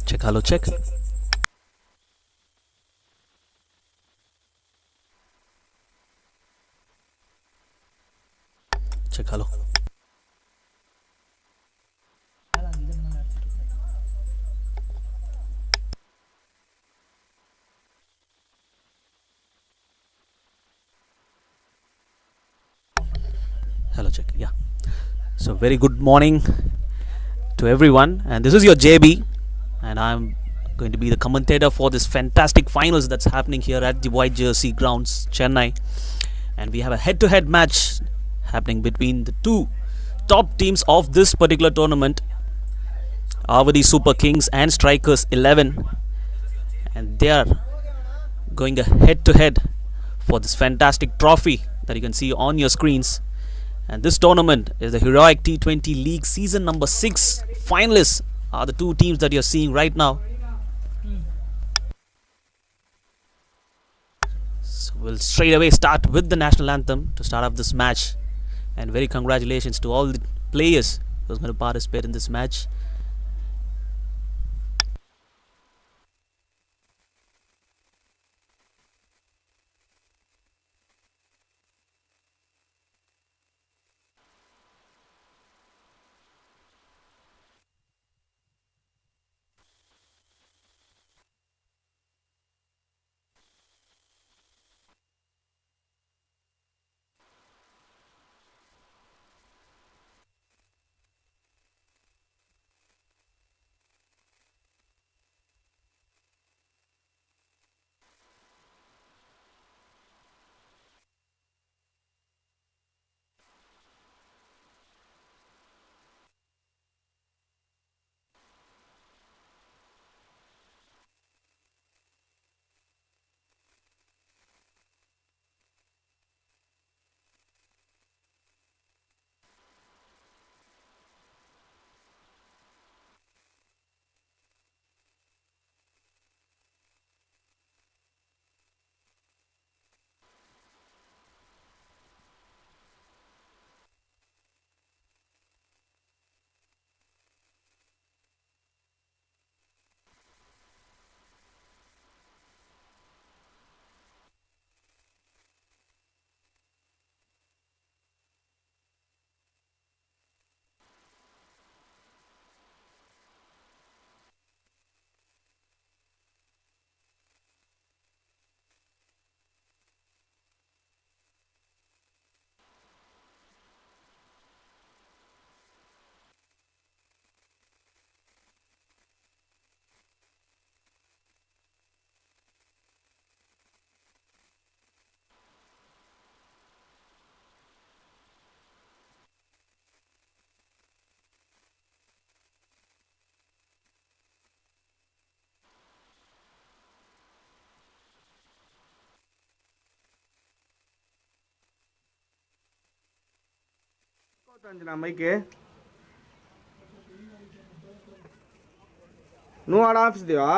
Check, hello, check. Check, hello. Hello, check. Yeah. So, very good morning to everyone. And this is your JB. And I'm going to be the commentator for this fantastic finals that's happening here at the White Jersey grounds, Chennai. And we have a head to head match happening between the two top teams of this particular tournament, AVADI Super Kings and Strikers 11. And they are going a head to head for this fantastic trophy that you can see on your screens. And this tournament is the heroic T20 League season number 6. Finalists are the two teams that you're seeing right now. So we'll straight away start with the national anthem to start off this match. And very congratulations to all the players who's going to participate in this match. Anjana మైకే నువ్వు ఆడ office Diva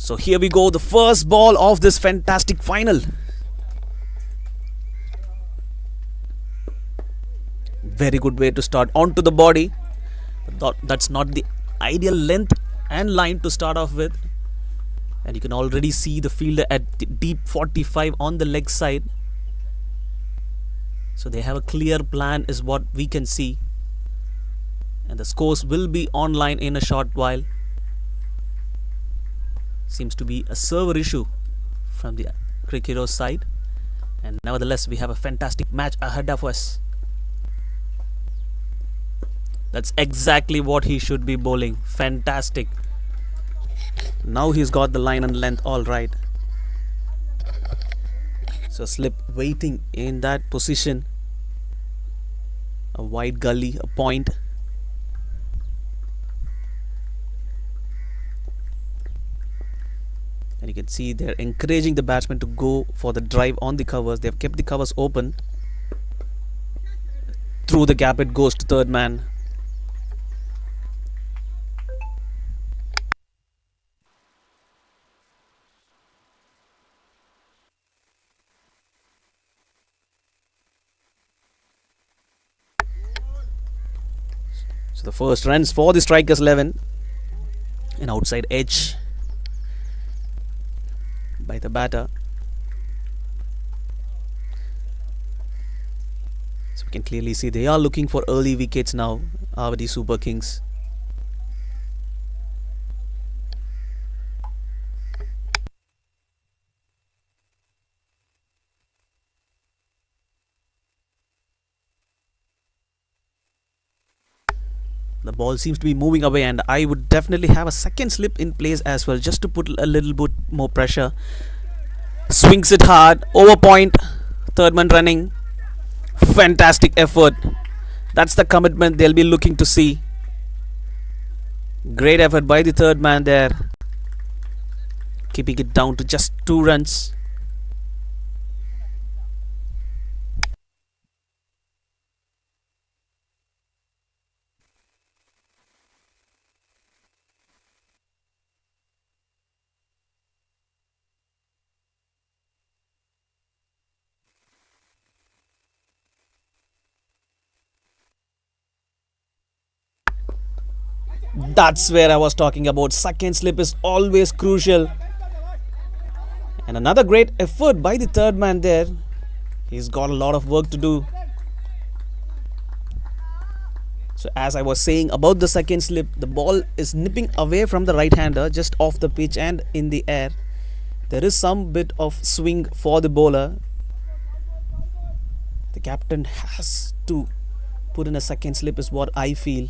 So here we go, the first ball of this fantastic final. Very good way to start onto the body. But that's not the ideal length and line to start off with. And you can already see the fielder at deep 45 on the leg side. So they have a clear plan is what we can see. And the scores will be online in a short while. Seems to be a server issue from the cricketer's side. And nevertheless, we have a fantastic match ahead of us. That's exactly what he should be bowling. Fantastic. Now he's got the line and length all right. So slip waiting in that position. A wide gully, a point. And you can see they're encouraging the batsman to go for the drive on the covers. They've kept the covers open. Through the gap it goes to third man. So the first runs for the strikers 11. An outside edge by the batter. So we can clearly see they are looking for early wickets now, AVADI Super Kings. The ball seems to be moving away, and I would definitely have a second slip in place as well, just to put a little bit more pressure. Swings it hard, over point, third man running. Fantastic effort. That's the commitment they'll be looking to see. Great effort by the third man there, keeping it down to just 2 runs. That's where I was talking about. Second slip is always crucial. And another great effort by the third man there. He's got a lot of work to do. So as I was saying about the second slip, the ball is nipping away from the right hander, just off the pitch and in the air. There is some bit of swing for the bowler. The captain has to put in a second slip is what I feel.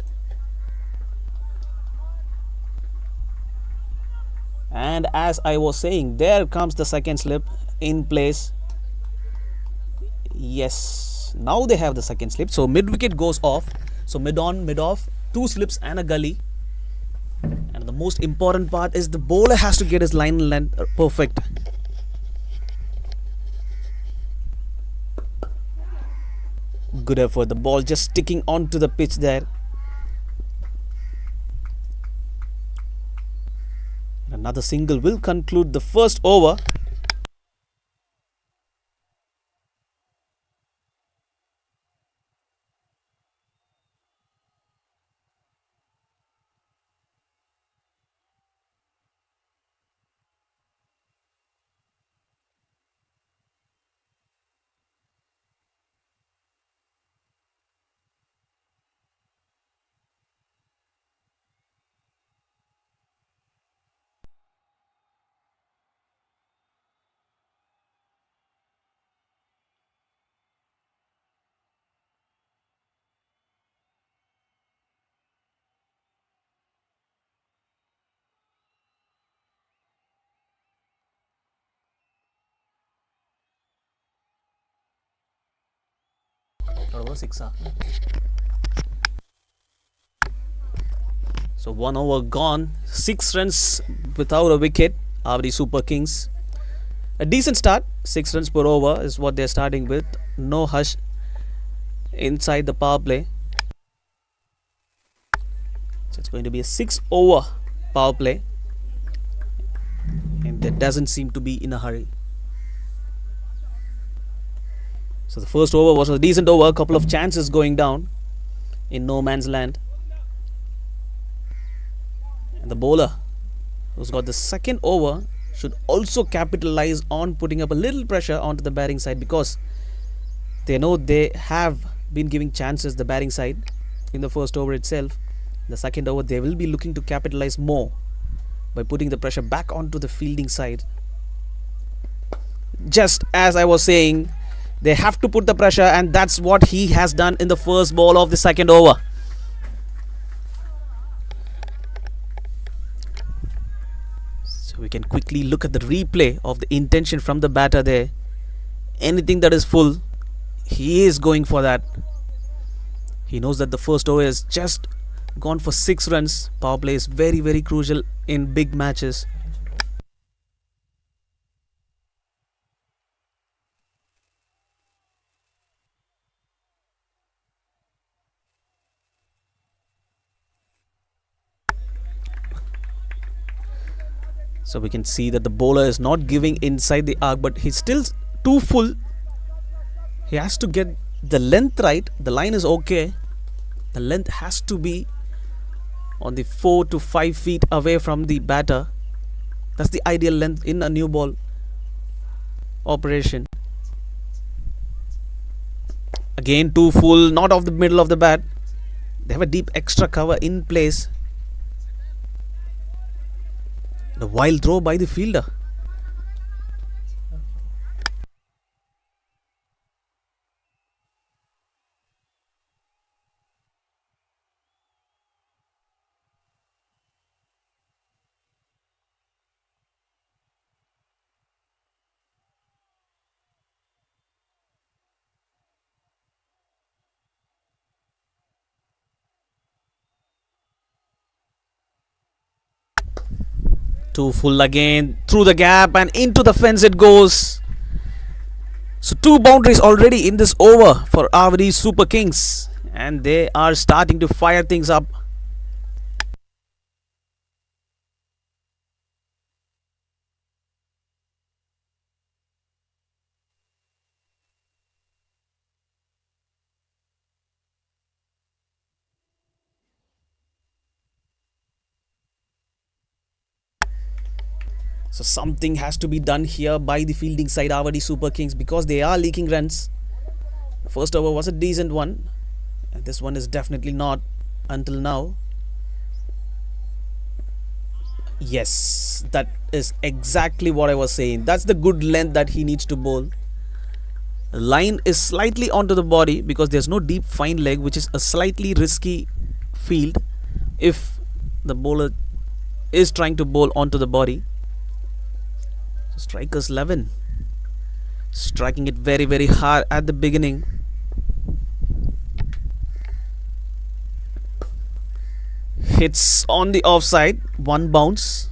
And as I was saying, there comes the second slip in place. Yes, now they have the second slip. So mid wicket goes off. So mid on, mid off, 2 slips and a gully. And the most important part is the bowler has to get his line length perfect. Good effort. The ball just sticking onto the pitch there. Another single will conclude the first over. So 1 over gone, 6 runs without a wicket. AVADI Super Kings. A decent start, 6 runs per over is what they're starting with. No hush inside the power play. So it's going to be a 6 over power play. and they doesn't seem to be in a hurry. So the first over was a decent over, a couple of chances going down in no man's land. And the bowler who's got the second over should also capitalize on putting up a little pressure onto the batting side, because they know they have been giving chances, the batting side, in the first over itself. The second over they will be looking to capitalize more by putting the pressure back onto the fielding side. Just as I was saying, they have to put the pressure, and that's what he has done in the first ball of the second over. So we can quickly look at the replay of the intention from the batter there. Anything that is full, he is going for that. He knows that the first over is just gone for 6 runs. Power play is very, very crucial in big matches. So we can see that the bowler is not giving inside the arc, but he's still too full. He has to get the length right. The line is okay. The length has to be on the 4 to 5 feet away from the batter. That's the ideal length in a new ball operation. Again too full, not off the middle of the bat. They have a deep extra cover in place. The wild throw by the fielder. Too full again, through the gap and into the fence it goes. So 2 boundaries already in this over for AVADI Super Kings, and they are starting to fire things up. So something has to be done here by the fielding side, AVADI Super Kings, because they are leaking runs. The first over was a decent one, and this one is definitely not until now. Yes, that is exactly what I was saying. That's the good length that he needs to bowl. The line is slightly onto the body because there's no deep fine leg, which is a slightly risky field if the bowler is trying to bowl onto the body. So strikers 11, striking it very, very hard at the beginning. Hits on the offside, 1 bounce.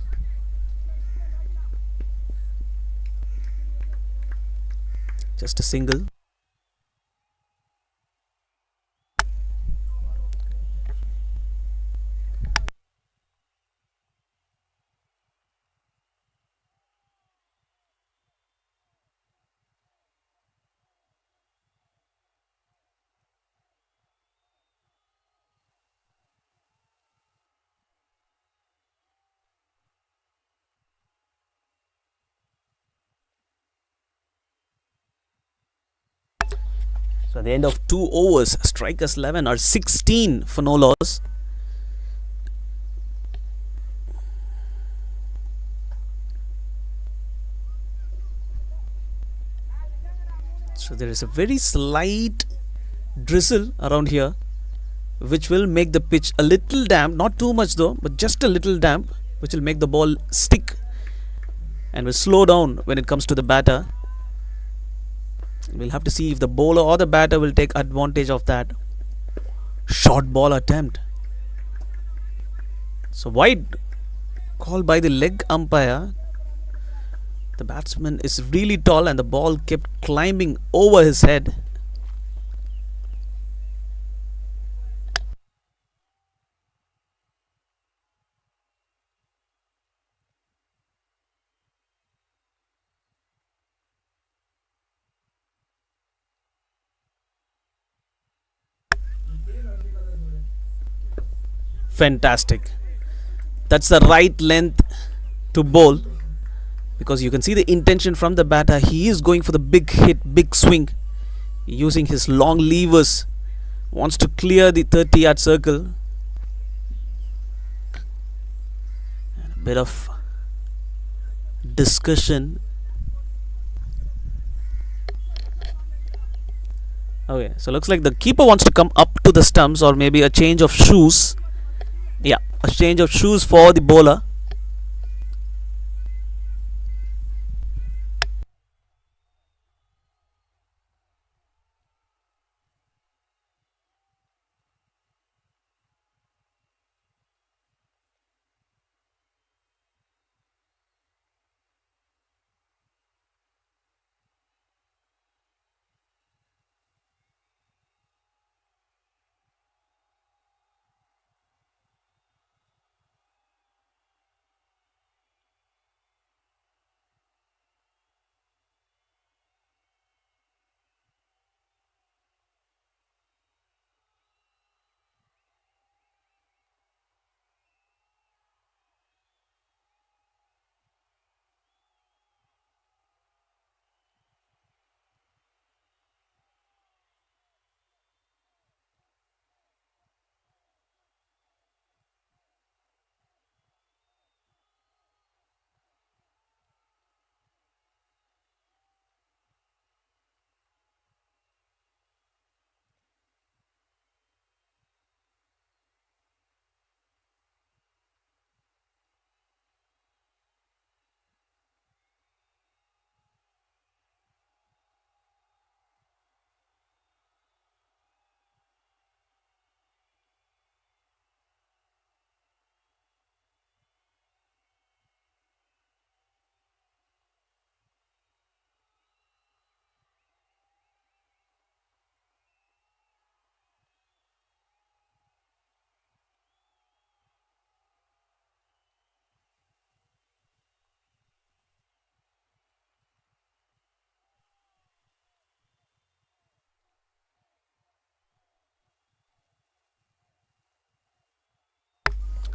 Just a single. So at the end of 2 overs, strikers 11 are 16 for no loss. So there is a very slight drizzle around here, which will make the pitch a little damp, not too much though, but just a little damp, which will make the ball stick and will slow down when it comes to the batter. We'll have to see if the bowler or the batter will take advantage of that. Short ball attempt. So wide call by the leg umpire. The batsman is really tall and the ball kept climbing over his head. Fantastic. That's the right length to bowl, because you can see the intention from the batter. He is going for the big hit, big swing, using his long levers. Wants to clear the 30-yard circle. And a bit of discussion. Okay, so looks like the keeper wants to come up to the stumps, or maybe a change of shoes. Yeah, a change of shoes for the bowler.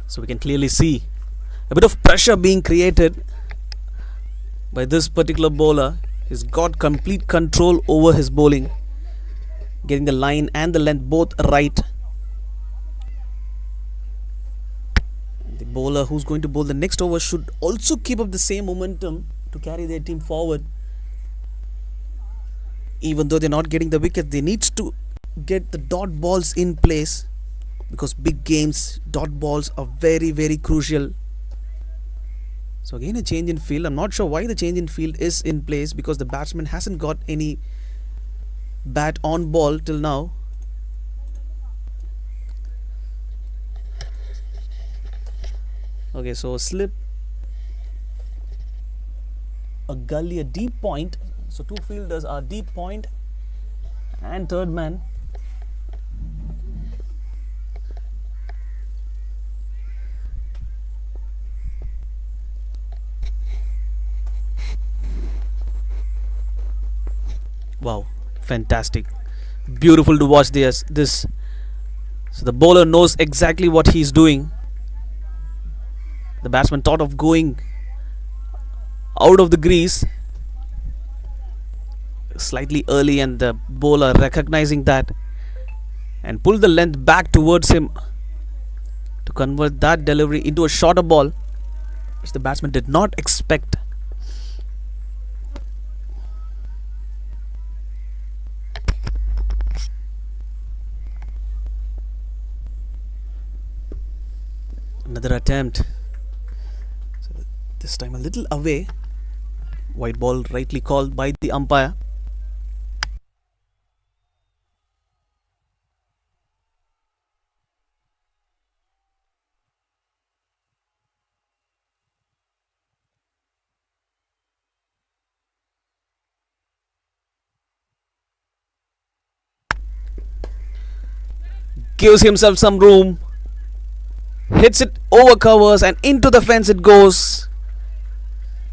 So we can clearly see a bit of pressure being created by this particular bowler. He's got complete control over his bowling, getting the line and the length both right. The bowler who's going to bowl the next over should also keep up the same momentum to carry their team forward. Even though they're not getting the wicket, they need to get the dot balls in place, because big games, dot balls are very, very crucial. So again, a change in field. I'm not sure why the change in field is in place, because the batsman hasn't got any bat on ball till now. Okay, so a slip, a gully, a deep point. So two fielders are deep point, and third man. Wow, fantastic. Beautiful to watch this. So the bowler knows exactly what he's doing. The batsman thought of going out of the crease slightly early, and the bowler recognizing that and pulled the length back towards him to convert that delivery into a shorter ball, which the batsman did not expect. Another attempt. So this time a little away. White ball rightly called by the umpire. Gives himself some room. Hits it over covers and into the fence it goes.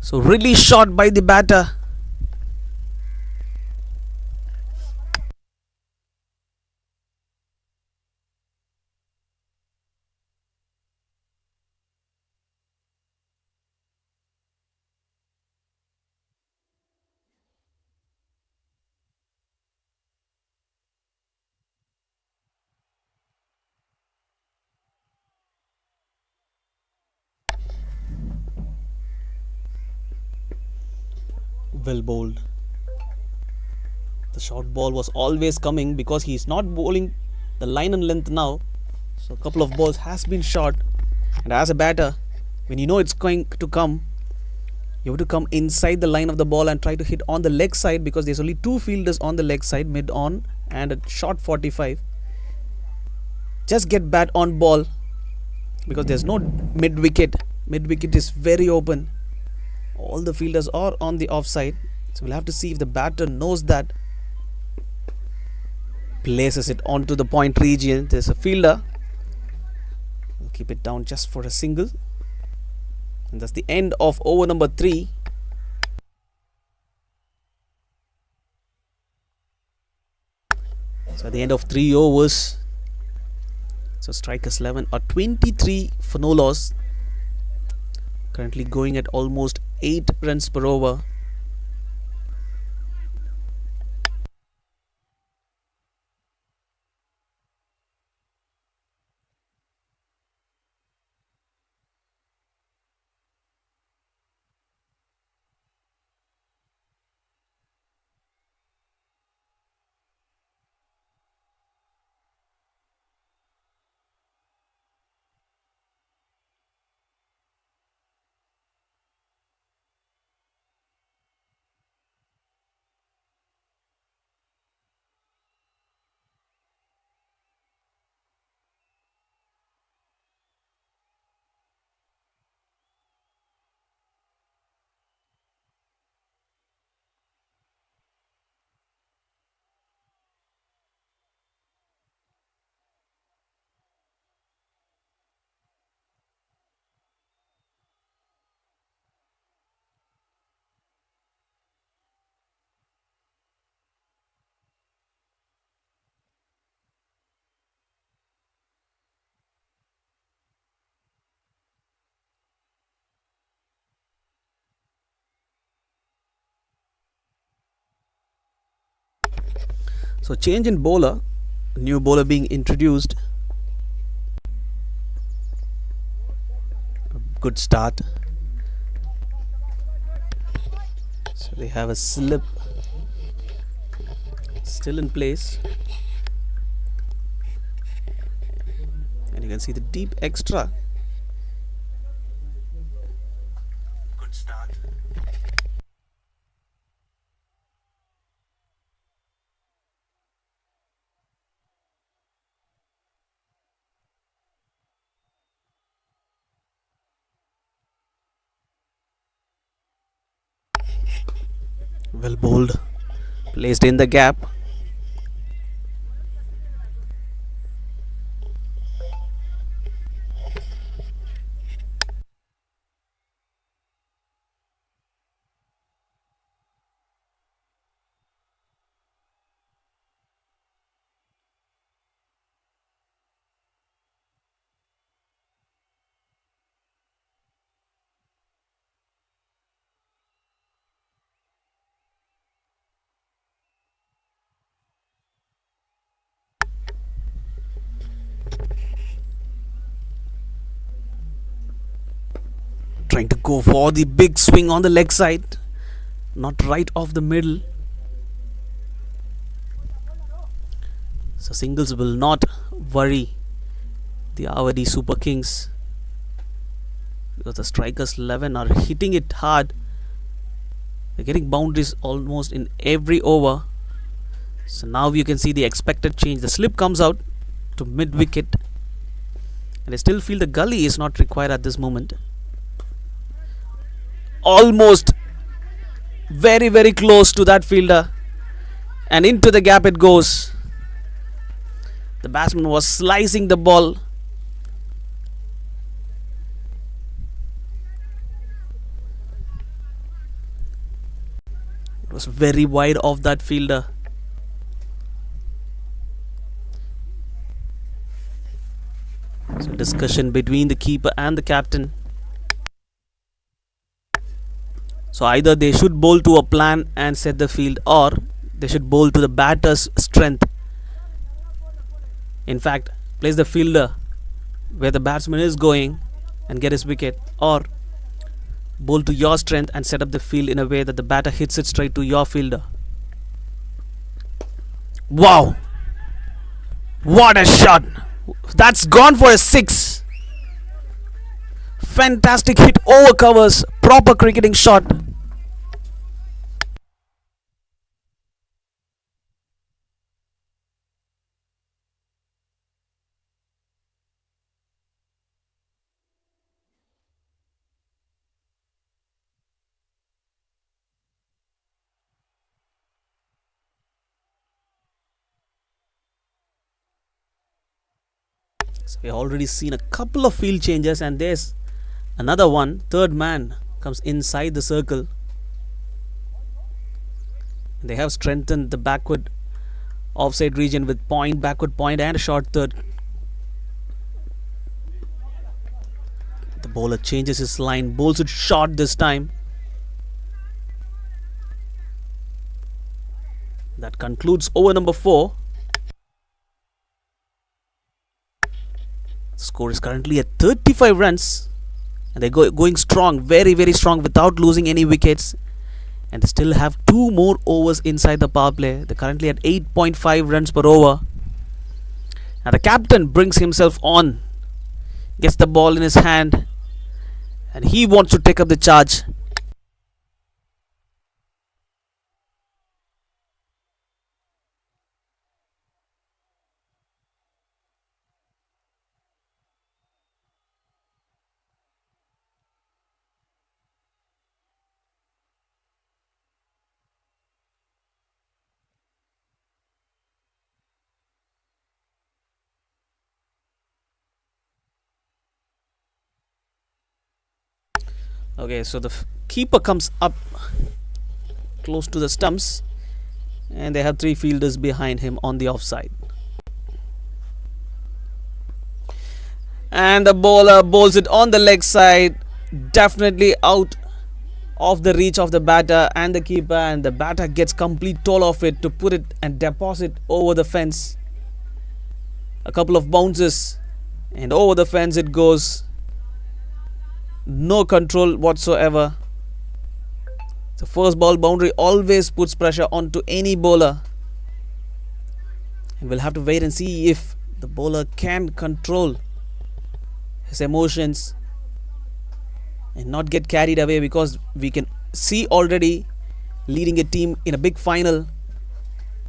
So really shot by the batter. Well bowled. The short ball was always coming because he is not bowling the line and length now. So a couple of balls has been shot. And as a batter, when you know it's going to come, you have to come inside the line of the ball and try to hit on the leg side, because there's only two fielders on the leg side, mid on and a short 45. Just get bat on ball, because there's no mid wicket. Mid wicket is very open. All the fielders are on the offside. So we'll have to see if the batter knows that. Places it onto the point region. There's a fielder. We'll keep it down just for a single. And that's the end of over number 3. So at the end of 3 overs, so strikers 11 are 23 for no loss. Currently going at almost 8 runs per over. So change in bowler, new bowler being introduced. Good start. So they have a slip still in place, and you can see the deep extra. Good start. Well bowled, placed in the gap. Trying to go for the big swing on the leg side, not right off the middle. So singles will not worry the AVADI Super Kings, because the strikers 11 are hitting it hard. They're getting boundaries almost in every over. So now you can see the expected change. The slip comes out to mid wicket, and I still feel the gully is not required at this moment. Almost very, very close to that fielder, and into the gap it goes. The batsman was slicing the ball. It was very wide off that fielder. So discussion between the keeper and the captain. So either they should bowl to a plan and set the field, or they should bowl to the batter's strength. In fact, place the fielder where the batsman is going and get his wicket, or Bowl to your strength and set up the field in a way that the batter hits it straight to your fielder. Wow! What a shot! That's gone for a 6. Fantastic hit over covers. Proper cricketing shot. So we've already seen a couple of field changes, and there's another one. Third man comes inside the circle. They have strengthened the backward offside region with point, backward point, and a short third. The bowler changes his line, bowls it short this time. That concludes over number 4. The score is currently at 35 runs, and they're going strong, very, very strong, without losing any wickets. And they still have 2 more overs inside the power play. They're currently at 8.5 runs per over. Now the captain brings himself on, gets the ball in his hand, and he wants to take up the charge. Okay, so the keeper comes up close to the stumps, and they have 3 fielders behind him on the offside. And the bowler bowls it on the leg side, definitely out of the reach of the batter and the keeper, and the batter gets complete toll of it to put it and deposit over the fence. A couple of bounces, and over the fence it goes. No control whatsoever. The first ball boundary always puts pressure onto any bowler, and we'll have to wait and see if the bowler can control his emotions and not get carried away, because we can see already leading a team in a big final,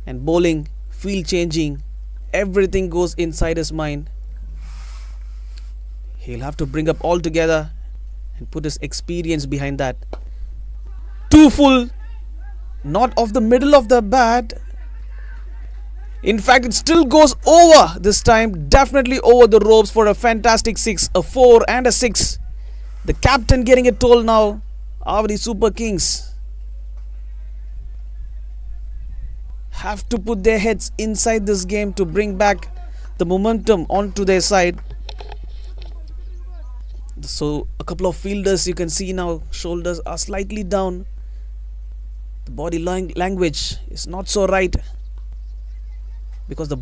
and bowling, field changing, everything goes inside his mind. He'll have to bring up all together and put his experience behind that. 2 full, not off the middle of the bat. In fact, it still goes over this time, definitely over the ropes for a fantastic 6, a 4 and a 6. The captain getting a toll now. AVADI Super Kings have to put their heads inside this game to bring back the momentum onto their side. So a couple of fielders, you can see now, shoulders are slightly down. The body language is not so right, because the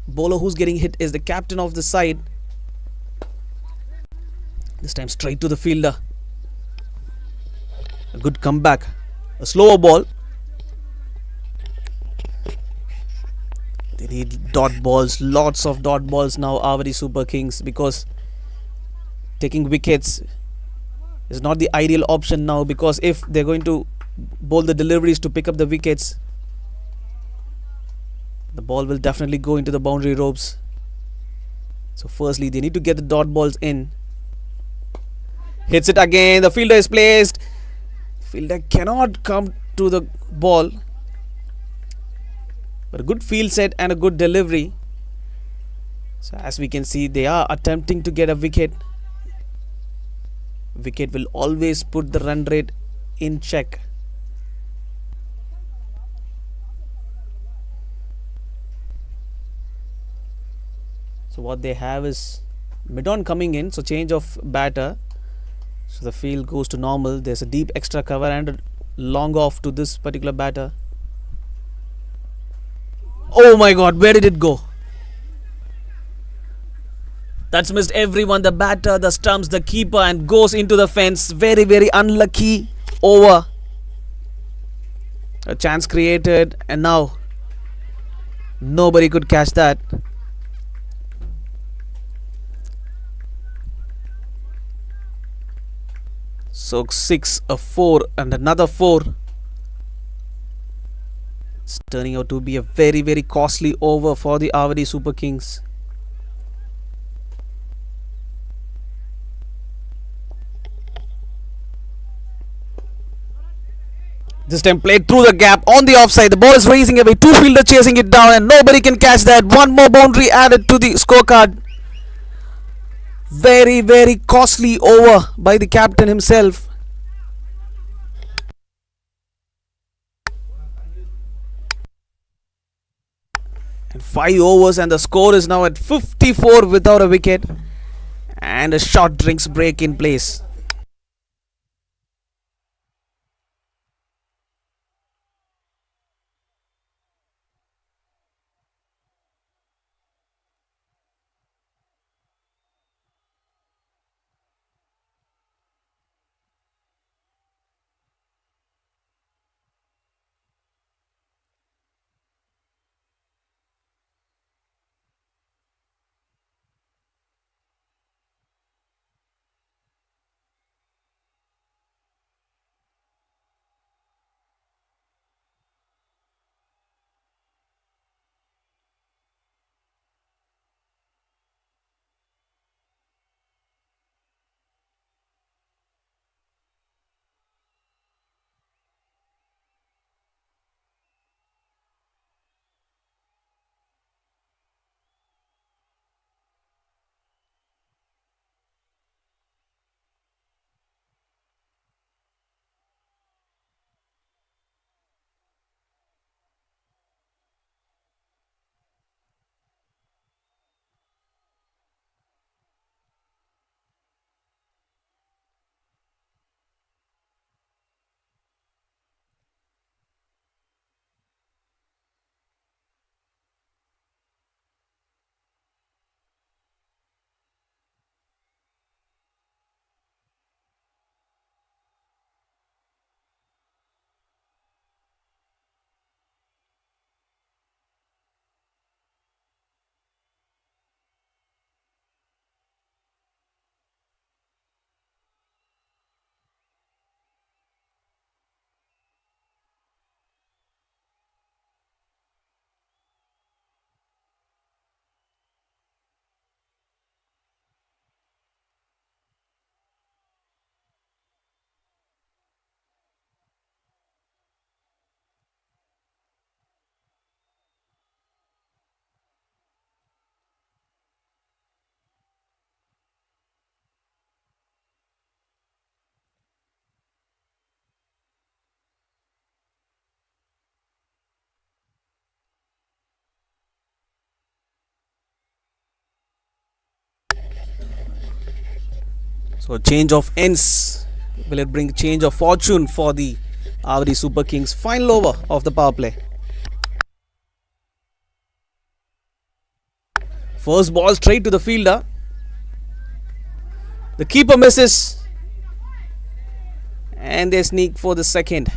bowler who's getting hit is the captain of the side. This time straight to the fielder. A good comeback. A slower ball. They need dot balls, lots of dot balls now, AVADI Super Kings, because taking wickets is not the ideal option now, because if they're going to bowl the deliveries to pick up the wickets, the ball will definitely go into the boundary ropes. So firstly, they need to get the dot balls in. Hits it again. The fielder is placed. Fielder cannot come to the ball, but a good field set and a good delivery. So as we can see, they are attempting to get a wicket. Wicket will always put the run rate in check. So what they have is mid-on coming in, so change of batter. So the field goes to normal. There's a deep extra cover and a long off to this particular batter. Oh my god, where did it go? That's missed everyone. The batter, the stumps, the keeper, and goes into the fence. Very, very unlucky over. A chance created, and now nobody could catch that. So 6, a 4, and another 4. It's turning out to be a very, very costly over for the AVADI Super Kings. This time played through the gap on the offside. The ball is racing away. 2 fielder chasing it down, and nobody can catch that. One more boundary added to the scorecard. Very, very costly over by the captain himself. And 5 overs, and the score is now at 54 without a wicket. And a short drinks break in place. So change of ends. Will it bring change of fortune for the AVADI Super Kings? Final over of the power play. First ball straight to the fielder. The keeper misses. And they sneak for the second.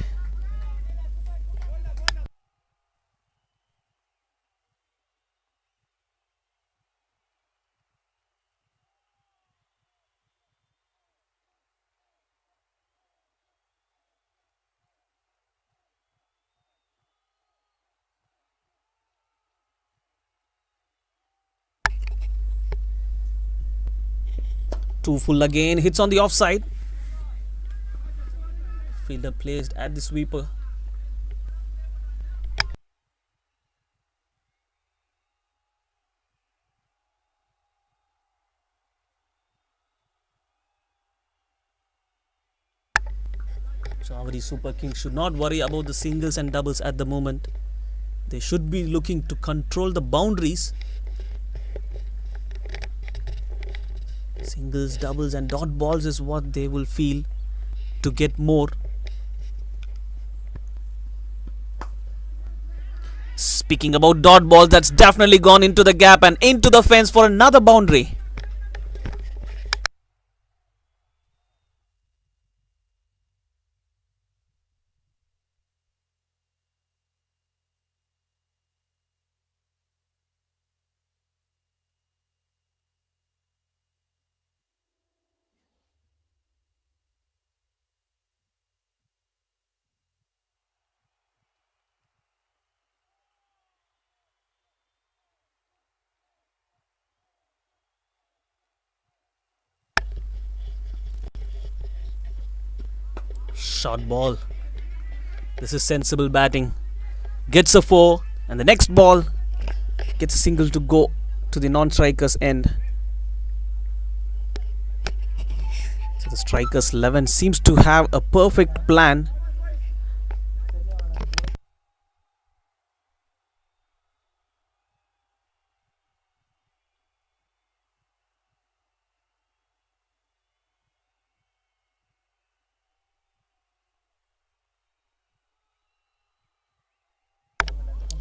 Two full again, hits on the offside. Fielder placed at the sweeper. So AVADI Super Kings should not worry about the singles and doubles at the moment. They should be looking to control the boundaries. Singles, doubles and dot balls is what they will feel to get more. Speaking about dot balls, that's definitely gone into the gap and into the fence for another boundary. Short ball. This is sensible batting. Gets a 4, and the next ball gets a single to go to the non-striker's end. So the striker's 11 seems to have a perfect plan.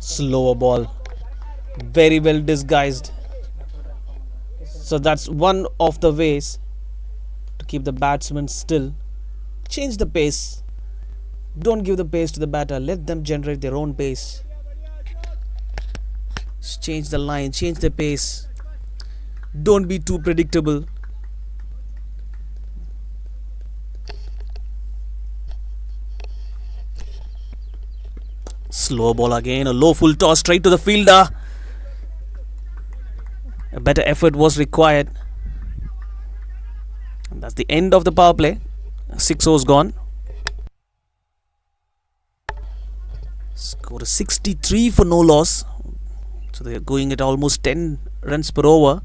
Slower ball, very well disguised. So that's one of the ways to keep the batsman still. Change the pace. Don't give the pace to the batter. Let them generate their own pace. Change the line, change the pace. Don't be too predictable. Slow ball again, a low full toss straight to the fielder. A better effort was required. And that's the end of the power play. 6 overs gone. Score is 63 for no loss. So they are going at almost 10 runs per over.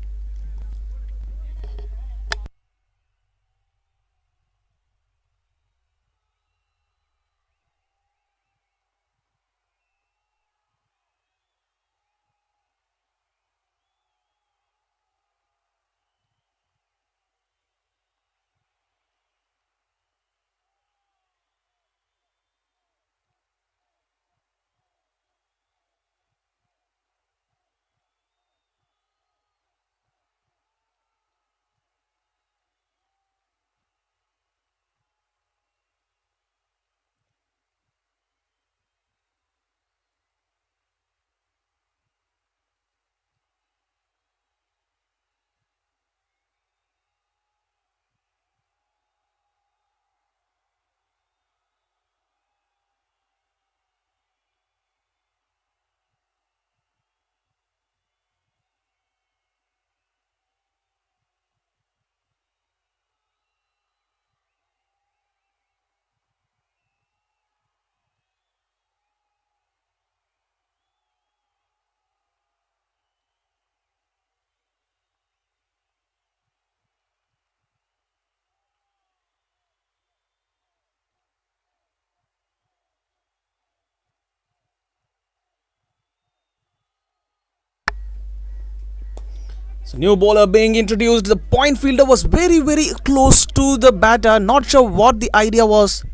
So new bowler being introduced. The point fielder was very close to the batter. Not sure what the idea was.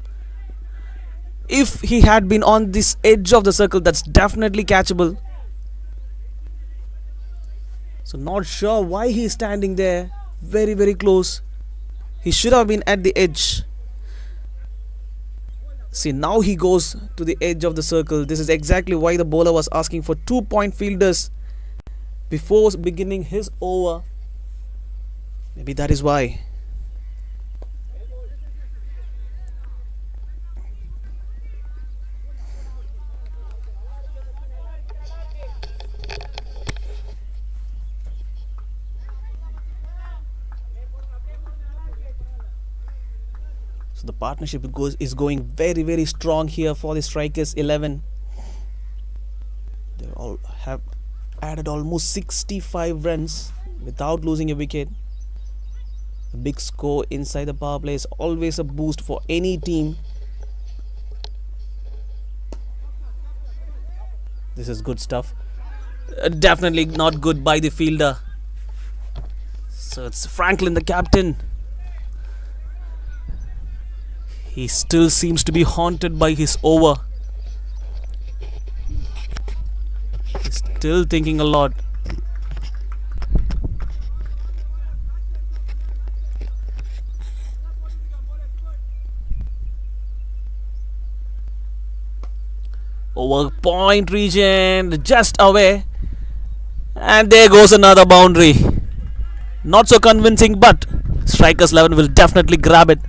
If he had been on this edge of the circle, that's definitely catchable. So not sure why he's standing there. Very close. He should have been at the edge. See, now he goes to the edge of the circle. This is exactly why the bowler was asking for 2 point fielders before beginning his over. Maybe that is why. So the partnership is going very strong here for the strikers 11. They all have added almost 65 runs without losing a wicket. A big score inside the power play is always a boost for any team. This is good stuff. Definitely not good by the fielder. So it's Franklin, the captain. He still seems to be haunted by his over. He's still thinking a lot. Over point region, just away. And there goes another boundary. Not so convincing, but strikers 11 will definitely grab it.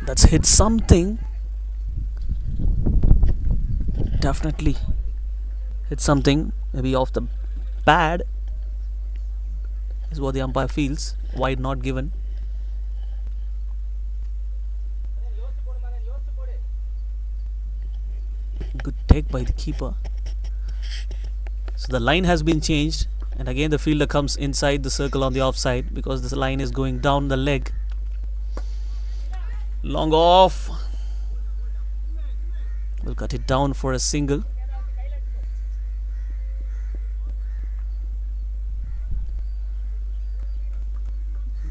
That's hit something. Definitely hit something. Maybe off the pad is what the umpire feels. Wide not given. Good take by the keeper. So the line has been changed, and again the fielder comes inside the circle on the offside because this line is going down the leg. Long off. We'll cut it down for a single.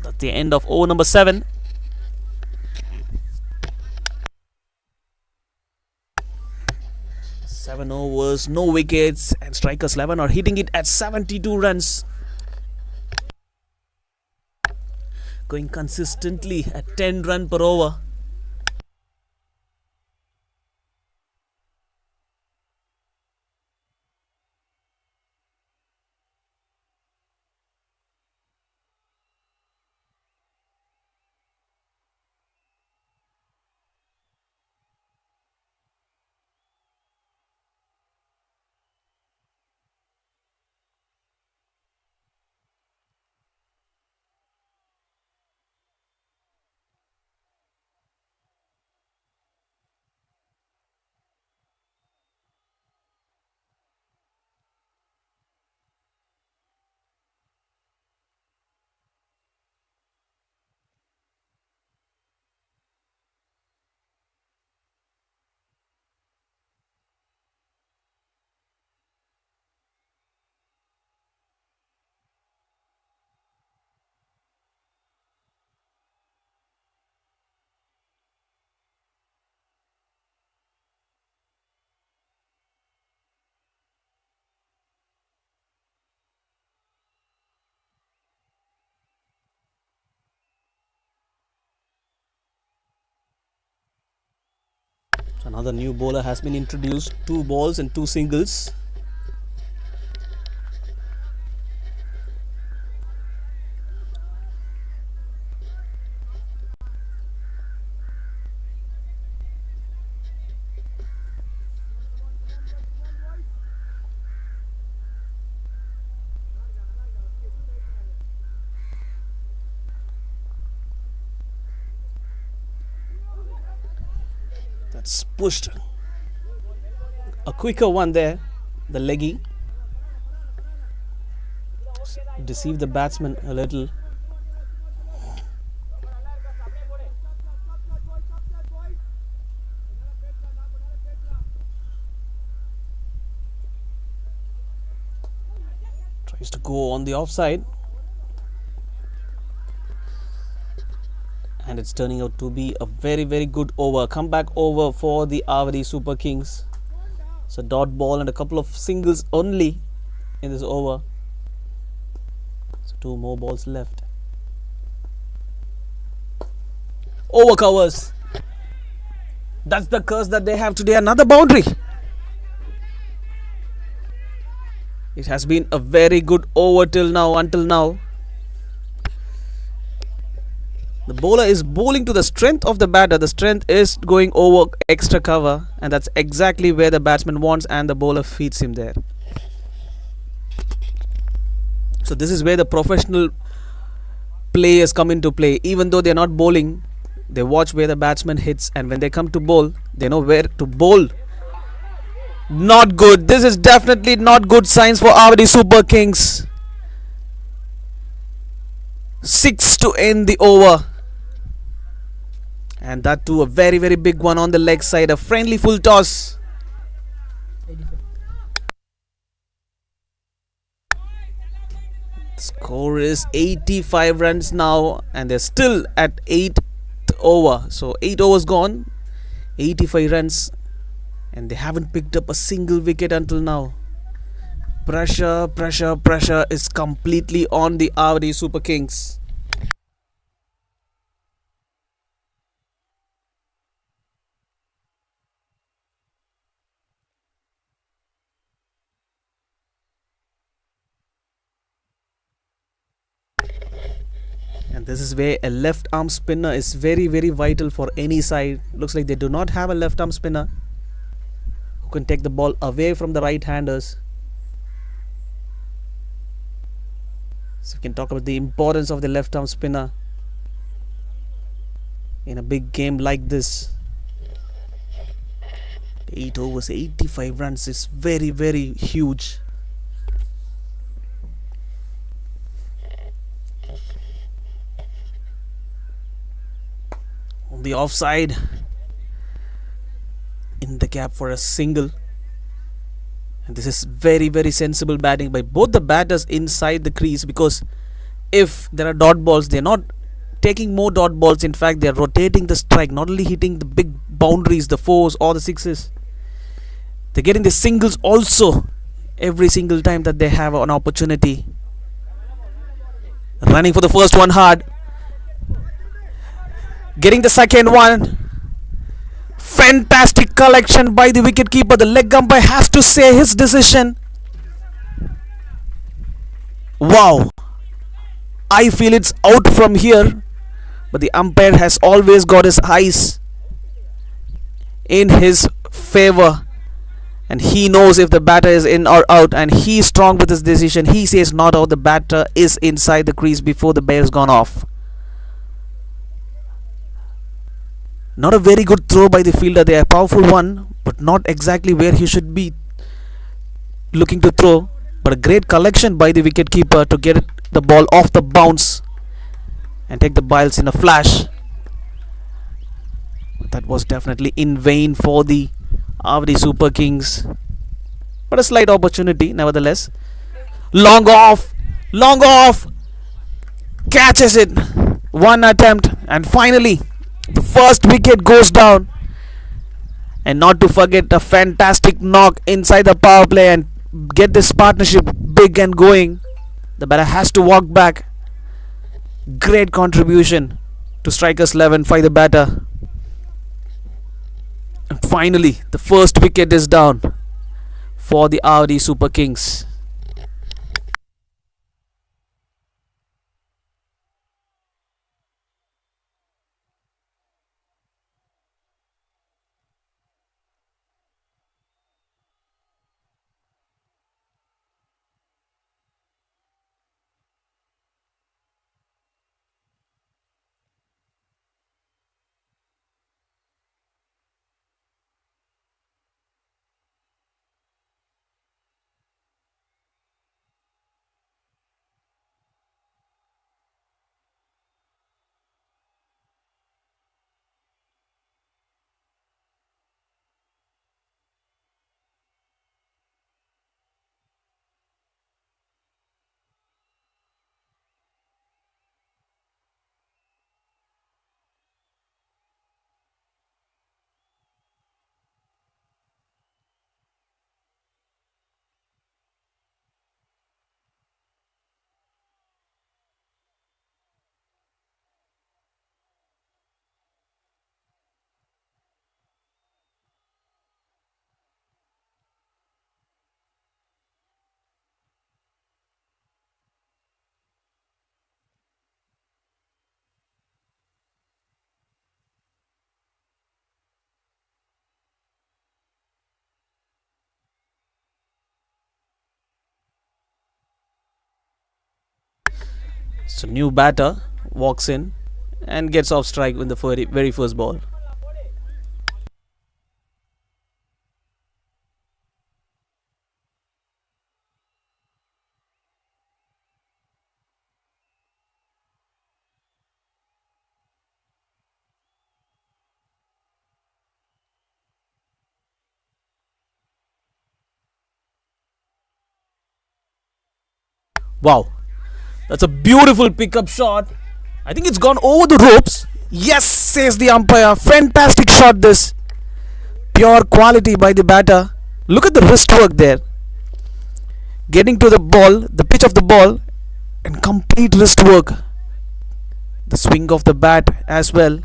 That's the end of over number 7. Seven overs, no wickets, and strikers 11 are hitting it at 72 runs. Going consistently at 10 runs per over. So another new bowler has been introduced. 2 balls and 2 singles. That's pushed. A quicker one there. The leggy. Deceived the batsman a little. Tries to go on the offside. And it's turning out to be a very, very good over. Comeback over for the AVADI Super Kings. So dot ball and a couple of singles only in this over. So 2 more balls left. Over covers. That's the curse that they have today. Another boundary. It has been a very good over till now, until now. The bowler is bowling to the strength of the batter. The strength is going over extra cover, and that's exactly where the batsman wants, and the bowler feeds him there. So this is where the professional players come into play. Even though they're not bowling, they watch where the batsman hits, and when they come to bowl, they know where to bowl. Not good. This is definitely not good signs for AVADI Super Kings. 6 to end the over. And that too a very, very big one on the leg side. A friendly full toss. The score is 85 runs now, and they're still at 8th over. So 8 overs gone, 85 runs, and they haven't picked up a single wicket until now. Pressure, pressure, pressure is completely on the AVADI Super Kings. And And this is where a left arm spinner is very, very vital for any side. Looks like they do not have a left arm spinner who can take the ball away from the right handers. So we can talk about the importance of the left arm spinner in a big game like this. 8 overs, 85 runs is very, very huge. On the offside, in the gap for a single. And this is very, very sensible batting by both the batters inside the crease, because if there are dot balls, they're not taking more dot balls. In fact, they're rotating the strike, not only hitting the big boundaries, the fours or the sixes. They're getting the singles also every single time that they have an opportunity. Running for the first one hard. Getting the second one. Fantastic collection by the wicketkeeper. The leg umpire has to say his decision. Wow. I feel it's out from here. But the umpire has always got his eyes in his favor. And he knows if the batter is in or out. And he is strong with his decision. He says not out. The batter is inside the crease before the ball has gone off. Not a very good throw by the fielder there. A powerful one, but not exactly where he should be looking to throw. But a great collection by the wicketkeeper to get the ball off the bounce and take the biles in a flash. But that was definitely in vain for the AVADI Super Kings. But a slight opportunity nevertheless. Long off. Long off. Catches it. One attempt. And finally, the first wicket goes down. And not to forget a fantastic knock inside the power play and get this partnership big and going. The batter has to walk back. Great contribution to strikers 11 by the batter. And finally, the first wicket is down for the AVADI Super Kings. So new batter walks in and gets off strike with the very first ball. Wow, that's a beautiful pickup shot. I think it's gone over the ropes. Yes, says the umpire. Fantastic shot this. Pure quality by the batter. Look at the wrist work there. Getting to the ball, the pitch of the ball, and complete wrist work. The swing of the bat as well.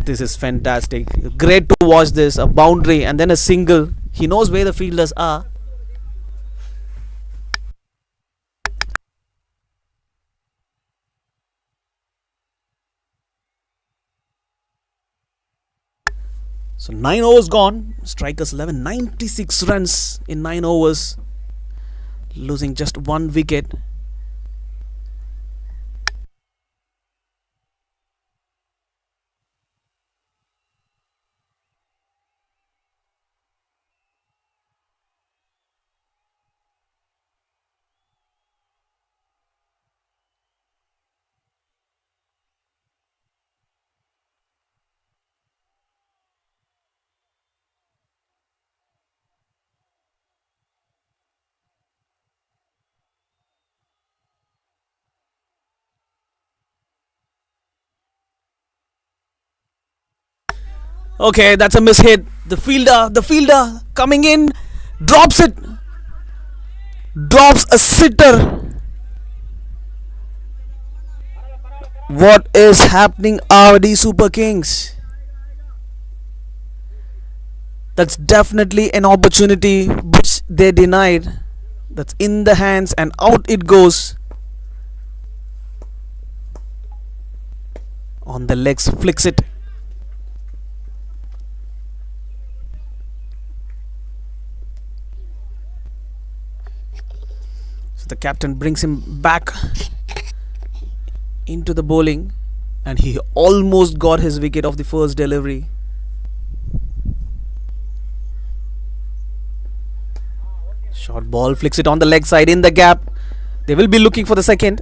This is fantastic. Great to watch this. A boundary and then a single. He knows where the fielders are. So 9 overs gone. Strikers 11. 96 runs in 9 overs. Losing just 1 wicket. Okay, that's a mishit. The fielder coming in, drops it, drops a sitter. What is happening, AVADI Super Kings? That's definitely an opportunity which they denied. That's in the hands and out it goes. On the legs, flicks it. So the captain brings him back into the bowling, and he almost got his wicket off the first delivery. Short ball, flicks it on the leg side in the gap. They will be looking for the second.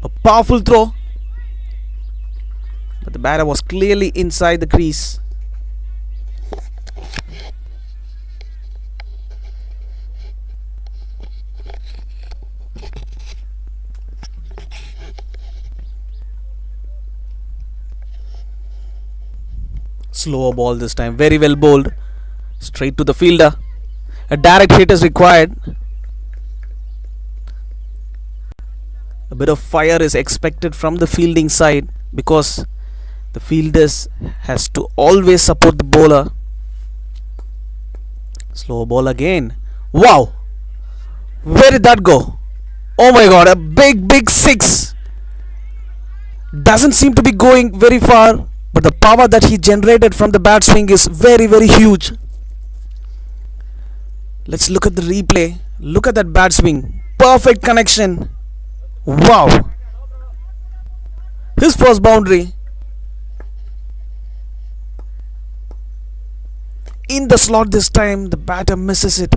A powerful throw, but the batter was clearly inside the crease. Slower ball this time, very well bowled. Straight to the fielder. A direct hit is required. A bit of fire is expected from the fielding side because the fielders has to always support the bowler. Slow ball again. Wow! Where did that go? Oh my god, a big six. Doesn't seem to be going very far, but the power that he generated from the bat swing is very huge. Let's look at the replay. Look at that bat swing. Perfect connection. Wow. His first boundary. In the slot this time, the batter misses it.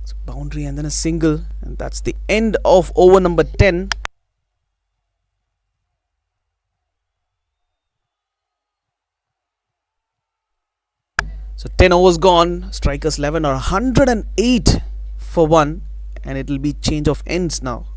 It's a boundary and then a single, and that's the end of over number 10. So 10 overs gone. Strikers 11 are 108 for 1, and it will be change of ends now.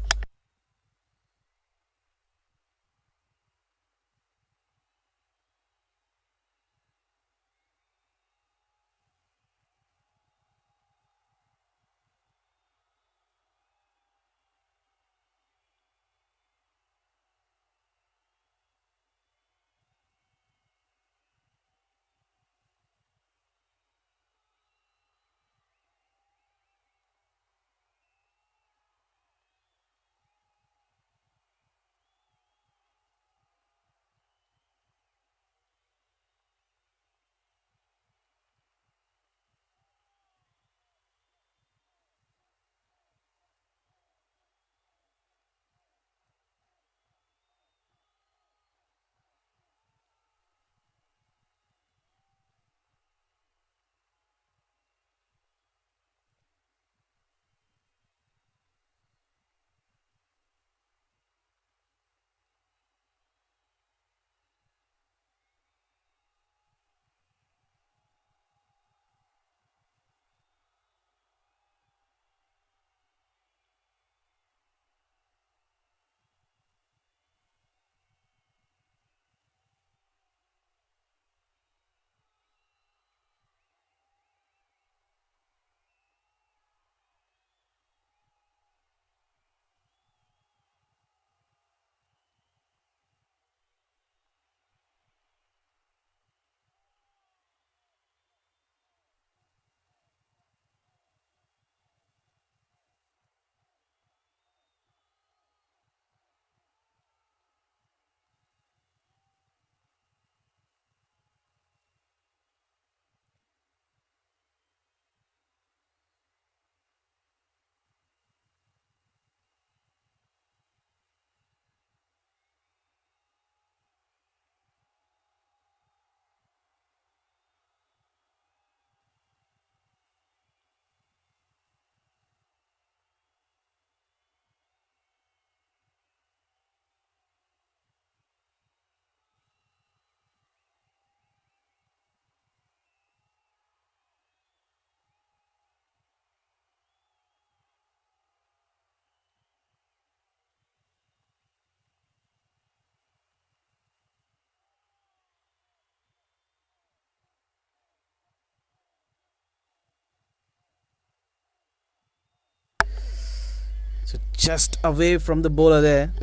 So just away from the bowler there.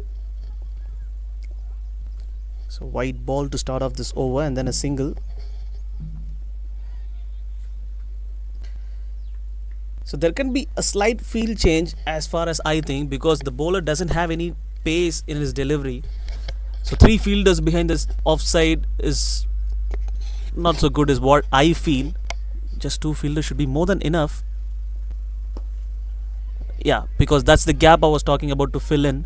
So white ball to start off this over and then a single. So there can be a slight field change as far as I think, because the bowler doesn't have any pace in his delivery. So three fielders behind this offside is not so good is what I feel. Just two fielders should be more than enough. Yeah, because that's the gap I was talking about to fill in.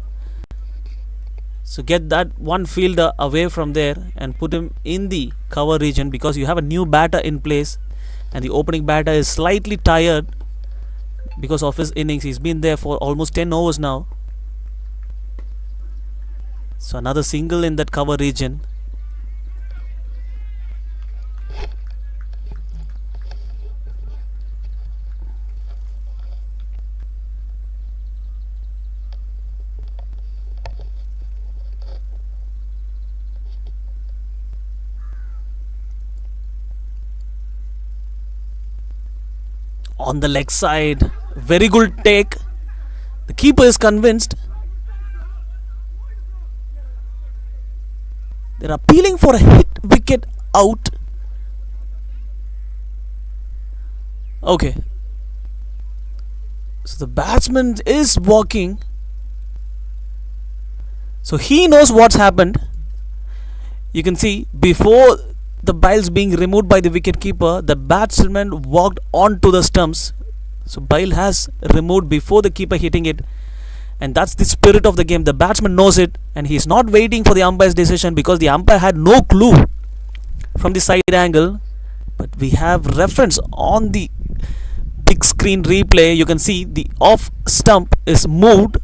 So get that one fielder away from there and put him in the cover region, because you have a new batter in place and the opening batter is slightly tired because of his innings. He's been there for almost 10 overs now. So another single in that cover region. On the leg side, very good take. The keeper is convinced. They're appealing for a hit wicket out. Okay. So the batsman is walking. So he knows what's happened. You can see before the bails being removed by the wicket keeper, the batsman walked onto the stumps. So bail has removed before the keeper hitting it. And that's the spirit of the game. The batsman knows it and he's not waiting for the umpire's decision, because the umpire had no clue from the side angle. But we have reference on the big screen replay. You can see the off stump is moved.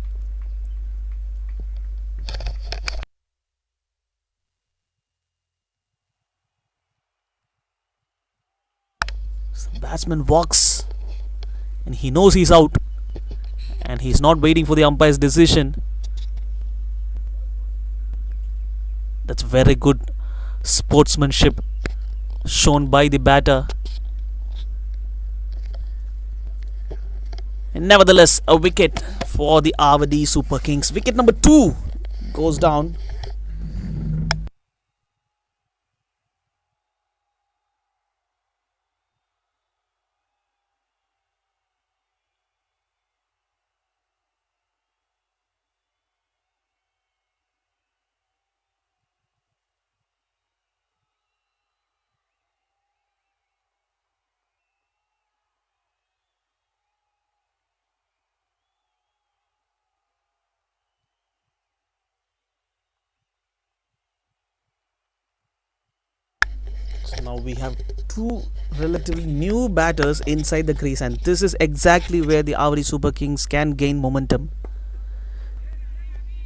So the batsman walks and he knows he's out, and he's not waiting for the umpire's decision. That's very good sportsmanship shown by the batter. And nevertheless, a wicket for the AVADI Super Kings. Wicket number 2 goes down. So now we have two relatively new batters inside the crease, and this is exactly where the AVADI Super Kings can gain momentum.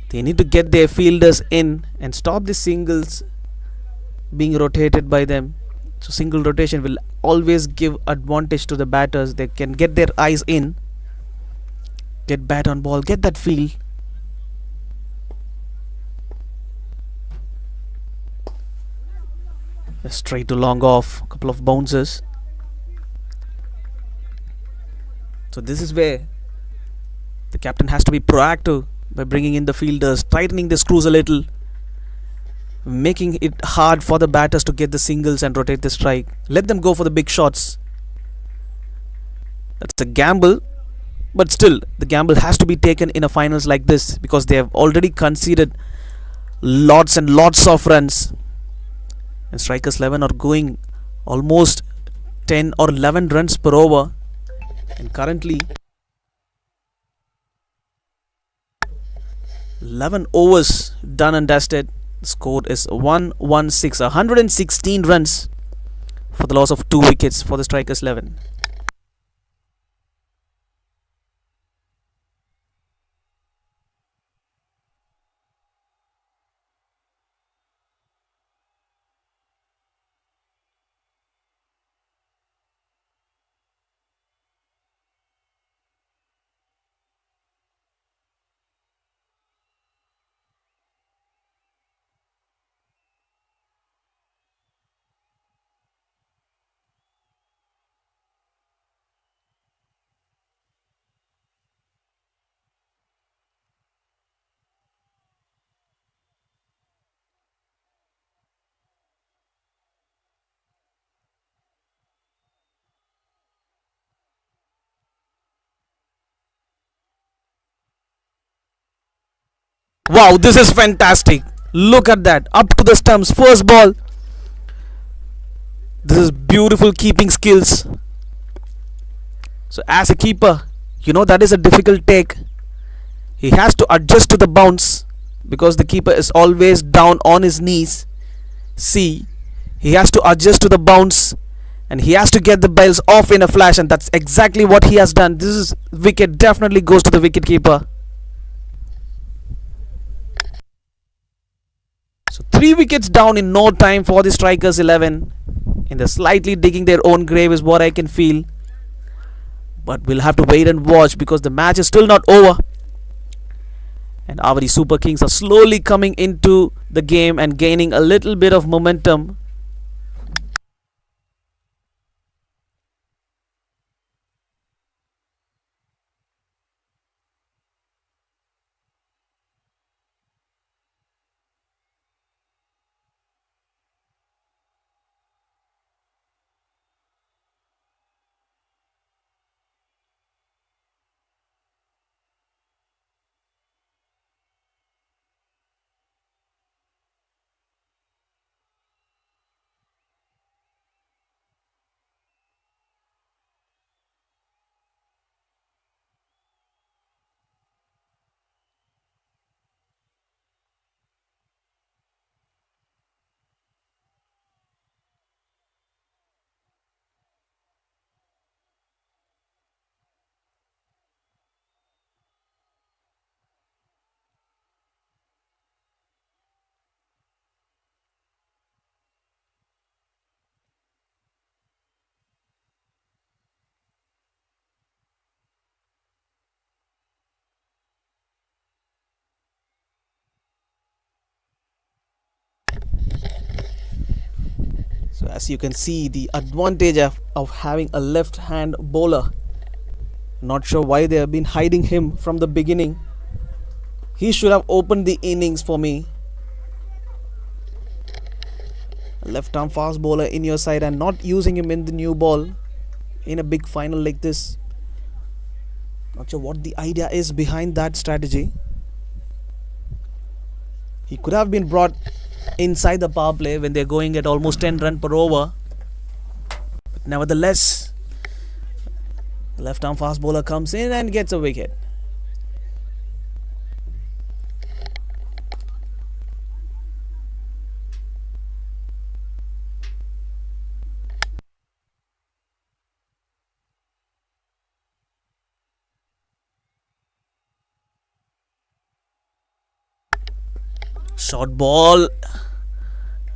They need to get their fielders in and stop the singles being rotated by them. So single rotation will always give advantage to the batters. They can get their eyes in, get bat on ball, get that feel. Straight to long off, a couple of bounces. So this is where the captain has to be proactive by bringing in the fielders, tightening the screws a little, making it hard for the batters to get the singles and rotate the strike. Let them go for the big shots. That's a gamble, but still the gamble has to be taken in a finals like this, because they have already conceded lots and lots of runs, and strikers 11 are going almost 10 or 11 runs per over, and currently 11 overs done and dusted. The score is 116, 116 runs for the loss of 2 wickets for the strikers 11. Wow, this is fantastic. Look at that. Up to the stumps. First ball. This is beautiful keeping skills. So, as a keeper, that is a difficult take. He has to adjust to the bounce because the keeper is always down on his knees. See, he has to adjust to the bounce and he has to get the bells off in a flash, and that's exactly what he has done. This is wicket, definitely goes to the wicket keeper. So 3 wickets down in no time for the strikers 11. And they're slightly digging their own grave is what I can feel. But we'll have to wait and watch because the match is still not over. And AVADI Super Kings are slowly coming into the game and gaining a little bit of momentum. So as you can see, the advantage of having a left hand bowler. Not sure why they have been hiding him from the beginning. He should have opened the innings for me. A left arm fast bowler in your side and not using him in the new ball in a big final like this. Not sure what the idea is behind that strategy. He could have been brought inside the power play when they're going at almost 10 runs per over. But nevertheless, the left arm fast bowler comes in and gets a wicket. Short ball.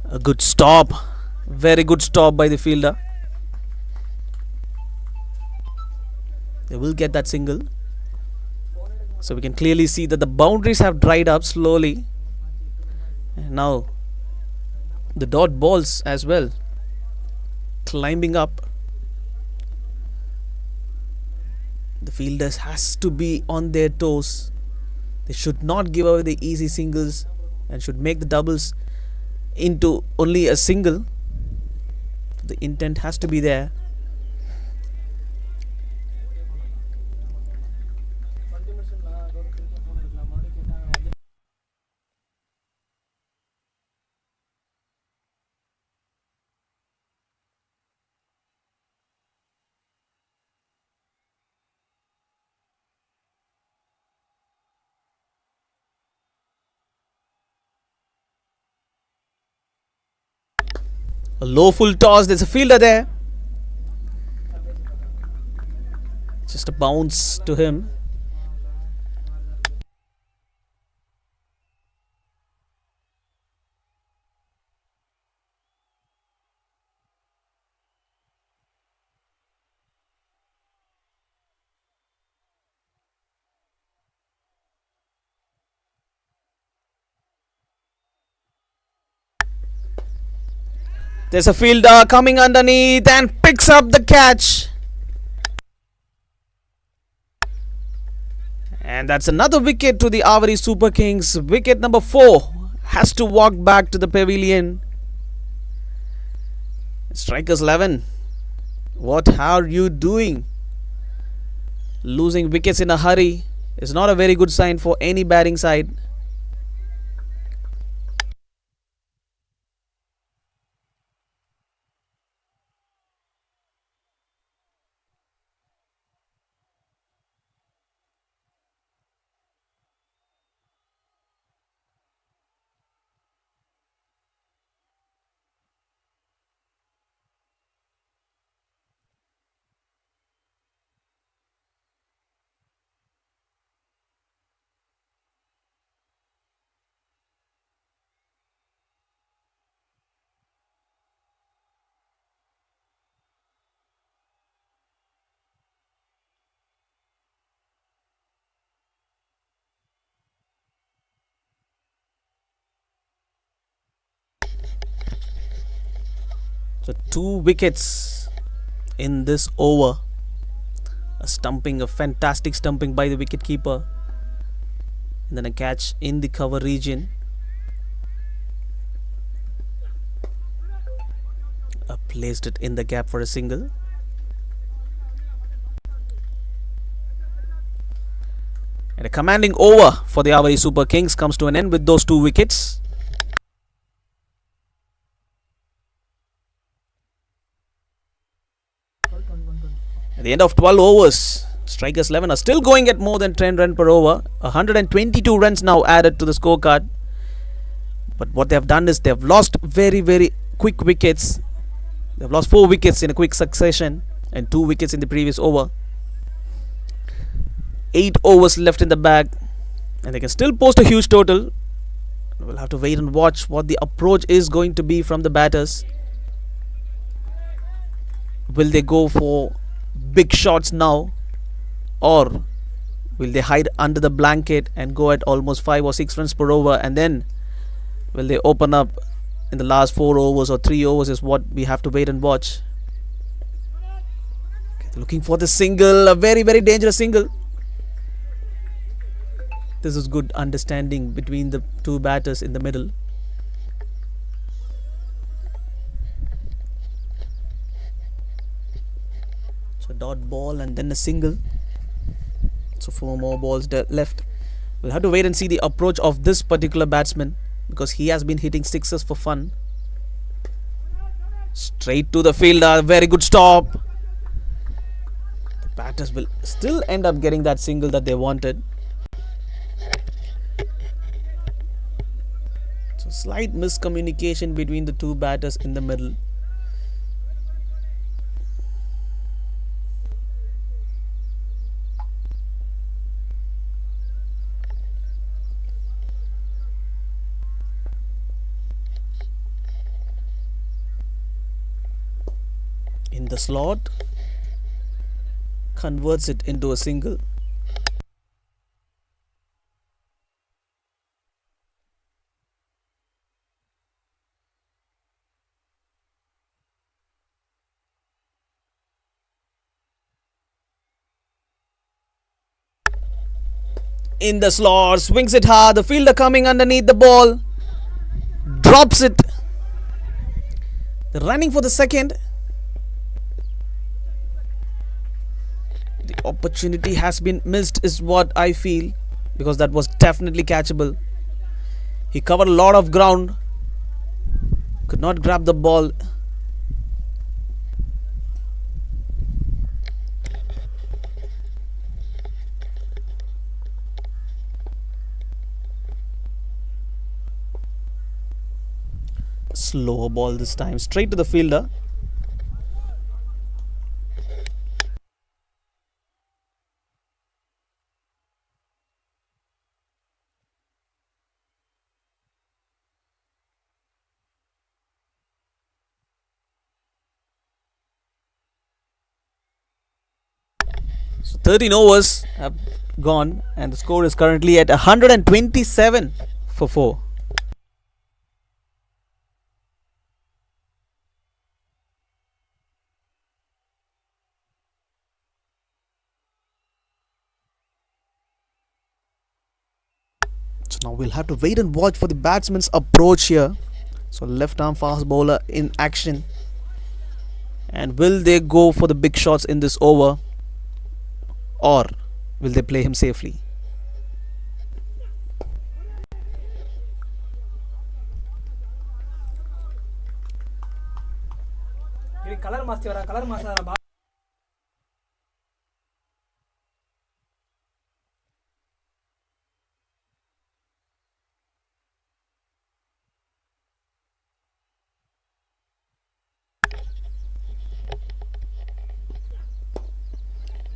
A good stop. Very good stop by the fielder. They will get that single. So we can clearly see that the boundaries have dried up slowly. And now the dot balls as well climbing up. The fielders has to be on their toes. They should not give away the easy singles and should make the doubles into only a single. The intent has to be there. A low full toss. There's a fielder there. Just a bounce to him. There's a fielder coming underneath and picks up the catch. And that's another wicket to the AVADI Super Kings. Wicket number 4 has to walk back to the pavilion. Strikers 11. What are you doing? Losing wickets in a hurry is not a very good sign for any batting side. So 2 wickets in this over. A fantastic stumping by the wicketkeeper. And then a catch in the cover region. Placed it in the gap for a single. And a commanding over for the AVADI Super Kings comes to an end with those 2 wickets. At the end of 12 overs, strikers 11 are still going at more than 10 runs per over. 122 runs now added to the scorecard. But what they have done is they have lost very, very quick wickets. They have lost 4 wickets in a quick succession and 2 wickets in the previous over. 8 overs left in the bag, and they can still post a huge total. We'll have to wait and watch what the approach is going to be from the batters. Will they go for big shots now, or will they hide under the blanket and go at almost 5 or 6 runs per over, and then will they open up in the last 4 overs or 3 overs is what we have to wait and watch. Okay, looking for the single, a very, very dangerous single. This is good understanding between the 2 batters in the middle. So dot ball and then a single. So 4 more balls left. We'll have to wait and see the approach of this particular batsman, because he has been hitting sixes for fun. Straight to the fielder, very good stop. The batters will still end up getting that single that they wanted. So slight miscommunication between the 2 batters in the middle. In the slot, converts it into a single. In the slot, swings it hard, the fielder coming underneath the ball, drops it. They're running for the second. The opportunity has been missed is what I feel, because that was definitely catchable. He covered a lot of ground, could not grab the ball. Slower ball this time, straight to the fielder. So 13 overs have gone, and the score is currently at 127 for 4. So now we'll have to wait and watch for the batsman's approach here. So left arm fast bowler in action, and will they go for the big shots in this over, or will they play him safely?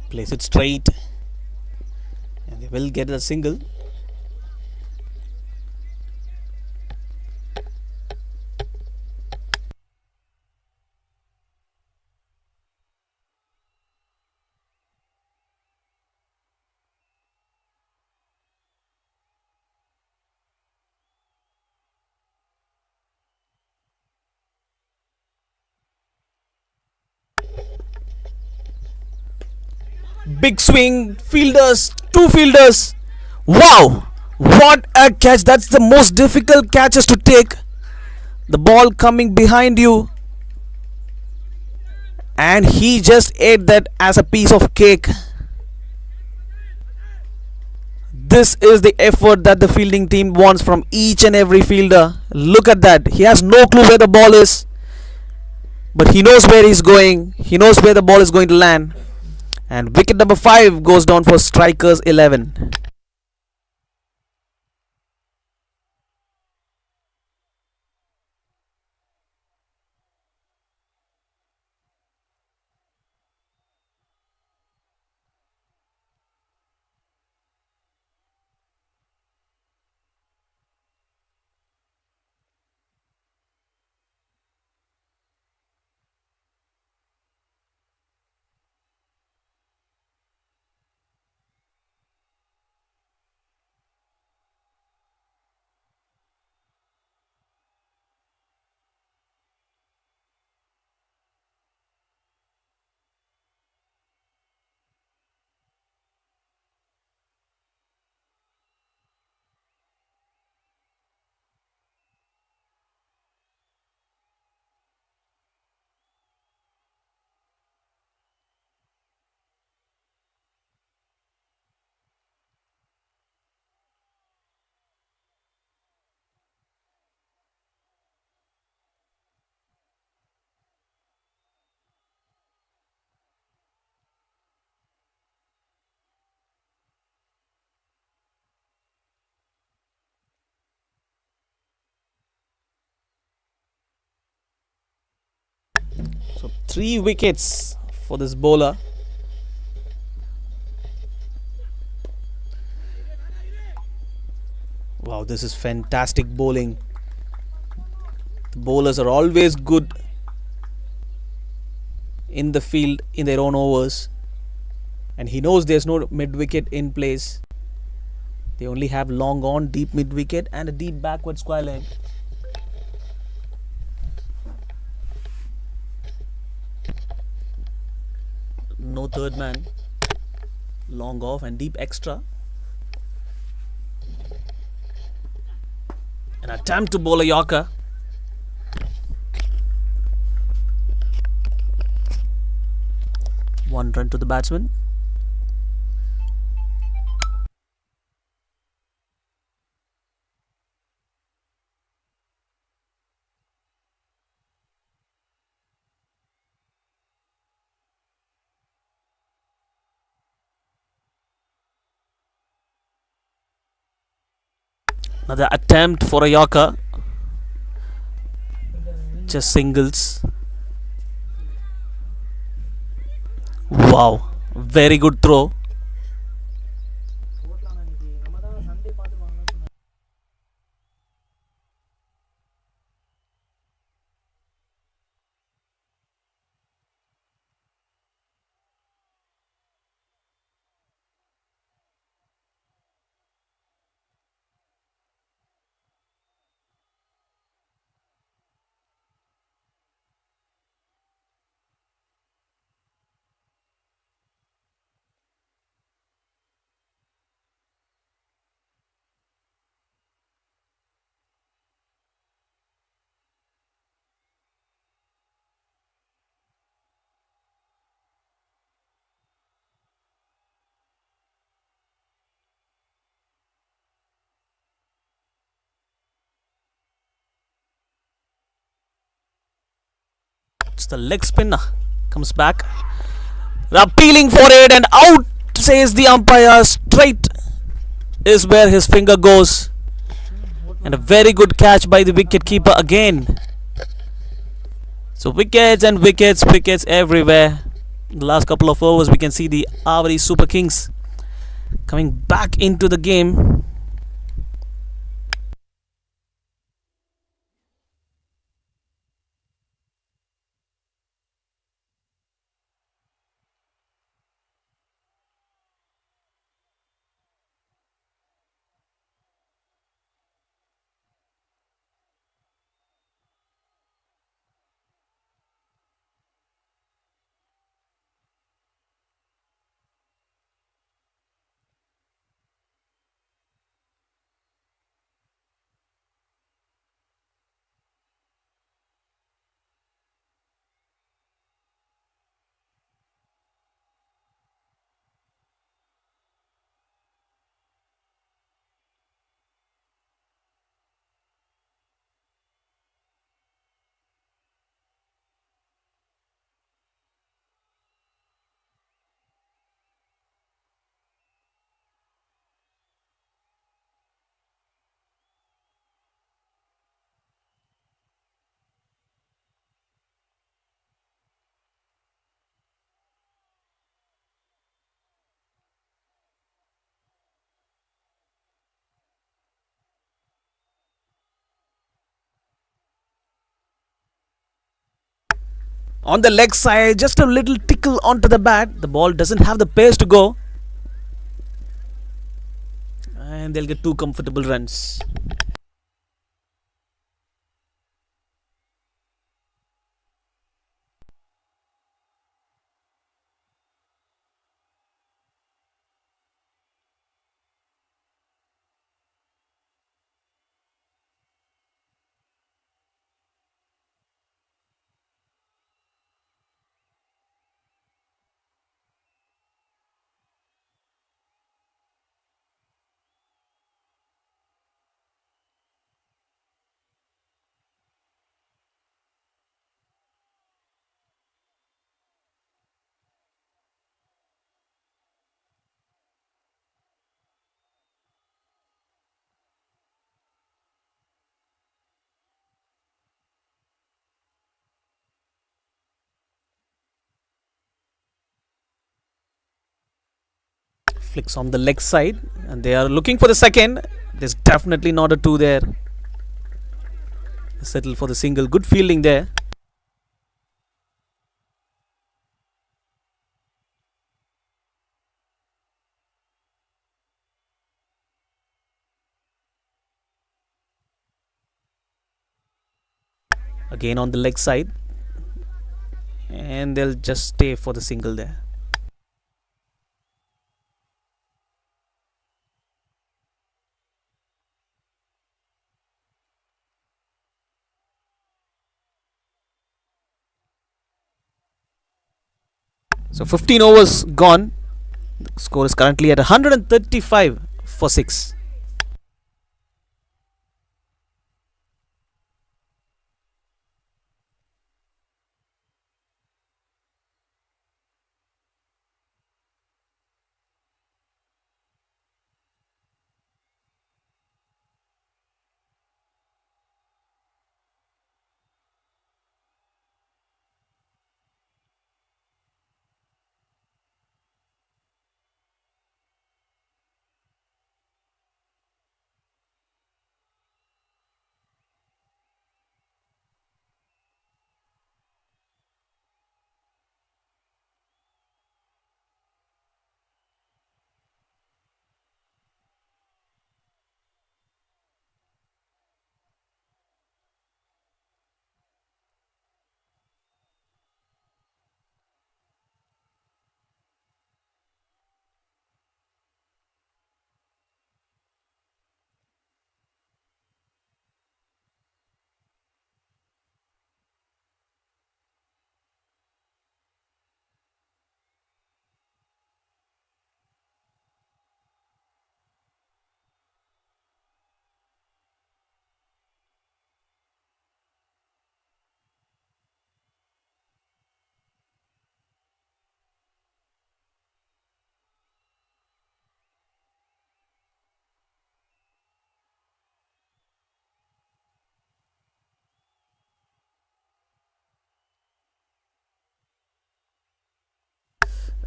Place it straight, and they will get a single. Big swing, fielders, two fielders. Wow! What a catch! That's the most difficult catches to take. The ball coming behind you, and he just ate that as a piece of cake. This is the effort that the fielding team wants from each and every fielder. Look at that. He has no clue where the ball is, but he knows where he's going. He knows where the ball is going to land. And wicket number 5 goes down for strikers 11. So 3 wickets for this bowler. Wow, this is fantastic bowling. The bowlers are always good in the field in their own overs, and he knows there's no mid wicket in place. They only have long on, deep mid wicket, and a deep backward square leg. No third man, long off and deep extra. An attempt to bowl a Yorker. One run to the batsman. Another attempt for a Yorker. Just singles. Wow, very good throw. It's the leg spinner. Comes back. Appealing for it and out, says the umpire. Straight is where his finger goes. And a very good catch by the wicket keeper again. So wickets and wickets, wickets everywhere. In the last couple of overs, we can see the AVADI Super Kings coming back into the game. On the leg side, just a little tickle onto the bat. The ball doesn't have the pace to go, and they'll get 2 comfortable runs. Flicks on the leg side, and they are looking for the second. There's definitely not a 2 there. Settle for the single. Good fielding there. Again on the leg side, and they'll just stay for the single there. So 15 overs gone. The score is currently at 135 for 6.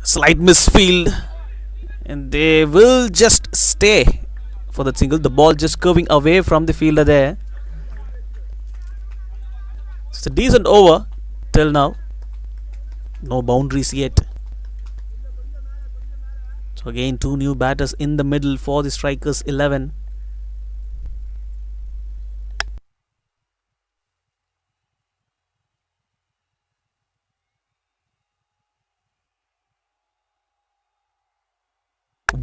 Slight misfield, and they will just stay for the single. The ball just curving away from the fielder there. It's a decent over till now. No boundaries yet. So again, 2 new batters in the middle for the strikers 11.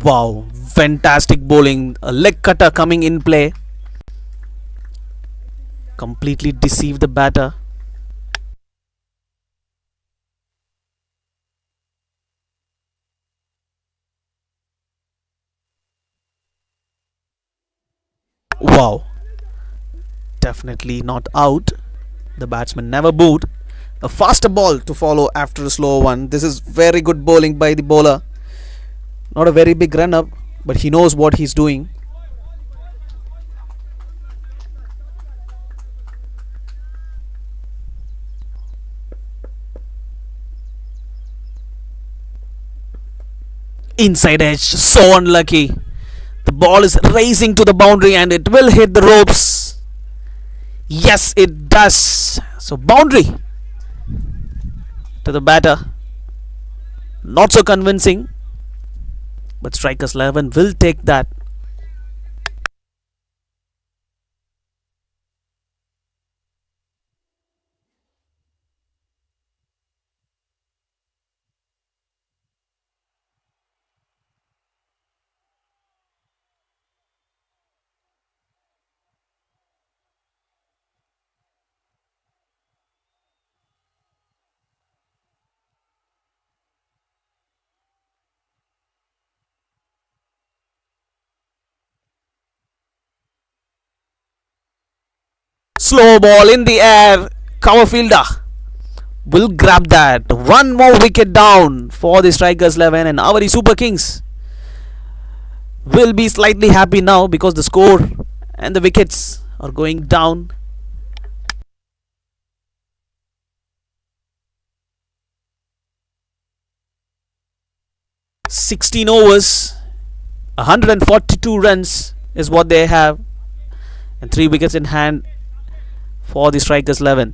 Wow, fantastic bowling. A leg cutter coming in play. Completely deceived the batter. Wow, definitely not out. The batsman never bowed. A faster ball to follow after a slow one. This is very good bowling by the bowler. Not a very big run up, but he knows what he's doing. Inside edge, so unlucky. The ball is racing to the boundary and it will hit the ropes. Yes, it does. So boundary. to the batter. Not so convincing, but strikers 11 will take that. Slow ball in the air. Cover fielder will grab that. One more wicket down for the strikers 11, and AVADI Super Kings will be slightly happy now because the score and the wickets are going down. "16 overs, 142 runs is what they have, and 3 wickets in hand for the strikers 11.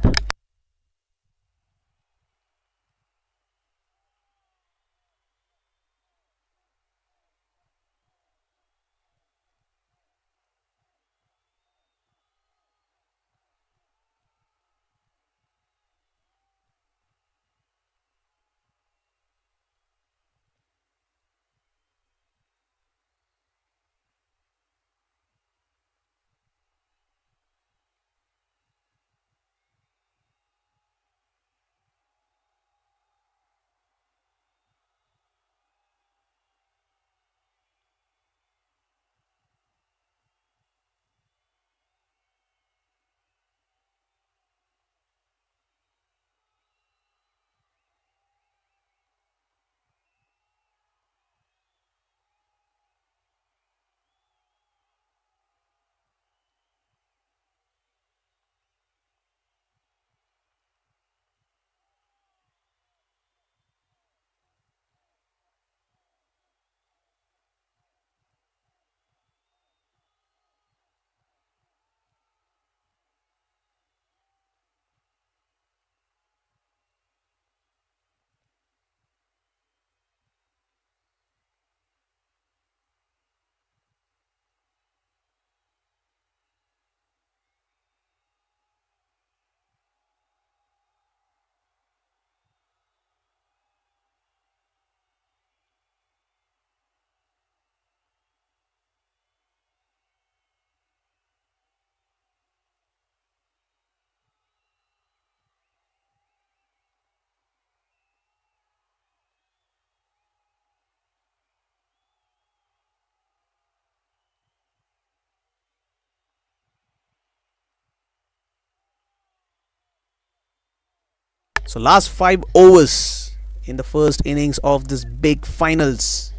So last 5 overs in the first innings of this big finals.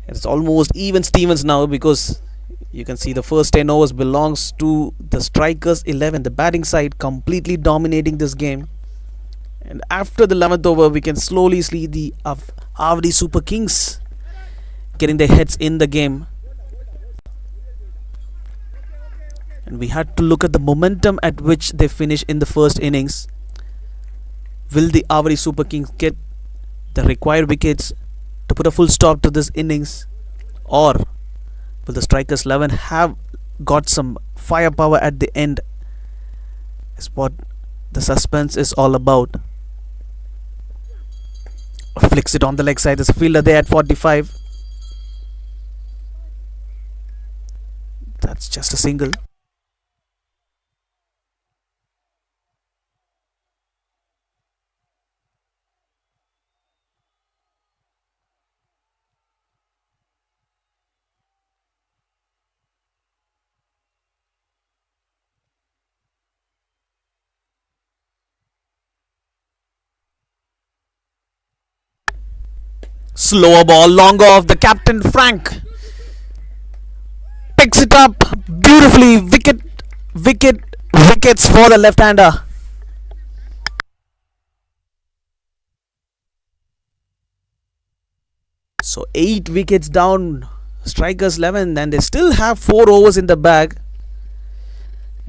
It's almost even Stevens now, because you can see the first 10 overs belongs to the strikers 11, the batting side completely dominating this game. And after the 11th over, we can slowly see the AVADI Super Kings getting their heads in the game. And we had to look at the momentum at which they finish in the first innings. Will the AVADI Super Kings get the required wickets to put a full stop to this innings, or will the strikers 11 have got some firepower at the end? Is what the suspense is all about. Flicks it on the leg side. There's a fielder there at 45. That's just a single. Slower ball, longer off. The captain Frank picks it up beautifully. Wickets for the left-hander. So 8 wickets down, strikers 11, and they still have 4 overs in the bag.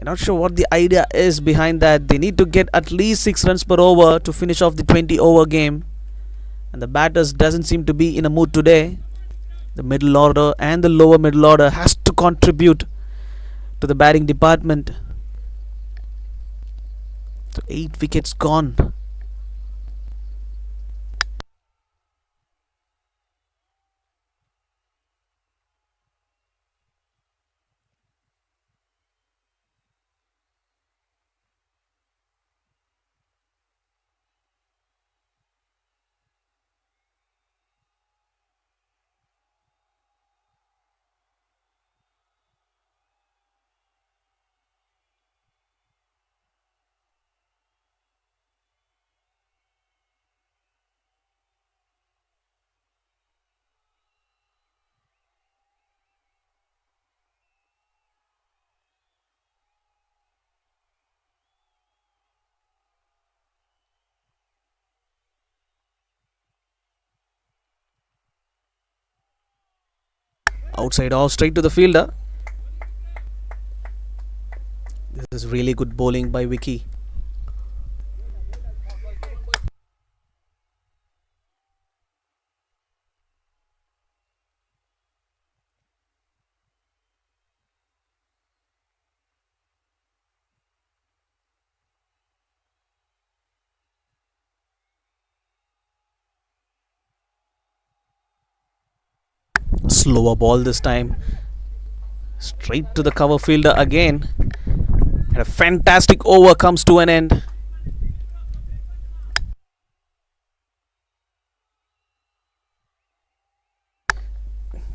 I'm not sure what the idea is behind that. They need to get at least 6 runs per over to finish off the 20 over game, and the batters doesn't seem to be in a mood today. The middle order and the lower middle order has to contribute to the batting department. So 8 wickets gone. Outside off, straight to the fielder. This is really good bowling by Vicky. Slower ball this time. Straight to the cover fielder again. And a fantastic over comes to an end.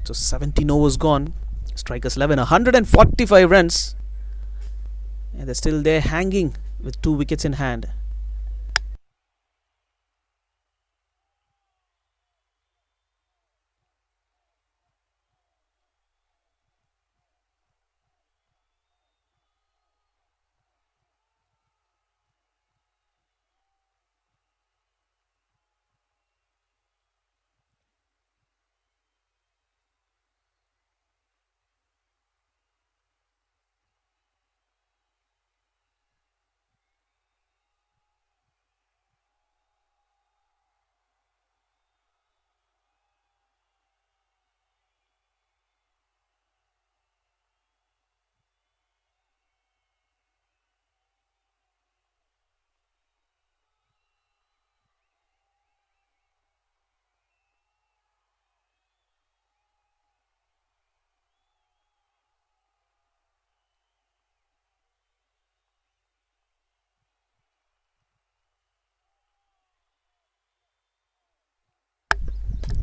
So 17 overs gone. Strikers 11, 145 runs. And they're still there hanging with 2 wickets in hand.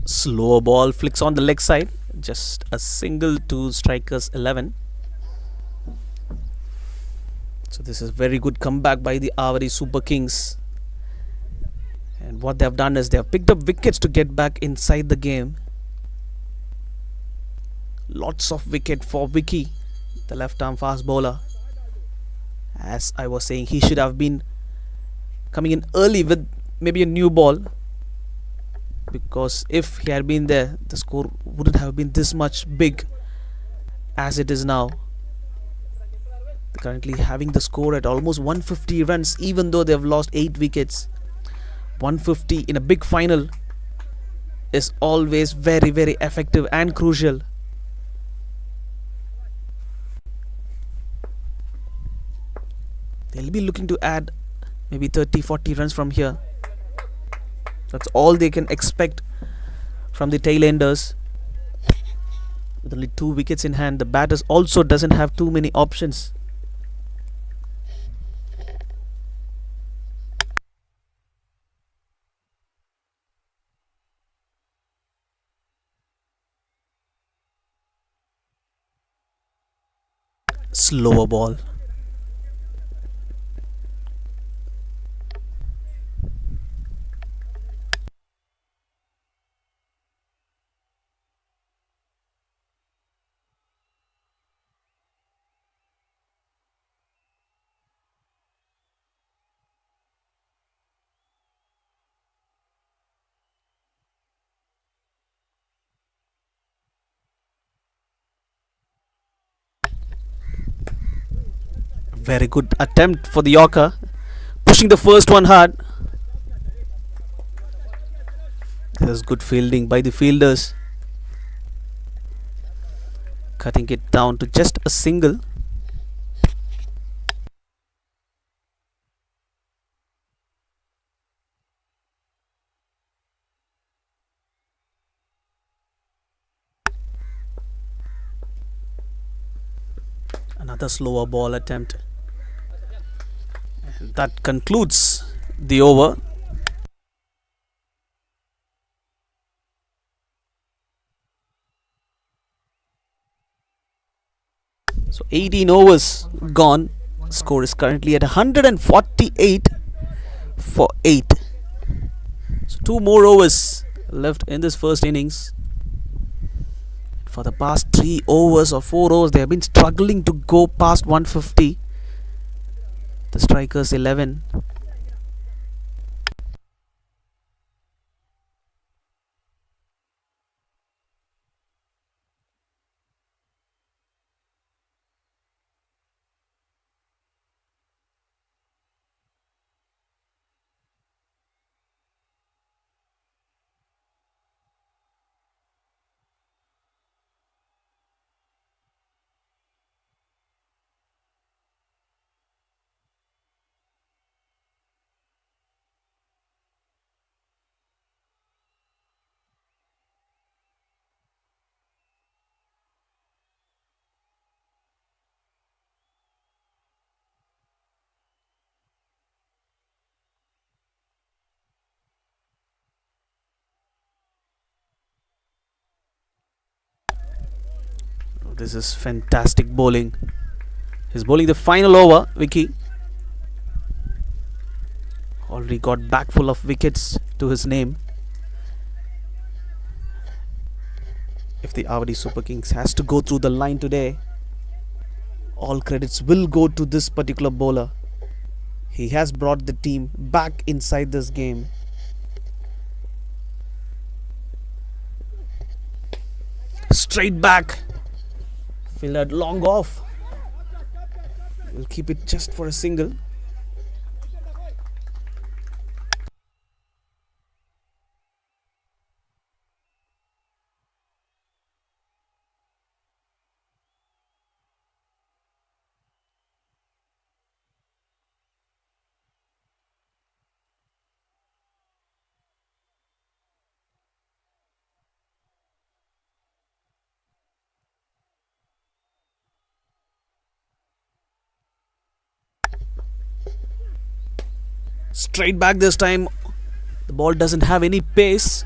Slower ball flicks on the leg side. Just a single to strikers 11. So this is very good comeback by the AVADI Super Kings. And what they have done is they have picked up wickets to get back inside the game. Lots of wicket for Vicky, the left arm fast bowler. As I was saying, he should have been coming in early with maybe a new ball, because if he had been there, the score wouldn't have been this much big as it is now. Currently having the score at almost 150 runs, even though they have lost 8 wickets. 150 in a big final is always very, very effective and crucial. They'll be looking to add maybe 30-40 runs from here. That's all they can expect from the tailenders. With only 2 wickets in hand, the batters also doesn't have too many options. Slower ball. Very good attempt for the Yorker. Pushing the first one hard. There's good fielding by the fielders. Cutting it down to just a single. Another slower ball attempt. And that concludes the over. So 18 overs gone. Score is currently at 148 for 8. So 2 more overs left in this first innings. For the past 3 overs or 4 overs, they have been struggling to go past 150. The strikers 11. This is fantastic bowling. He's bowling the final over, Vicky. Already got back full of wickets to his name. If the AVADI Super Kings has to go through the line today, all credits will go to this particular bowler. He has brought the team back inside this game. Straight back. Fielder long off. We'll keep it just for a single. Straight back this time. The ball doesn't have any pace.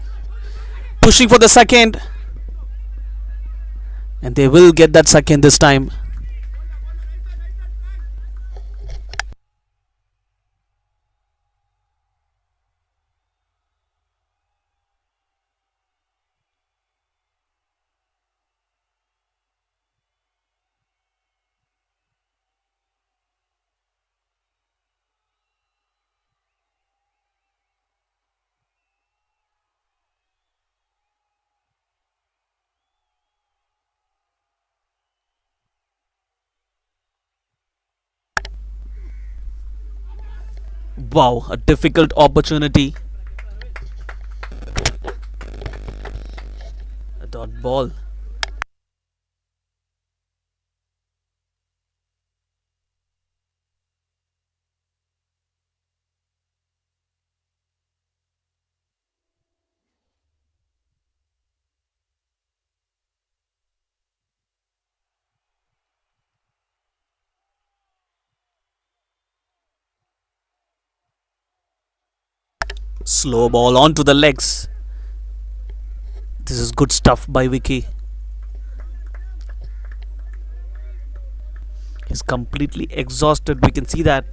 Pushing for the second. And they will get that second this time. Wow, a difficult opportunity. A dot ball. Slow ball onto the legs. This is good stuff by Vicky. He's completely exhausted. We can see that.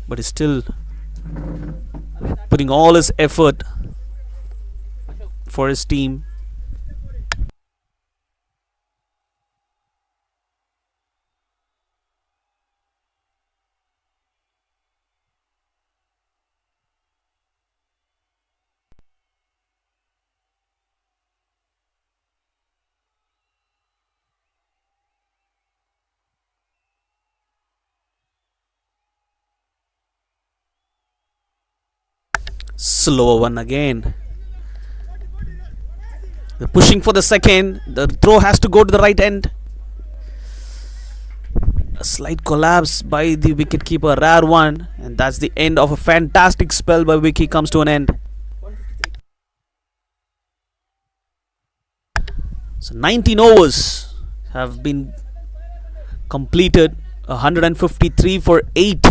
But he's still putting all his effort for his team. Slower one again. They're pushing for the second. The throw has to go to the right end. A slight collapse by the wicketkeeper, rare one, and that's the end of a fantastic spell by Vicky comes to an end. So 19 overs have been completed. 153 for 8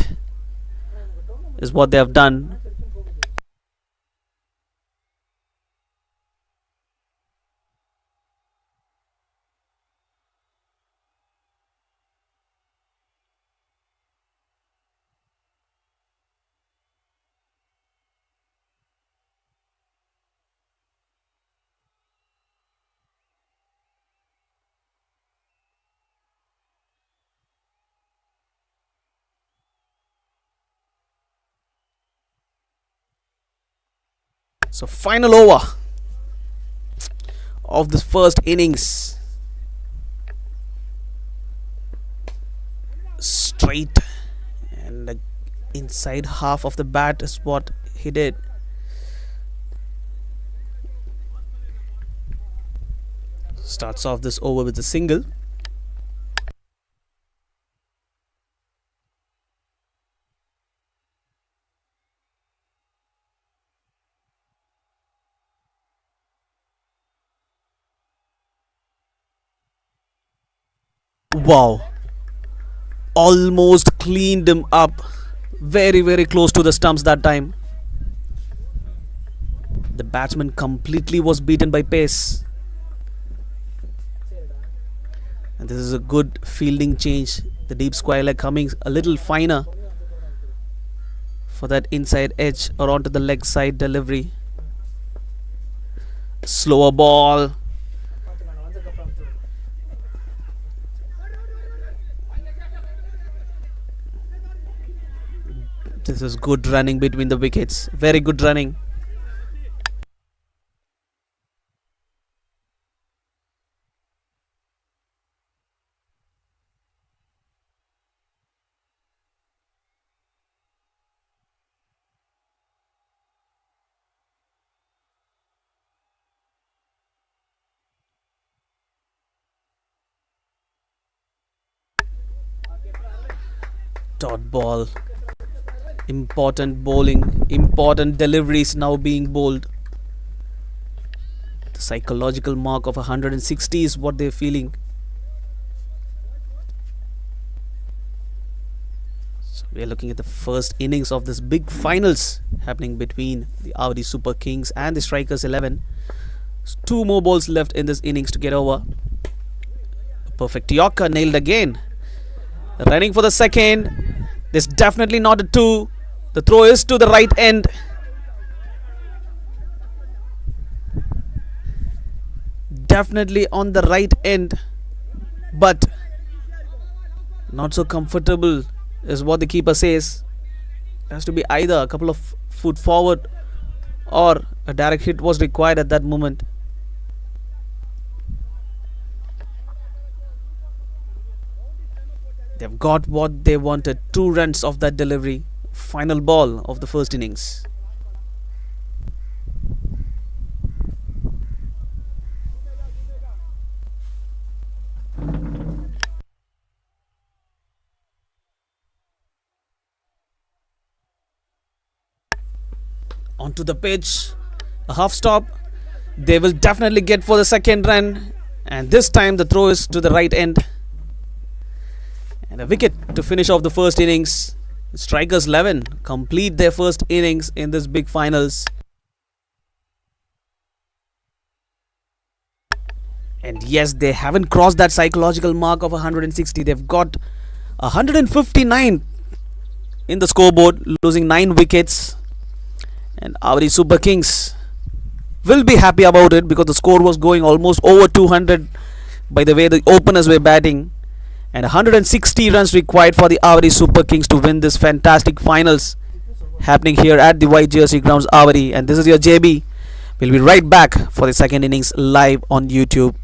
is what they have done. So final over of this first innings. Straight, and the inside half of the bat is what he did. Starts off this over with a single. Wow, almost cleaned him up. Very close to the stumps that time. The batsman completely was beaten by pace. And this is a good fielding change. The deep square leg coming a little finer for that inside edge or onto the leg side delivery. Slower ball. This is good running between the wickets. Very good running. Dot ball. Important bowling. Important deliveries now being bowled. The psychological mark of 160 is what they're feeling. So we are looking at the first innings of this big finals happening between the AVADI Super Kings and the Strikers 11. Two more balls left in this innings to get over. A perfect Yorker nailed again. Running for the second. This definitely not a 2. The throw is to the right end. Definitely on the right end, but not so comfortable is what the keeper says. It has to be either a couple of foot forward or a direct hit was required at that moment. They've got what they wanted. 2 runs of that delivery. Final ball of the first innings. Onto the pitch. A half stop. They will definitely get for the second run. And this time the throw is to the right end. And a wicket to finish off the first innings. Strikers 11 complete their first innings in this big finals. And yes, they haven't crossed that psychological mark of 160. They've got 159 in the scoreboard, losing 9 wickets. And AVADI Super Kings will be happy about it because the score was going almost over 200 by the way the openers were batting. And 160 runs required for the AVADI Super Kings to win this fantastic finals happening here at the White Jersey Grounds, AVADI. And this is your JB. We'll be right back for the second innings live on YouTube.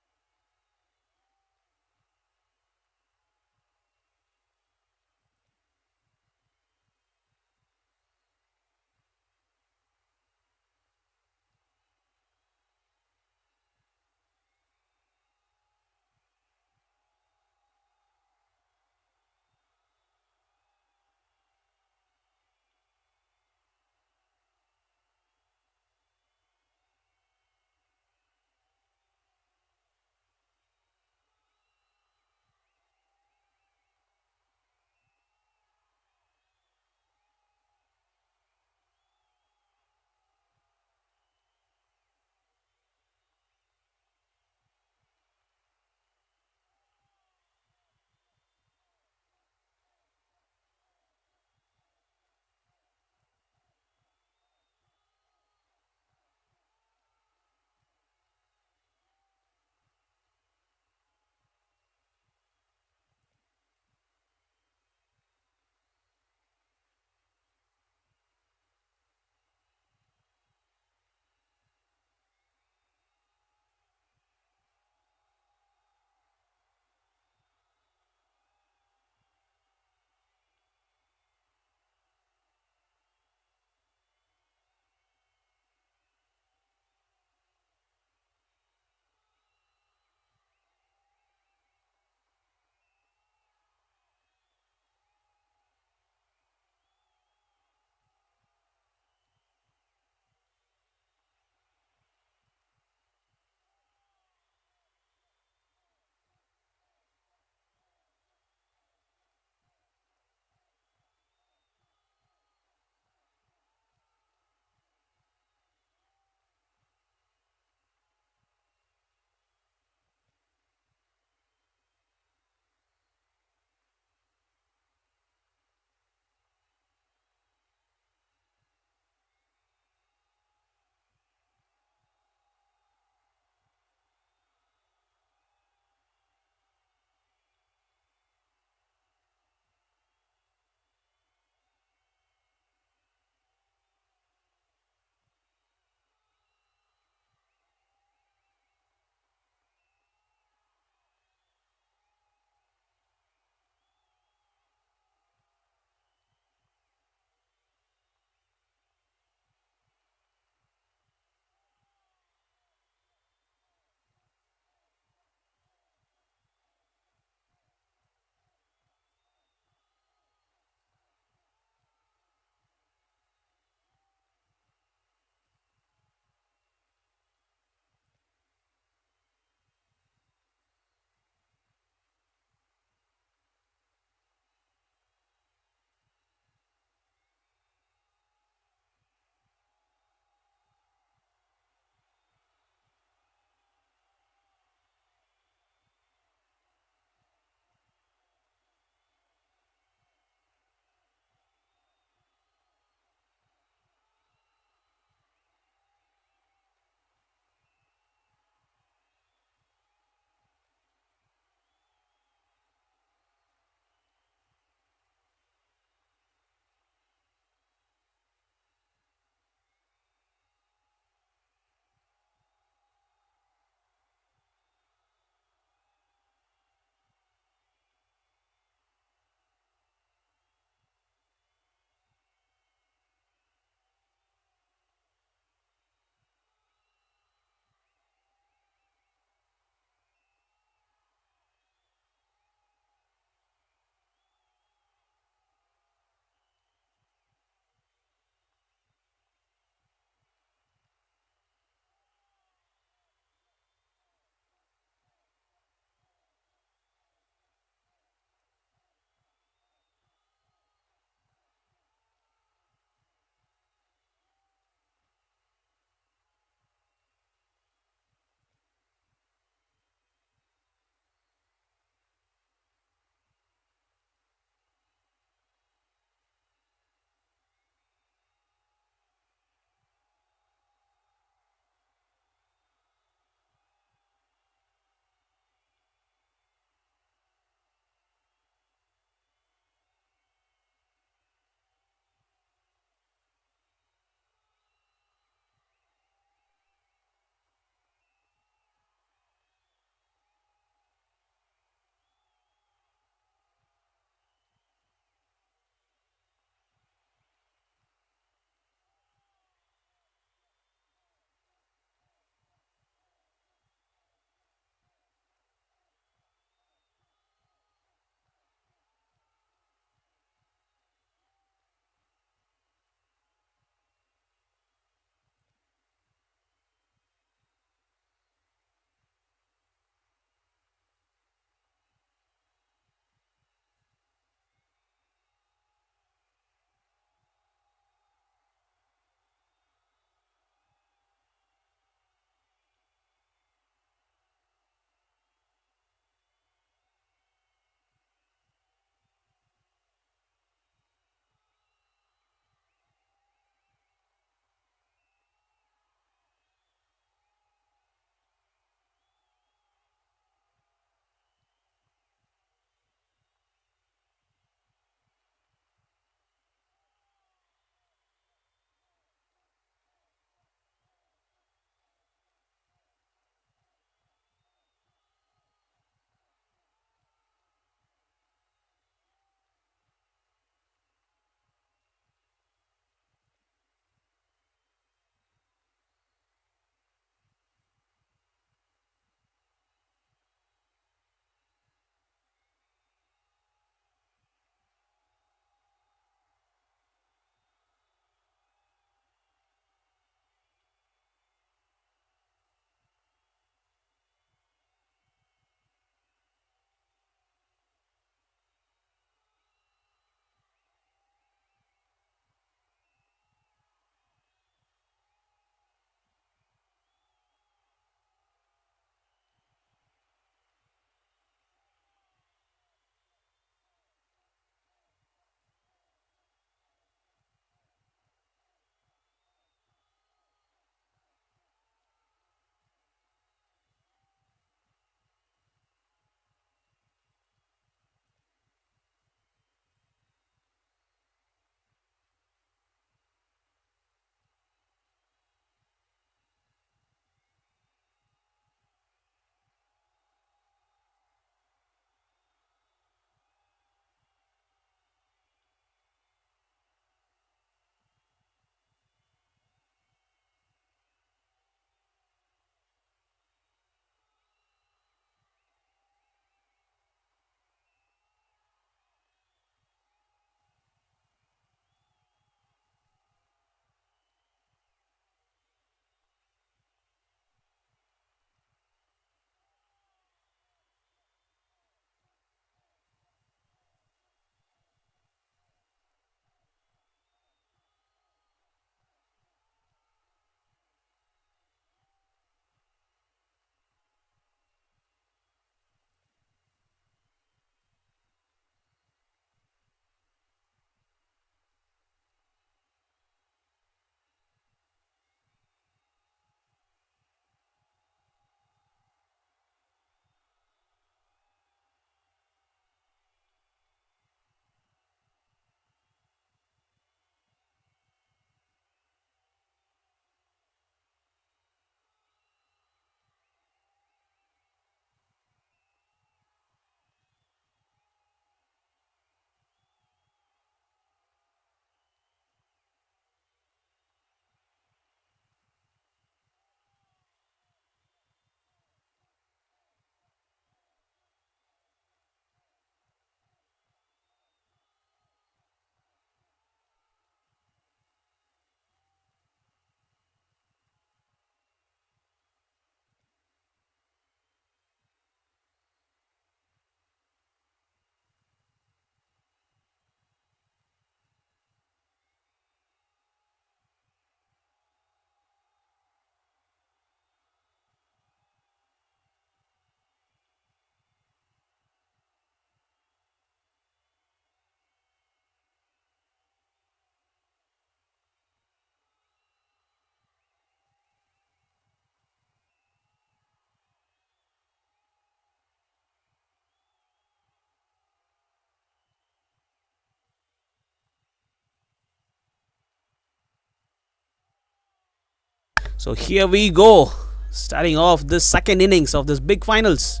So here we go, starting off this second innings of this big finals.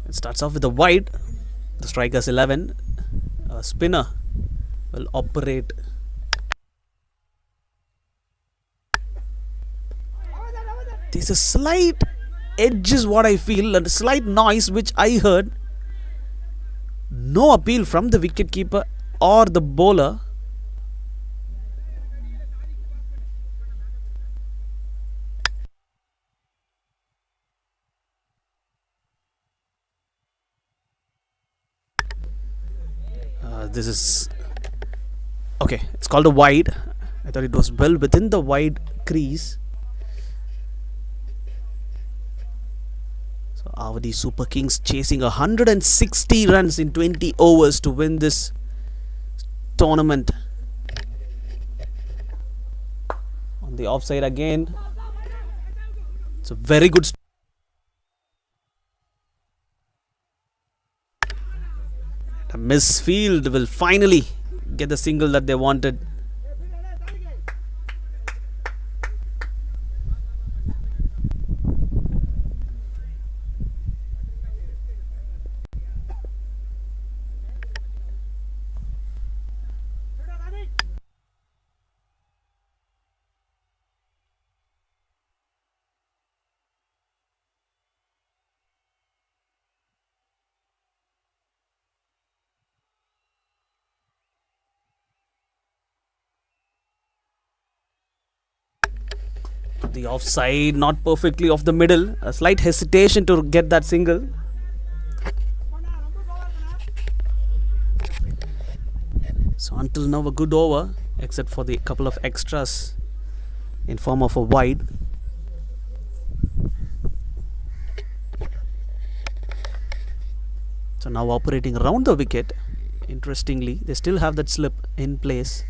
It starts off with a wide. The strikers 11. A spinner will operate. There's a slight edge is what I feel, and a slight noise which I heard. No appeal from the wicketkeeper or the bowler. This is okay. It's called a wide. I thought it was well within the wide crease. So AVADI Super Kings chasing 160 runs in 20 overs to win this tournament. On the offside again. It's a very good. A misfield will finally get the single that they wanted. The offside, not perfectly off the middle. A slight hesitation to get that single. So until now a good over, except for the couple of extras in form of a wide. So now operating around the wicket. Interestingly, they still have that slip in place.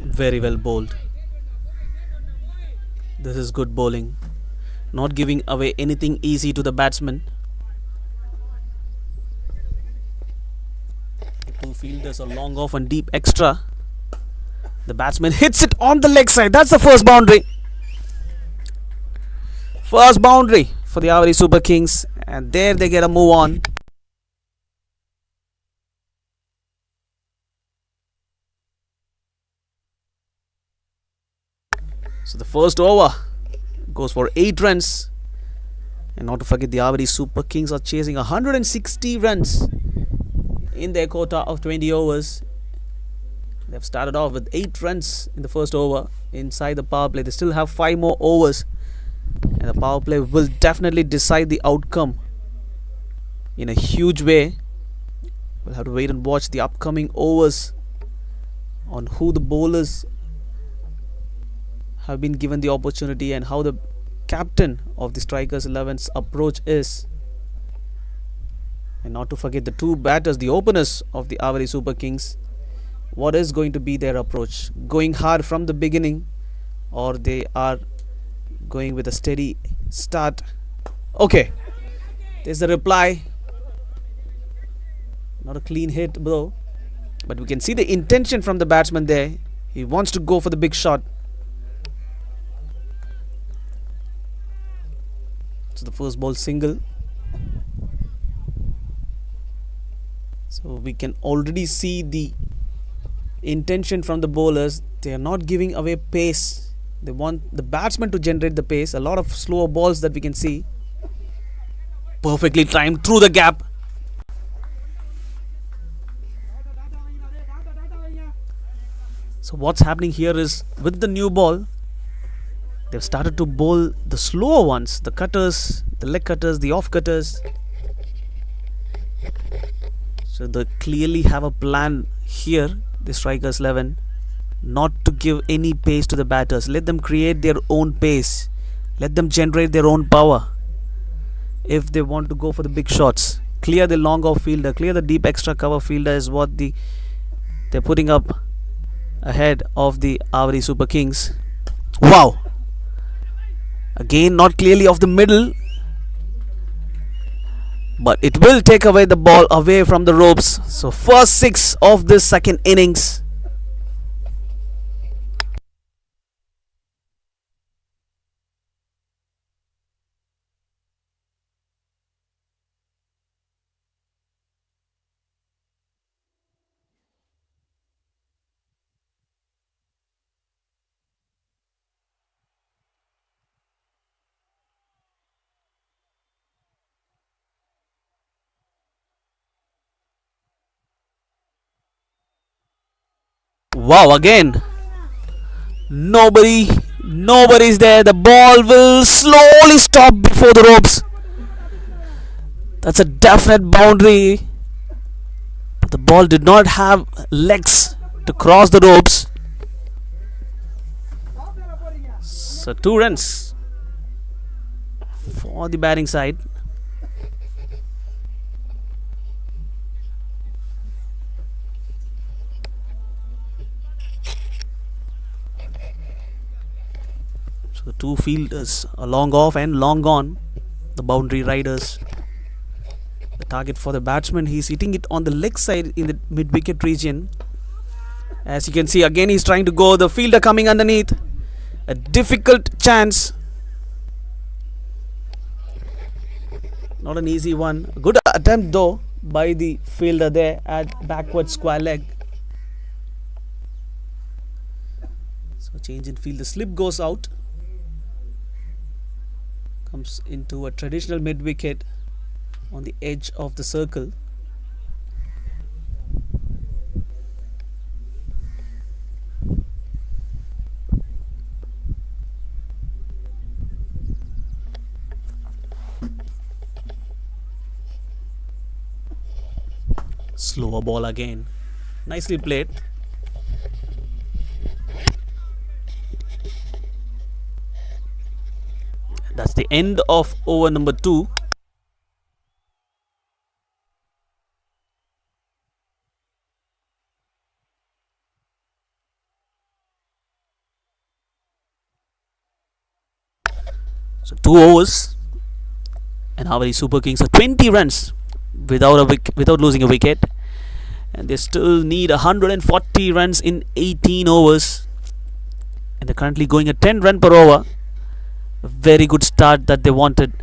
Very well bowled. This is good bowling. Not giving away anything easy to the batsman. Two fielders are long off and deep extra. The batsman hits it on the leg side. That's the first boundary. First boundary for the AVADI Super Kings. And there they get a move on. So the first over goes for 8 runs. And not to forget, the AVADI Super Kings are chasing 160 runs in their quota of 20 overs. They've started off with 8 runs in the first over inside the power play. They still have 5 more overs. And the power play will definitely decide the outcome in a huge way. We'll have to wait and watch the upcoming overs on who the bowlers have been given the opportunity and how the captain of the Strikers 11's approach is. And not to forget the 2 batters, the openers of the AVADI Super Kings. What is going to be their approach? Going hard from the beginning, or they are going with a steady start? Okay, there's the reply. Not a clean hit though, but we can see the intention from the batsman there. He wants to go for the big shot. So the first ball single. So we can already see the intention from the bowlers. They are not giving away pace. They want the batsman to generate the pace. A lot of slower balls that we can see. Perfectly timed through the gap. So what's happening here is, with the new ball, they've started to bowl the slower ones, the cutters, the leg cutters, the off cutters. So they clearly have a plan here, the Strikers 11, not to give any pace to the batters. Let them create their own pace. Let them generate their own power. If they want to go for the big shots, clear the long off fielder, clear the deep extra cover fielder is what the they're putting up ahead of the AVADI Super Kings. Wow! Again, not clearly off the middle, but it will take away the ball away from the ropes. So first 6 of this second innings. Wow, again. Nobody's there. The ball will slowly stop before the ropes. That's a definite boundary. But the ball did not have legs to cross the ropes. So 2 runs for the batting side. So the 2 fielders are long off and long gone. The boundary riders. The target for the batsman, he's hitting it on the leg side in the mid-wicket region. As you can see, again he's trying to go. The fielder coming underneath. A difficult chance. Not an easy one. Good attempt though by the fielder there at backward square leg. So change in field. The slip goes out. Comes into a traditional mid-wicket on the edge of the circle. Slower ball again. Nicely played. That's the end of over number 2. So 2 overs and AVADI Super Kings are 20 runs without losing a wicket, and they still need 140 runs in 18 overs, and they're currently going at 10 runs per over. A very good start that they wanted.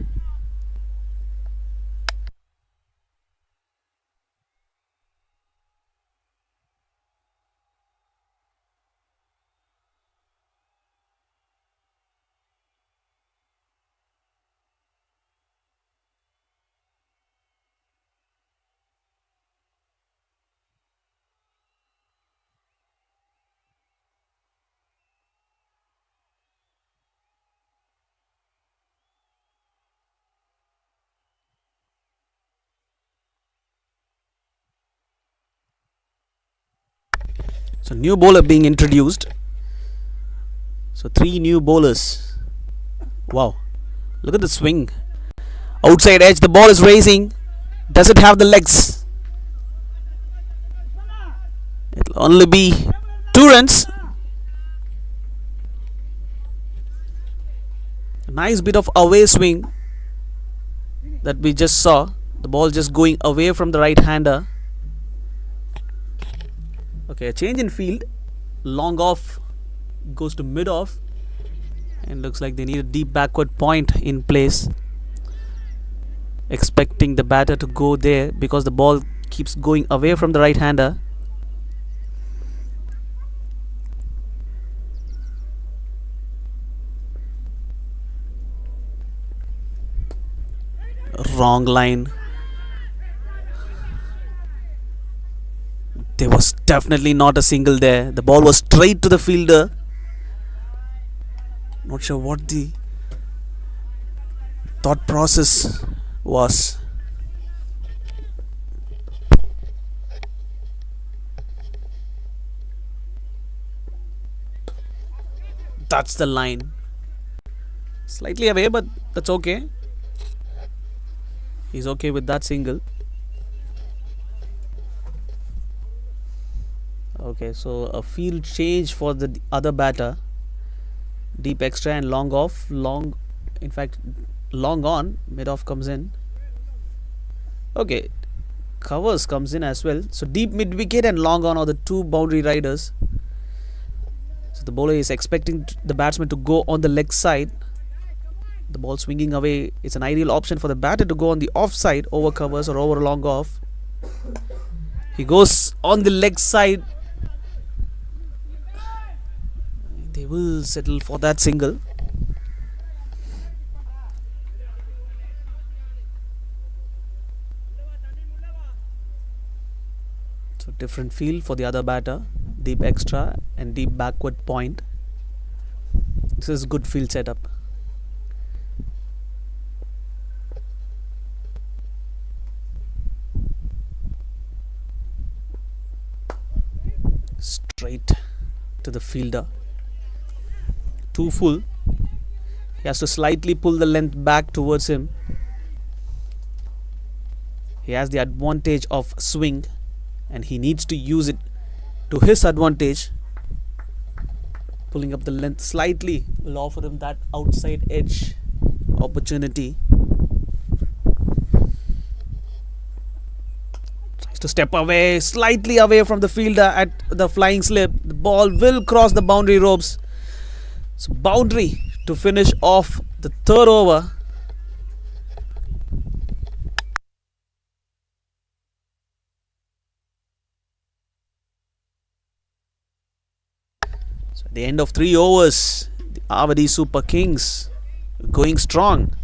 So new bowler being introduced. So 3 new bowlers. Wow, look at the swing. Outside edge, the ball is racing. Does it have the legs? It'll only be 2 runs. A nice bit of away swing that we just saw. The ball just going away from the right hander. Okay, a change in field. Long off goes to mid off, and looks like they need a deep backward point in place, expecting the batter to go there because the ball keeps going away from the right hander. Wrong line. There was definitely not a single there. The ball was straight to the fielder. Not sure what the thought process was. That's the line. Slightly away, but that's okay. He's okay with that single. Okay, so a field change for the other batter. Deep extra and long off. Long, in fact, long on. Mid off comes in. Okay, covers comes in as well. So deep mid wicket and long on are the two boundary riders. So the bowler is expecting the batsman to go on the leg side. The ball swinging away. It's an ideal option for the batter to go on the offside over covers or over long off. He goes on the leg side. They will settle for that single. So different field for the other batter. Deep extra and deep backward point. This is good field setup. Straight to the fielder. Too full. He has to slightly pull the length back towards him. He has the advantage of swing and he needs to use it to his advantage. Pulling up the length slightly will offer him that outside edge opportunity. Tries to step away, slightly away from the fielder at the flying slip. The ball will cross the boundary ropes. So boundary to finish off the third over. So at the end of 3 overs, the AVADI Super Kings going strong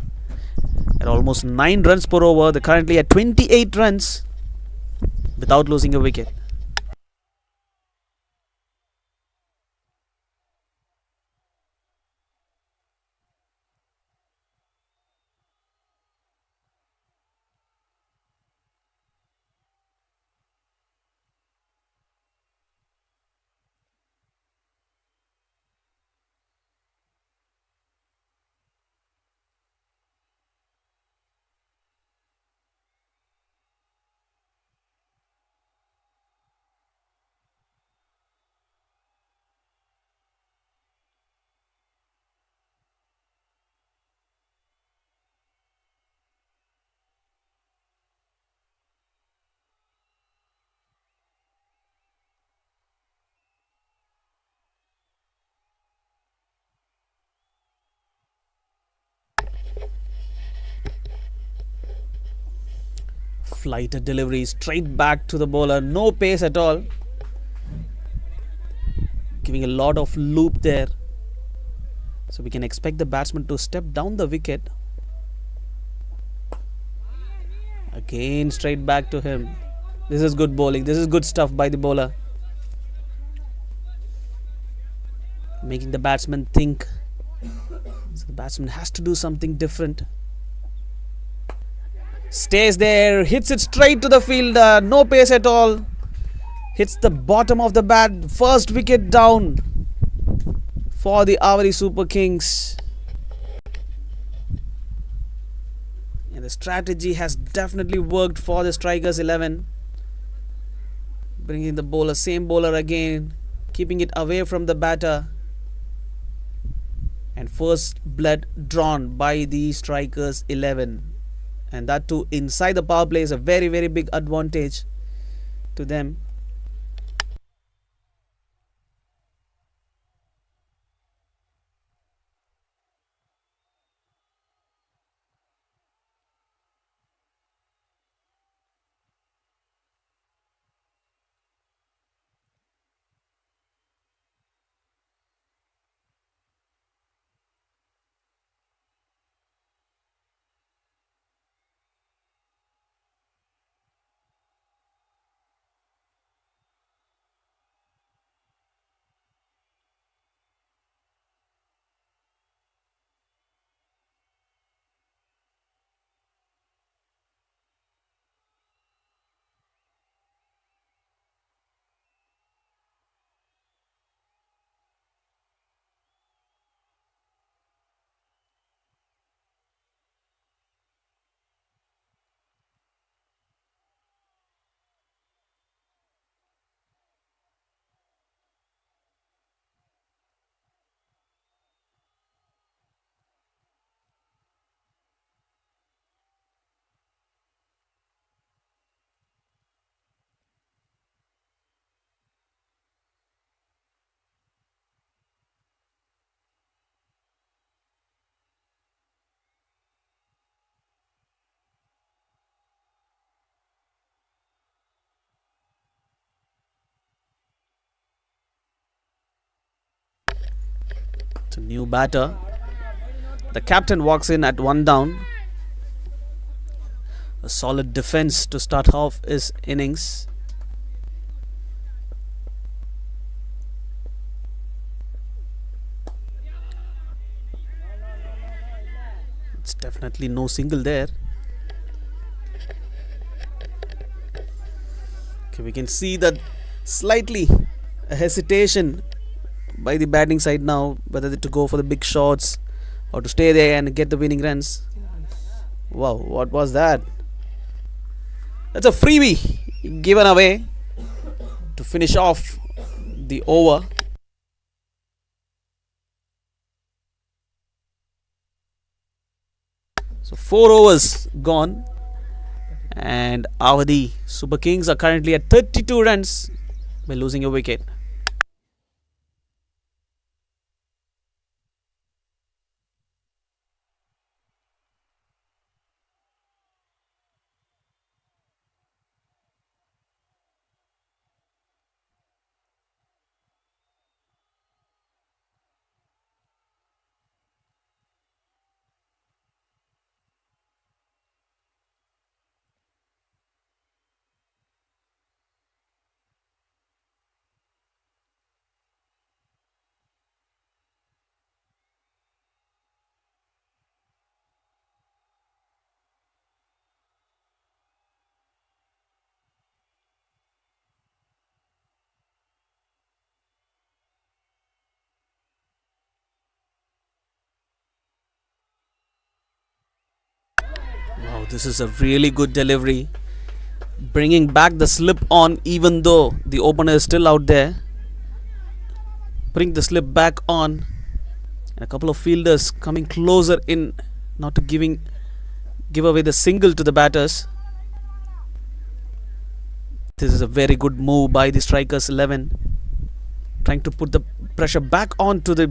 at almost 9 runs per over. They're currently at 28 runs without losing a wicket. Flighted delivery straight back to the bowler. No pace at all. Giving a lot of loop there. So we can expect the batsman to step down the wicket. Again straight back to him. This is good bowling. This is good stuff by the bowler. Making the batsman think. So the batsman has to do something different. Stays there, hits it straight to the fielder. No pace at all. Hits the bottom of the bat. First wicket down for the AVADI Super Kings. And the strategy has definitely worked for the Strikers 11. Bringing the bowler, same bowler again. Keeping it away from the batter. And first blood drawn by the Strikers 11. And that too inside the power play is a very, very big advantage to them. So new batter. The captain walks in at one down. A solid defense to start off his innings. It's definitely no single there. Okay, we can see that slightly a hesitation by the batting side now, whether to go for the big shots or to stay there and get the winning runs. Wow, what was that? That's a freebie given away to finish off the over. So 4 overs gone, and AVADI Super Kings are currently at 32 runs by losing a wicket. Wow, this is a really good delivery. Bringing back the slip on, even though the opener is still out there. Bring the slip back on. And a couple of fielders coming closer in, not to give away the single to the batters. This is a very good move by the strikers 11, trying to put the pressure back on to the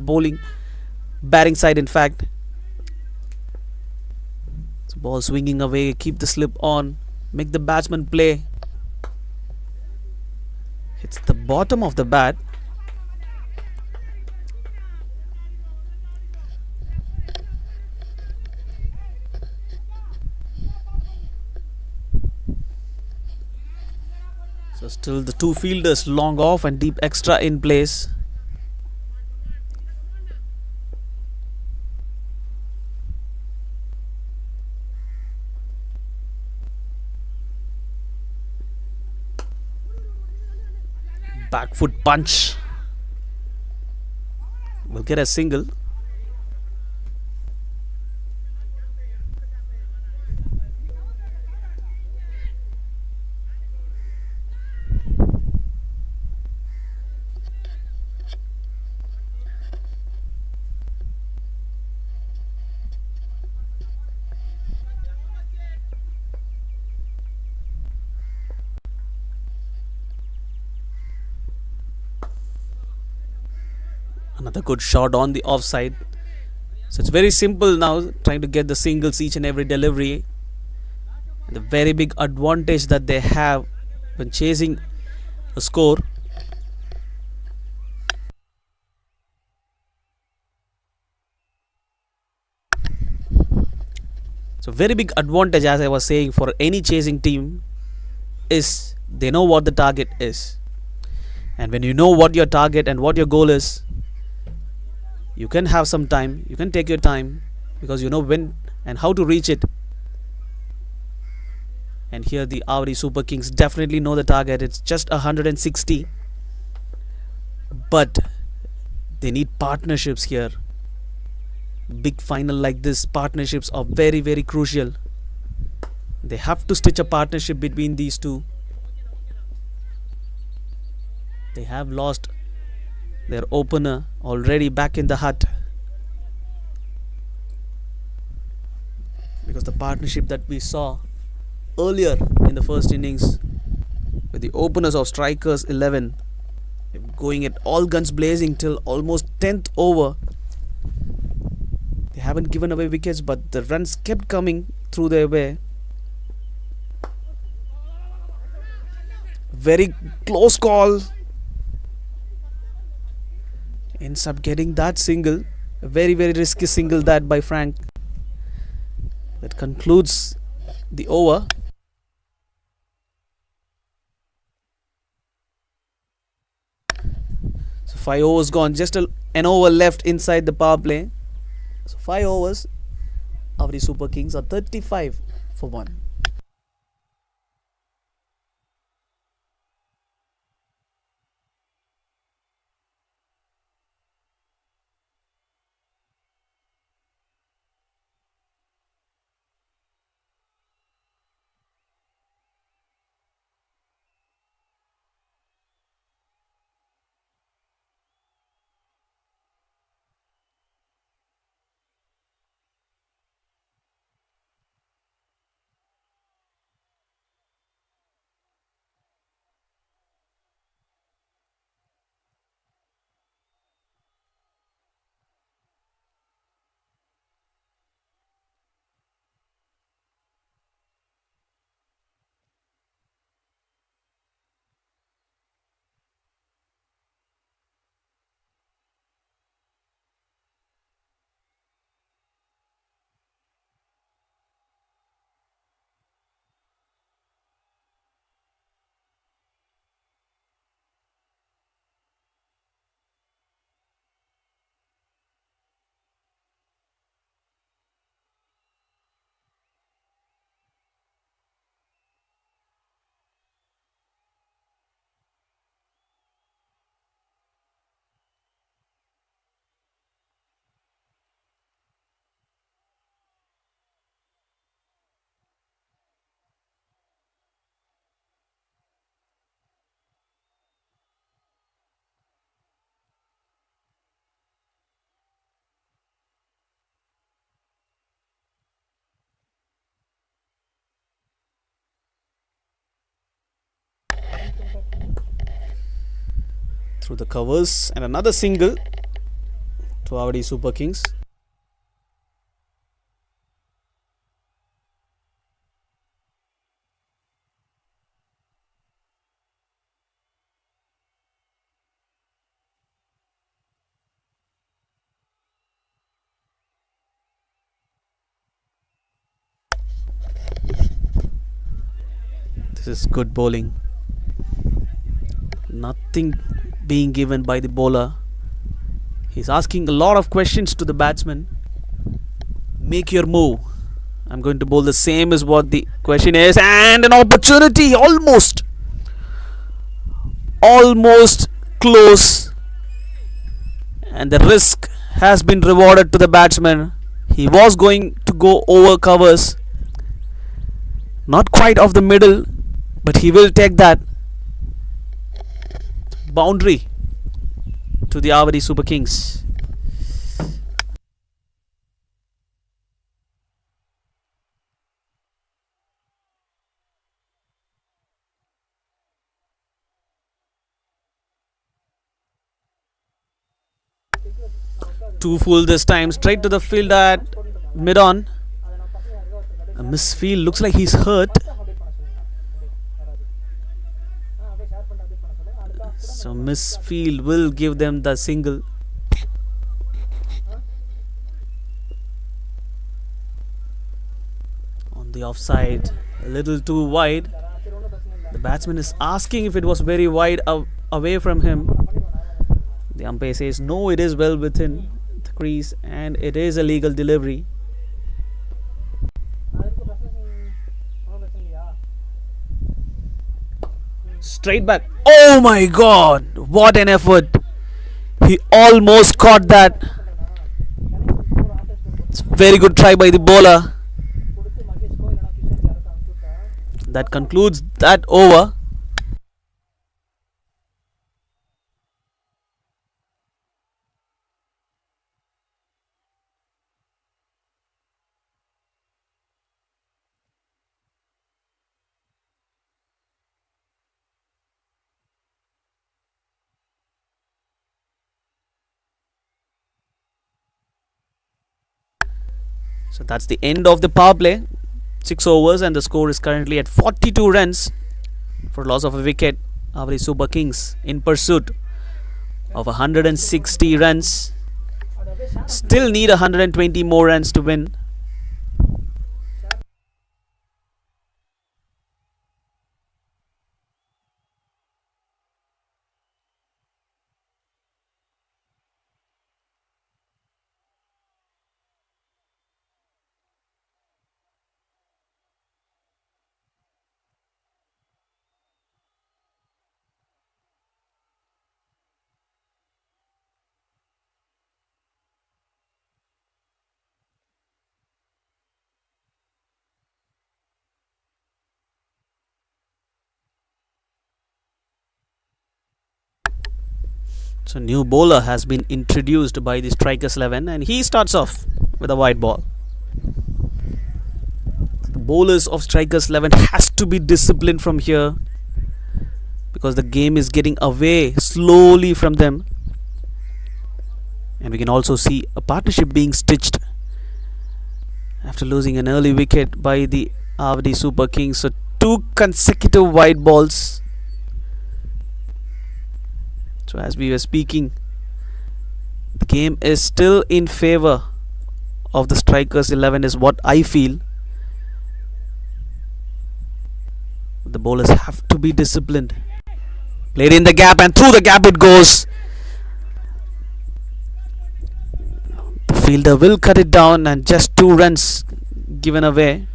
batting side. In fact, so ball swinging away, keep the slip on, make the batsman play. Hits the bottom of the bat. So still the two fielders long off and deep extra in place. Back foot punch will get a single. Another good shot on the offside. So it's very simple now, trying to get the singles each and every delivery. And the very big advantage that they have when chasing a score. So very big advantage, as I was saying, for any chasing team is they know what the target is. And when you know what your target and what your goal is, you can have some time, you can take your time, because you know when and how to reach it. And here the AVADI Super Kings definitely know the target. It's just 160, but they need partnerships here. Big final like this, partnerships are very, very crucial. They have to stitch a partnership between these two. They have lost their opener already back in the hut, because the partnership that we saw earlier in the first innings with the openers of strikers 11 going at all guns blazing till almost 10th over, they haven't given away wickets, but the runs kept coming through their way. Very close call. Ends up getting that single, A very, very risky single that by Frank. That concludes the over. So 5 overs gone. Just an over left inside the power play. So 5 overs. AVADI Super Kings are 35 for 1. Through the covers and another single to AVADI Super Kings. This is good bowling. Nothing being given by the bowler. He's asking a lot of questions to the batsman. Make your move. I'm going to bowl the same as what the question is. And an opportunity. Almost close. And the risk has been rewarded to the batsman. He was going to go over covers. Not quite off the middle, but he will take that. Boundary to the AVADI Super Kings. Too full this time, straight to the field at mid-on. A misfield, looks like he's hurt. So misfield will give them the single. On the offside, a little too wide. The batsman is asking if it was very wide away from him. The umpire says no, it is well within the crease and it is a legal delivery. Straight back. Oh my god, what an effort. He almost caught that. It's very good try by the bowler. That concludes that over. So that's the end of the power play. 6 overs and the score is currently at 42 runs for loss of a wicket. AVADI Super Kings in pursuit of 160 runs. Still need 120 more runs to win. So new bowler has been introduced by the strikers 11 and he starts off with a wide ball. The bowlers of strikers 11 has to be disciplined from here because the game is getting away slowly from them. And we can also see a partnership being stitched after losing an early wicket by the AVADI Super Kings. So two consecutive wide balls. So as we were speaking, the game is still in favor of the strikers 11 is what I feel. The bowlers have to be disciplined. Played in the gap and through the gap it goes. The fielder will cut it down and just 2 runs given away.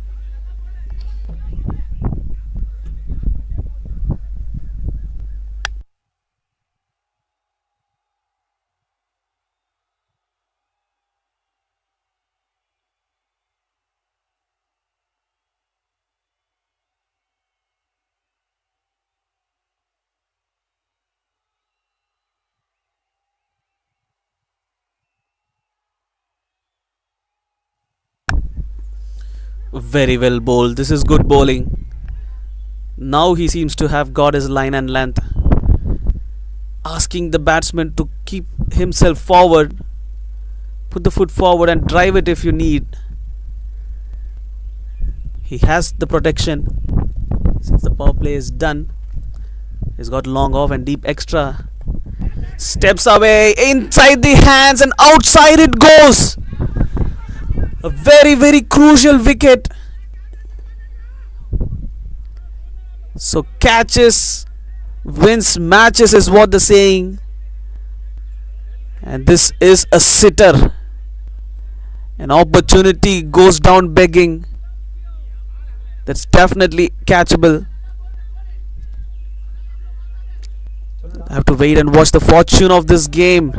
Very well bowled. This is good bowling. Now he seems to have got his line and length. Asking the batsman to keep himself forward. Put the foot forward and drive it if you need. He has the protection. Since the power play is done, he's got long off and deep extra. Steps away, inside the hands and outside it goes. A very, very crucial wicket. So catches wins matches is what the saying. And this is a sitter. An opportunity goes down begging. That's definitely catchable. I have to wait and watch the fortune of this game.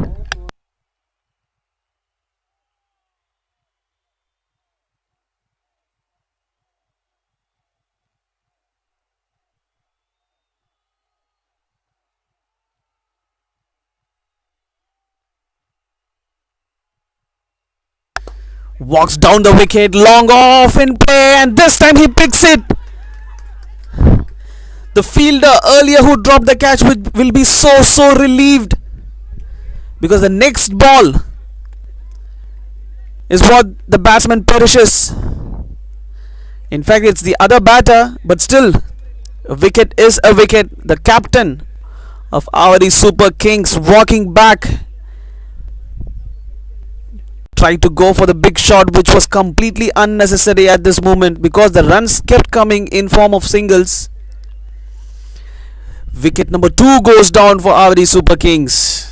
Walks down the wicket, long off in play, and this time he picks it. The fielder earlier who dropped the catch will be so relieved because the next ball is what the batsman perishes. In fact, it's the other batter, but still, a wicket is a wicket. The captain of AVADI Super Kings walking back, tried to go for the big shot, which was completely unnecessary at this moment because the runs kept coming in form of singles. Wicket number 2 goes down for AVADI Super Kings.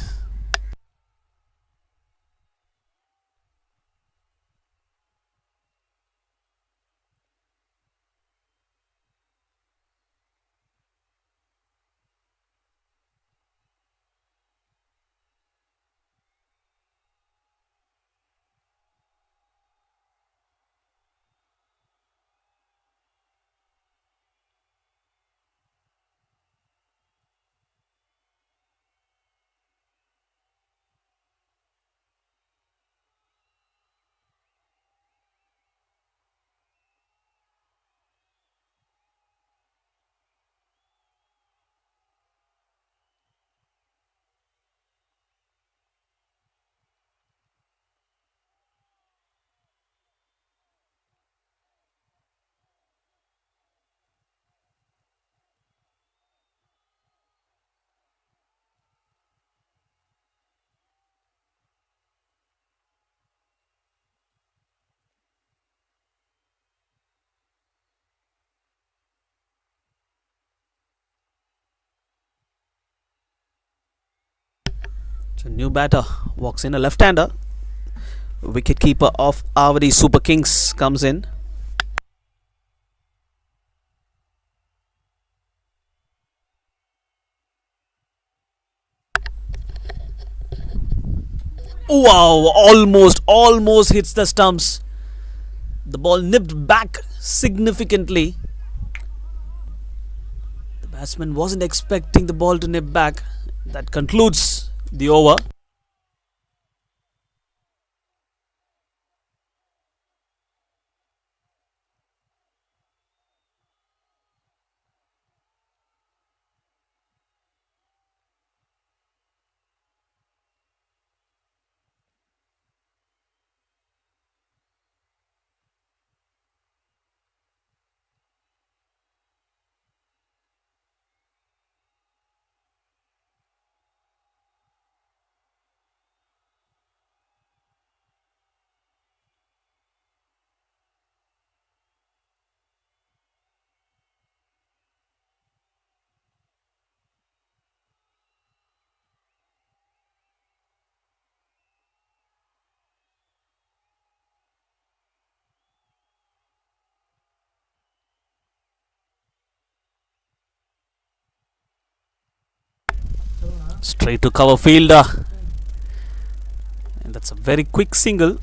So new batter walks in, a left-hander. Wicketkeeper of AVADI Super Kings comes in. Wow, almost hits the stumps. The ball nipped back significantly. The batsman wasn't expecting the ball to nip back. That concludes the over. Straight to cover fielder. And that's a very quick single.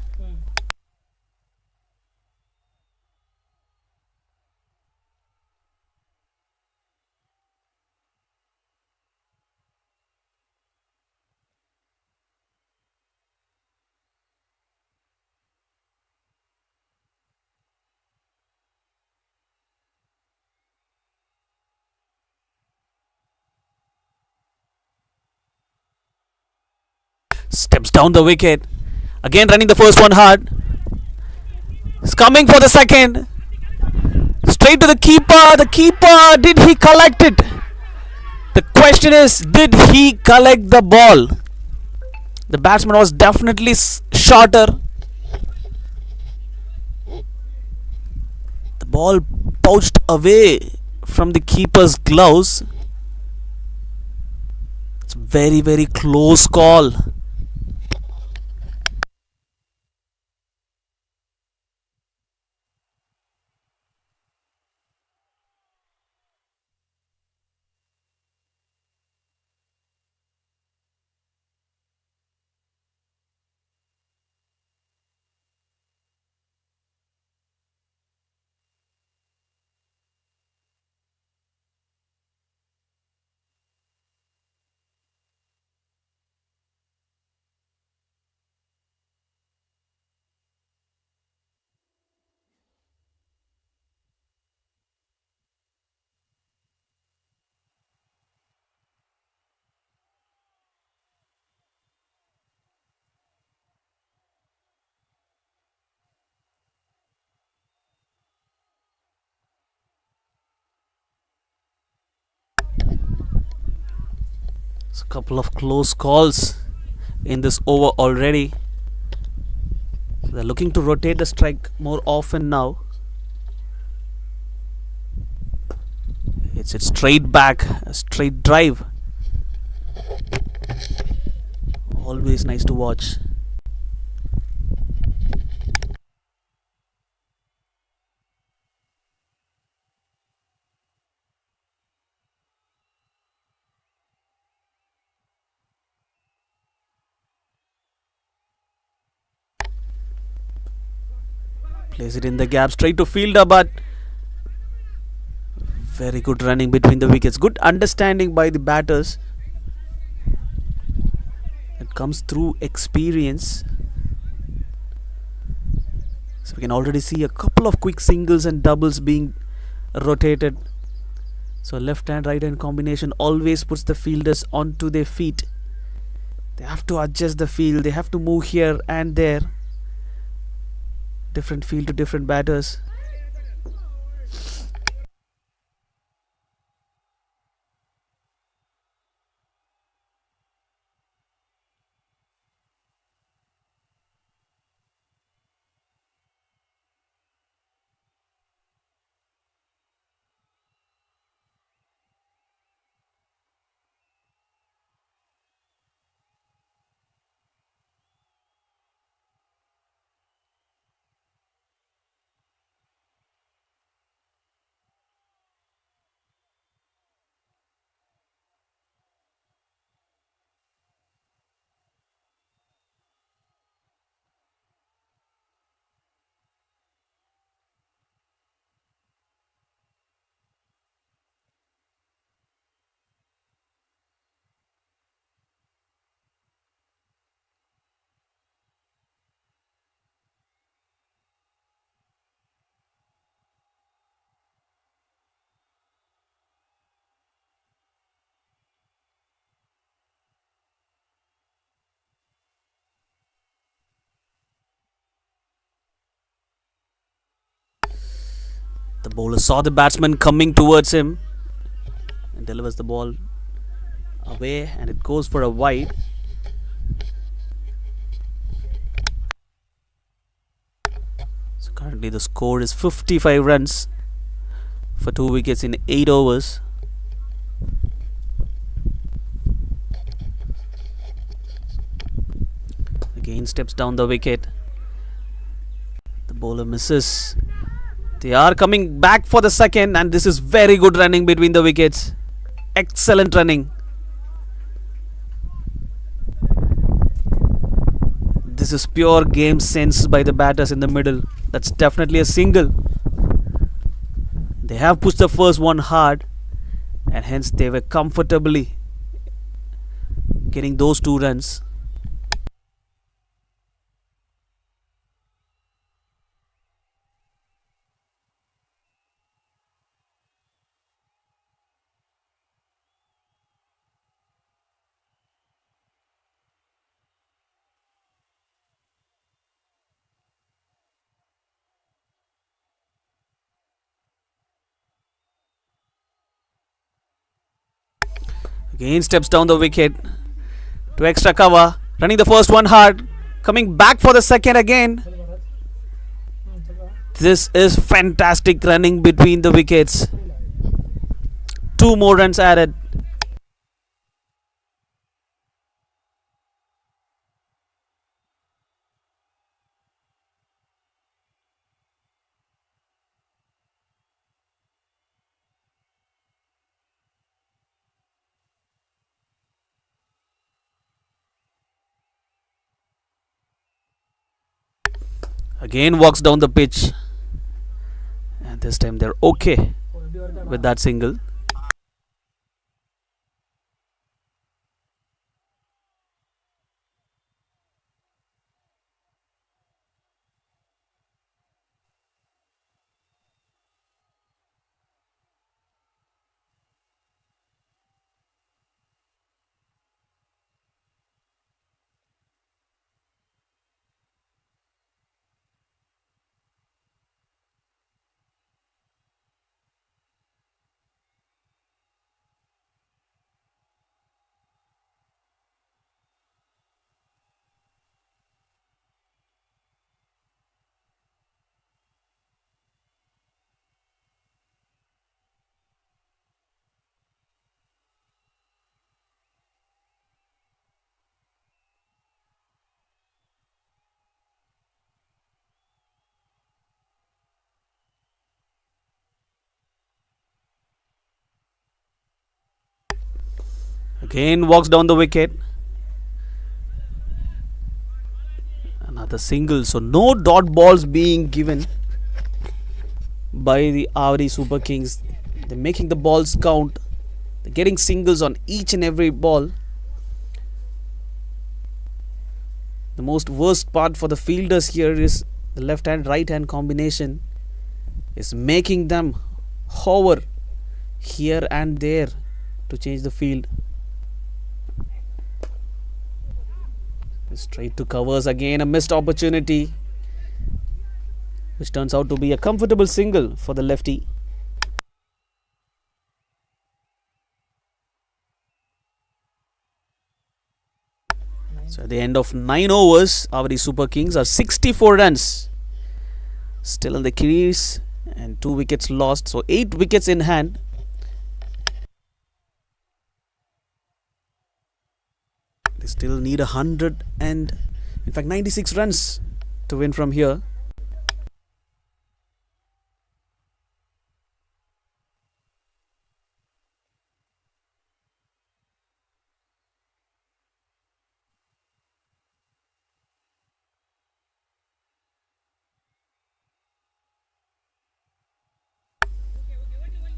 Steps down the wicket. Again running the first one hard. He's coming for the second. Straight to the keeper. The keeper, did he collect it? The question is, did he collect the ball? The batsman was definitely shorter. The ball pounced away from the keeper's gloves. It's a very close call. It's a couple of close calls in this over already. So they're looking to rotate the strike more often now. It's a straight back, a straight drive. Always nice to watch. Plays it in the gap, straight to fielder, but very good running between the wickets. Good understanding by the batters. It comes through experience. So we can already see a couple of quick singles and doubles being rotated. So left hand right hand combination always puts the fielders onto their feet. They have to adjust the field, they have to move here and there. Different field to different batters. The bowler saw the batsman coming towards him and delivers the ball away, and it goes for a wide. So currently the score is 55 runs for 2 wickets in 8 overs. Again steps down the wicket. The bowler misses. They are coming back for the second, and this is very good running between the wickets. Excellent running. This is pure game sense by the batters in the middle. That's definitely a single. They have pushed the first one hard, and hence they were comfortably getting those 2 runs. Again steps down the wicket to extra cover, running the first one hard, coming back for the second again. This is fantastic running between the wickets. 2 more runs added. Again walks down the pitch, and this time they're okay with that single. Again walks down the wicket. Another single. So no dot balls being given by the AVADI Super Kings. They're making the balls count. They're getting singles on each and every ball. The most worst part for the fielders here is the left hand right hand combination is making them hover here and there to change the field. Straight to covers, again a missed opportunity, which turns out to be a comfortable single for the lefty. So at the end of 9 overs, AVADI Super Kings are 64 runs still in the crease and 2 wickets lost, so 8 wickets in hand. They still need 100 and in fact 96 runs to win from here.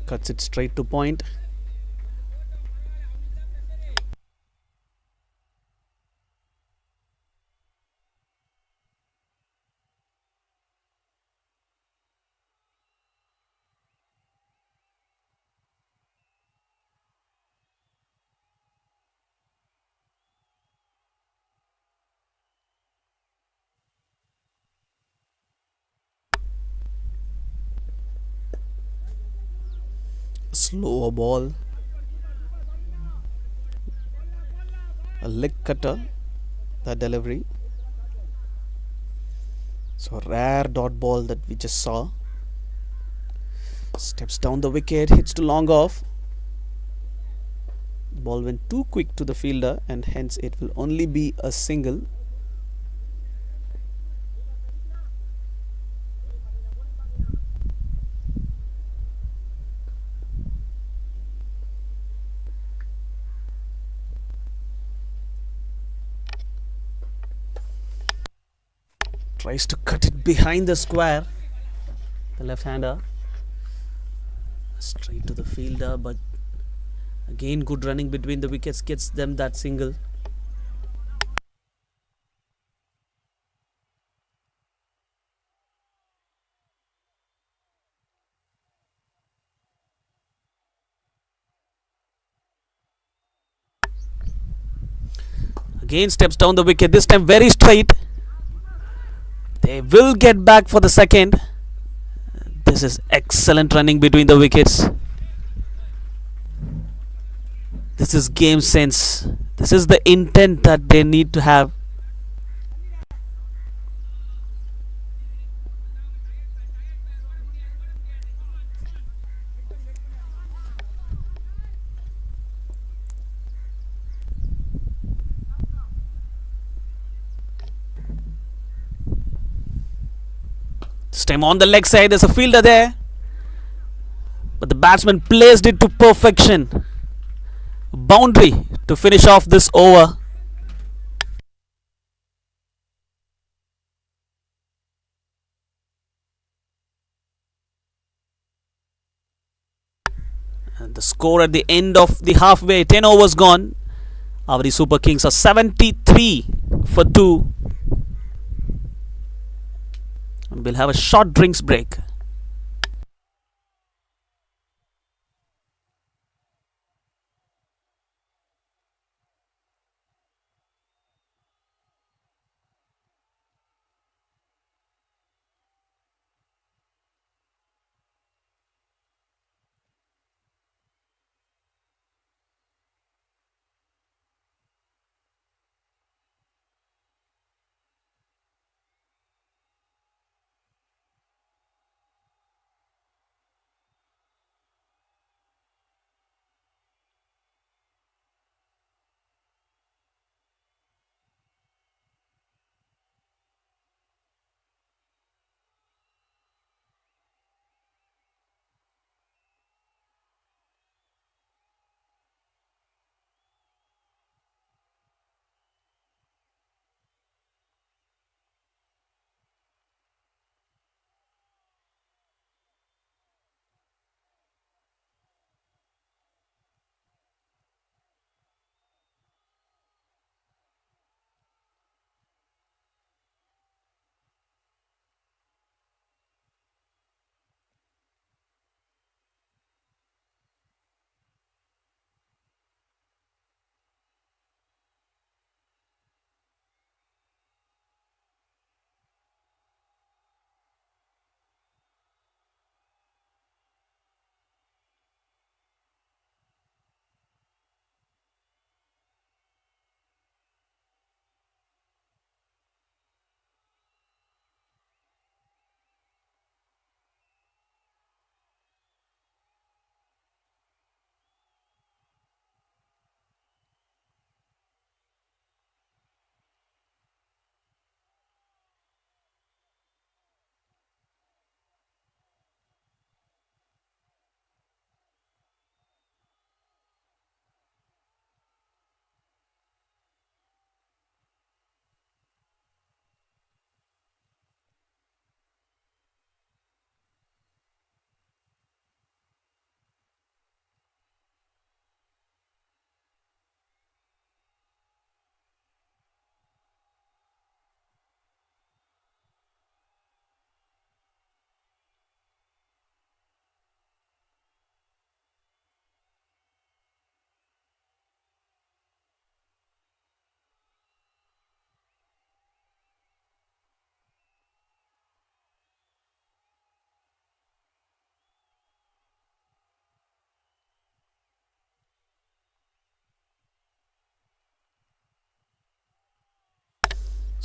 Cuts it straight to point. Slower ball, a leg cutter, the delivery. So rare dot ball that we just saw. Steps down the wicket, hits to long off. The ball went too quick to the fielder and hence it will only be a single. Tries to cut it behind the square. The left-hander. Straight to the fielder, but again good running between the wickets gets them that single. Again steps down the wicket, this time very straight. They will get back for the second. This is excellent running between the wickets. This is game sense. This is the intent that they need to have. This time on the leg side, there's a fielder there. But the batsman placed it to perfection. Boundary to finish off this over. And the score at the end of the halfway, 10 overs gone. AVADI Super Kings are 73 for 2. And we'll have a short drinks break.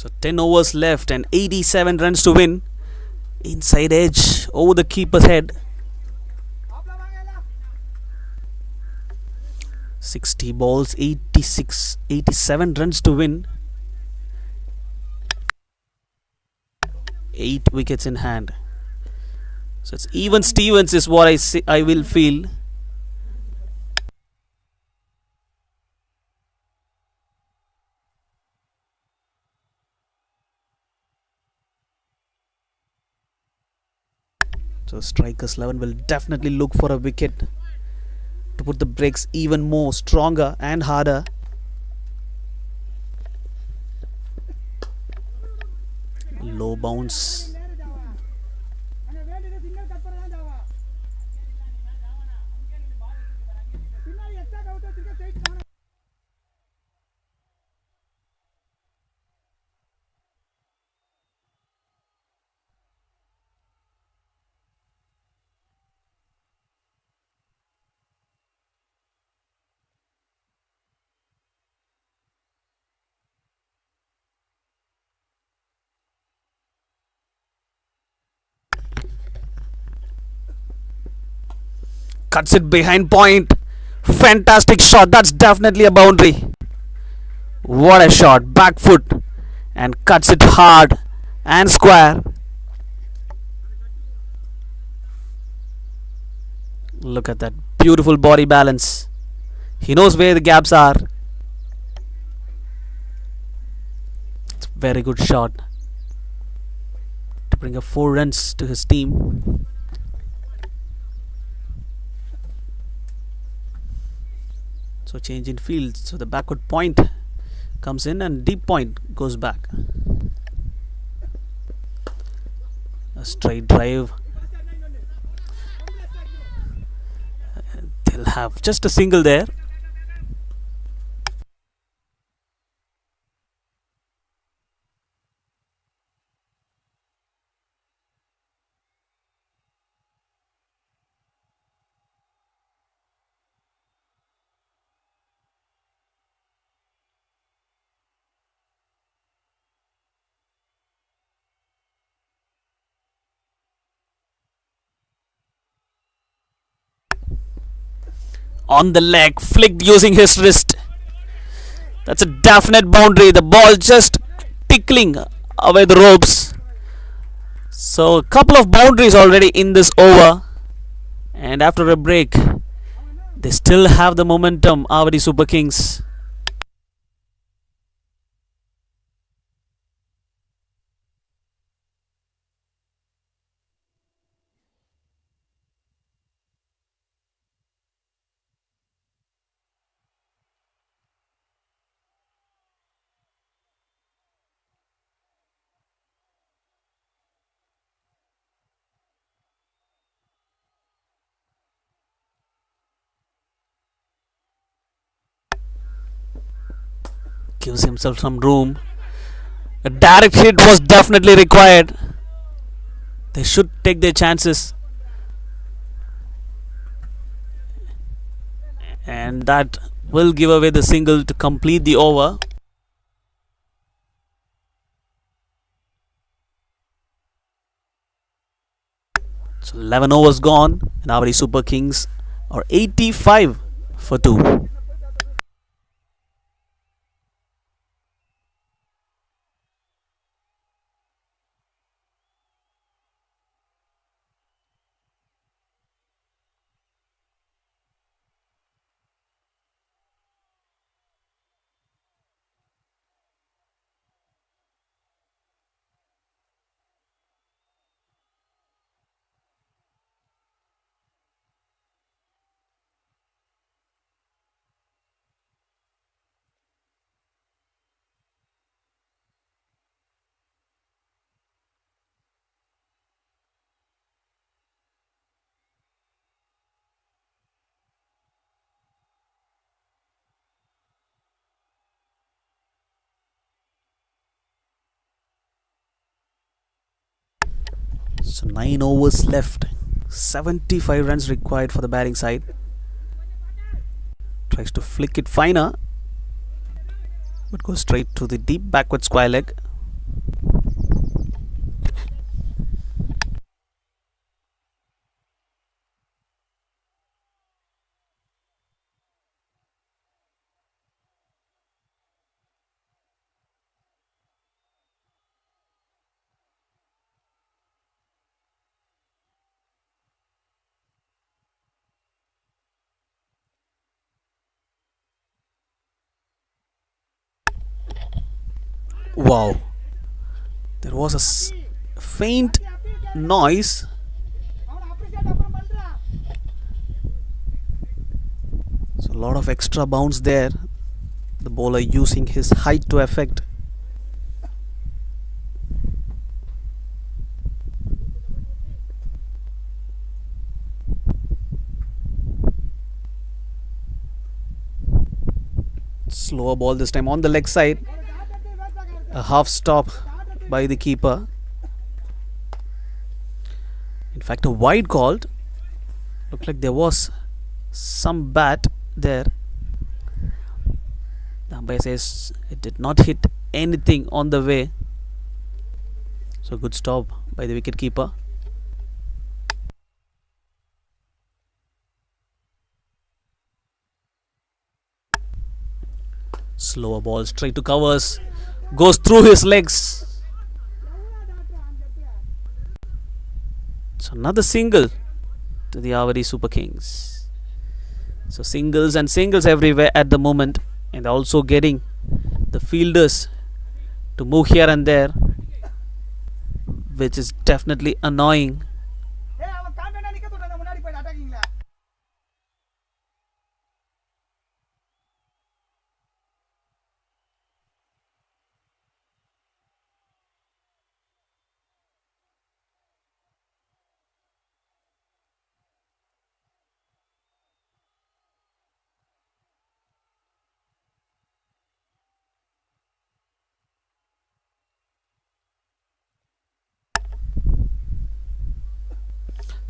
So 10 overs left and 87 runs to win. Inside edge over the keeper's head. 60 balls, 87 runs to win. 8 wickets in hand. So it's even Stevens is what I will feel. So strikers 11 will definitely look for a wicket to put the breaks even more stronger and harder. Low bounce. Cuts it behind point. Fantastic shot. That's definitely a boundary. What a shot. Back foot. And cuts it hard and square. Look at that beautiful body balance. He knows where the gaps are. It's a very good shot to bring up 4 runs to his team. So change in field. So the backward point comes in and deep point goes back. A straight drive. They'll have just a single there. On the leg, flicked using his wrist. That's a definite boundary. The ball just tickling away the ropes. So a couple of boundaries already in this over. And after a break, they still have the momentum, AVADI Super Kings. Gives himself some room. A direct hit was definitely required. They should take their chances. And that will give away the single to complete the over. So 11 overs gone and AVADI Super Kings are 85 for 2. So 9 overs left. 75 runs required for the batting side. Tries to flick it finer, but goes straight to the deep backward square leg. Wow, there was a faint noise. So a lot of extra bounce there. The bowler using his height to effect. Slower ball this time on the leg side. A half stop by the keeper. In fact, a wide called. Looked like there was some bat there. The umpire says it did not hit anything on the way. So good stop by the wicket keeper. Slower ball straight to covers. Goes through his legs. So another single to the AVADI Super Kings. So singles and singles everywhere at the moment, and also getting the fielders to move here and there, which is definitely annoying.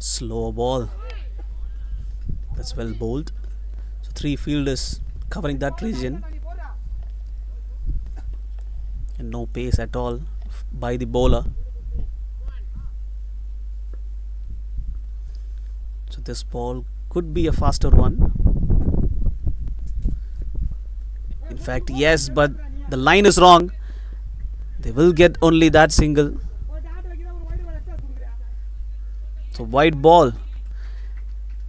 Slow ball. That's well bowled. So 3 fielders covering that region. And no pace at all by the bowler. So this ball could be a faster one. In fact, yes, but the line is wrong. They will get only that single. So wide ball.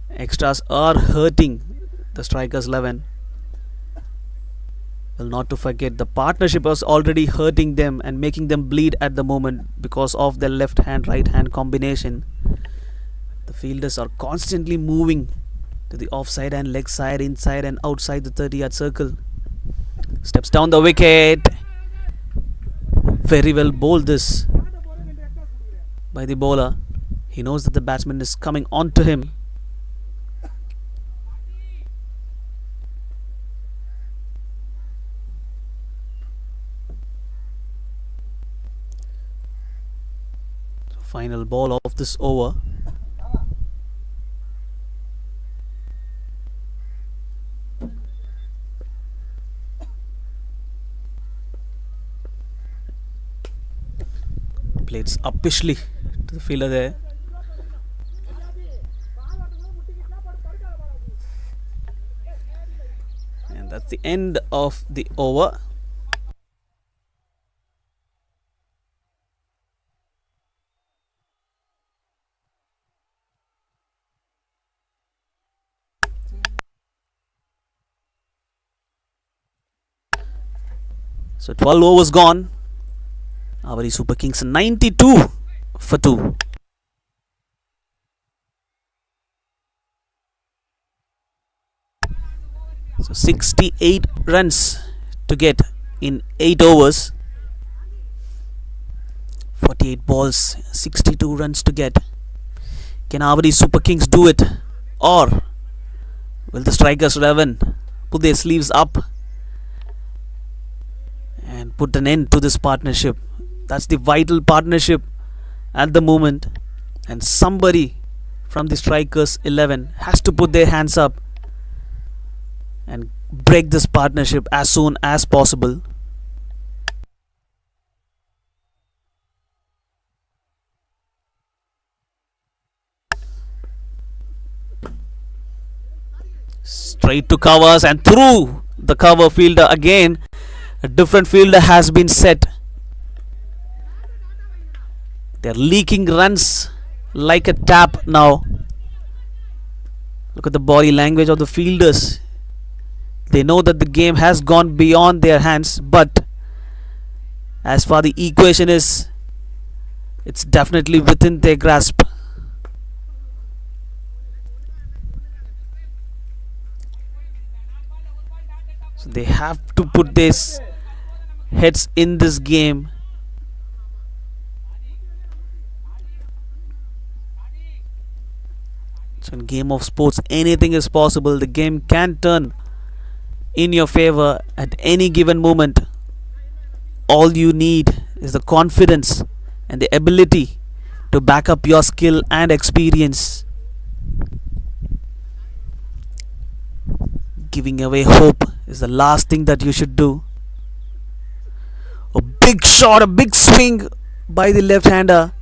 Extras are hurting the strikers 11. Well, not to forget, the partnership was already hurting them and making them bleed at the moment because of their left hand right hand combination. The fielders are constantly moving to the offside and leg side, inside and outside the 30-yard circle. Steps down the wicket. Very well bowled this by the bowler. He knows that the batsman is coming onto him. So final ball of this over. Played uppishly to the fielder there. And that's the end of the over. So 12 overs gone. AVADI Super Kings 92 for 2. So 68 runs to get in 8 overs. 48 balls, 62 runs to get. Can AVADI Super Kings do it? Or will the strikers 11 put their sleeves up and put an end to this partnership? That's the vital partnership at the moment, and somebody from the strikers 11 has to put their hands up and break this partnership as soon as possible. Straight to covers and through the cover fielder again. A different fielder has been set. They're leaking runs like a tap now. Look at the body language of the fielders. They know that the game has gone beyond their hands, but As far the equation is, it's definitely within their grasp. So they have to put their heads in this game. So in game of sports, anything is possible. The game can turn in your favor at any given moment. All you need is the confidence and the ability to back up your skill and experience. Giving away hope is the last thing that you should do. A big shot, a big swing by the left hander.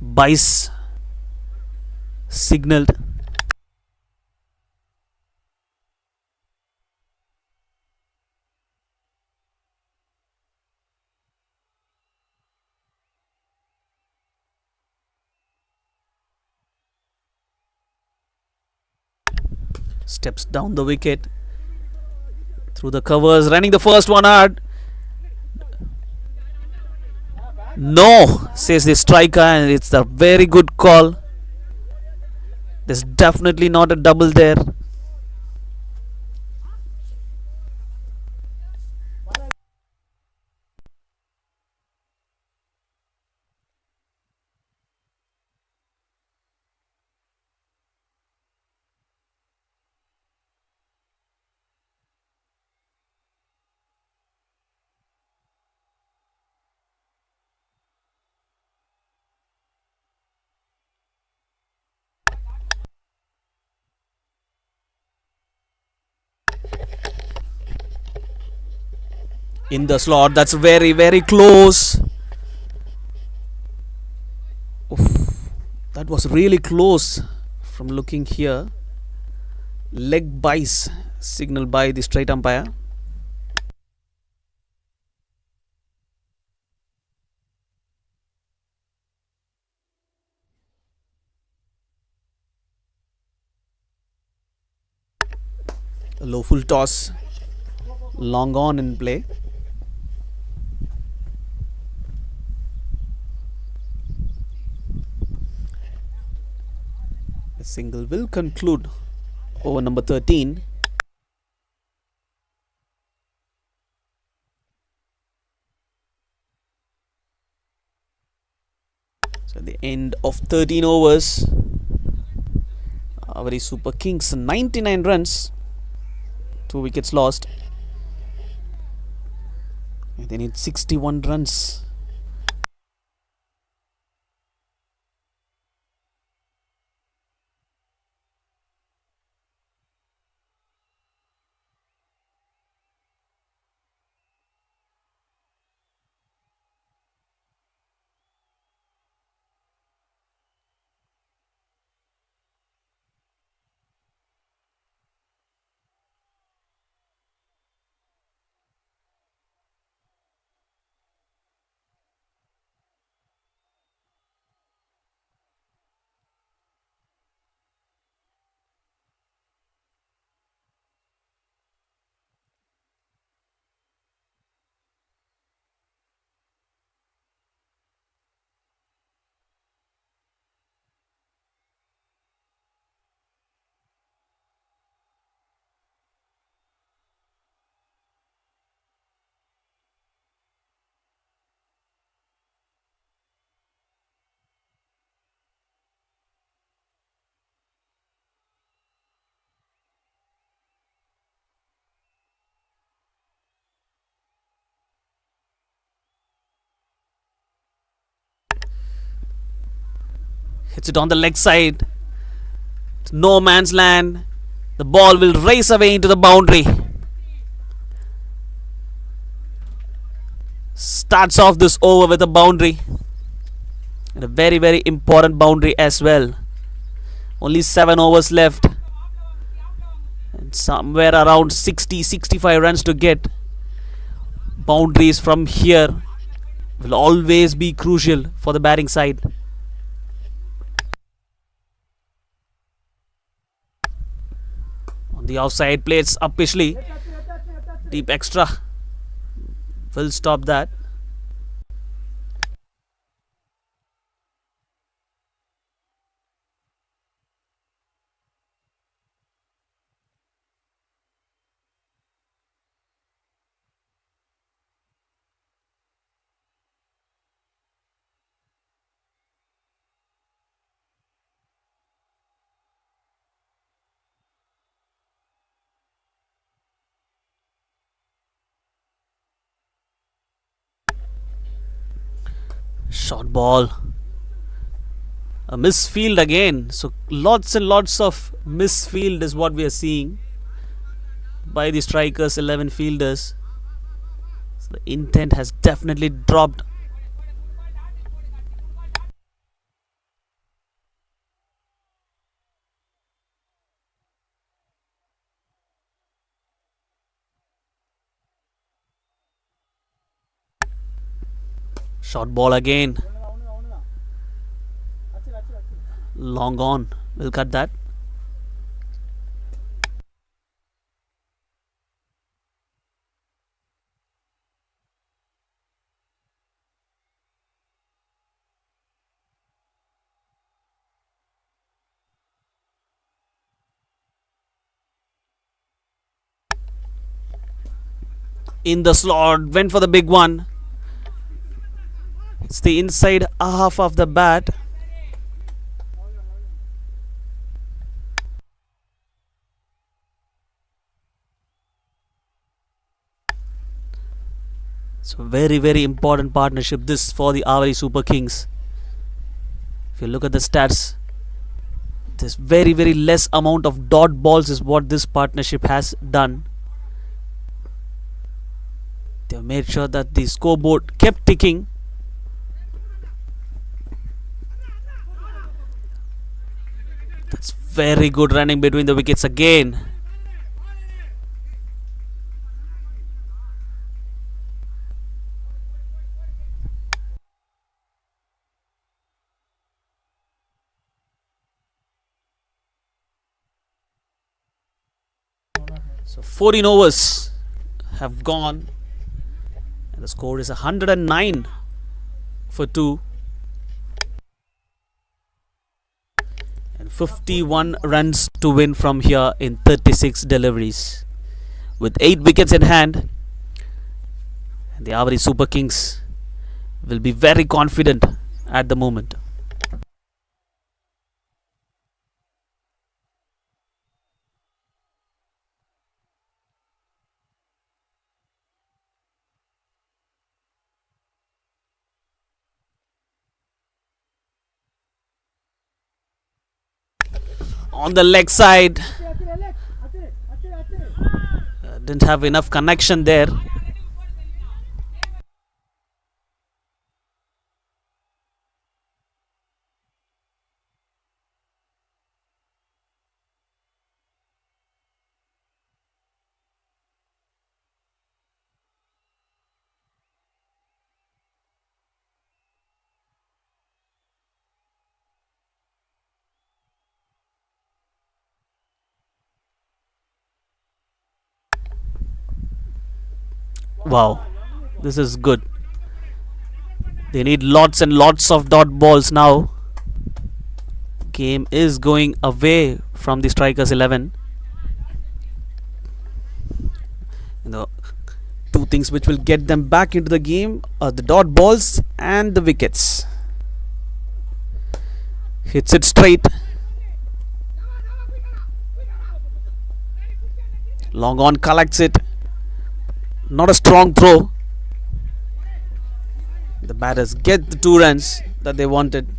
Bice signaled. Steps down the wicket through the covers, running the first one hard. No, says the striker, and it's a very good call. There's definitely not a double there. In the slot, that's very, very close. Oof, that was really close from looking here. Leg bice signaled by the straight umpire. A low full toss, long on in play. A single will conclude over number 13. So at the end of 13 overs, AVADI Super Kings 99 runs, 2 wickets lost. They need 61 runs. Hits it on the leg side. It's no man's land. The ball will race away into the boundary. Starts off this over with a boundary. And a very, very important boundary as well. Only 7 overs left. And somewhere around 60-65 runs to get. Boundaries from here will always be crucial for the batting side. On the offside, plays uppishly. Deep extra will stop that. Short ball. A misfield again. So lots and lots of misfield is what we are seeing by the strikers, 11 fielders. So the intent has definitely dropped. Short ball again. Long on. We'll cut that. In the slot. Went for the big one. It's the inside half of the bat. So very, very important partnership this for the AVADI Super Kings. If you look at the stats, there's very, very less amount of dot balls is what this partnership has done. They've made sure that the scoreboard kept ticking. That's very good running between the wickets again. So 14 overs have gone, and the score is 109 for 2 and 51 runs to win from here in 36 deliveries. With 8 wickets in hand, the AVADI Super Kings will be very confident at the moment. On the leg side, didn't have enough connection there. Wow, this is good. They need lots and lots of dot balls now. Game is going away from the strikers 11. The two things which will get them back into the game are the dot balls and the wickets. Hits it straight. Long on collects it. Not a strong throw. The batters get the 2 runs that they wanted.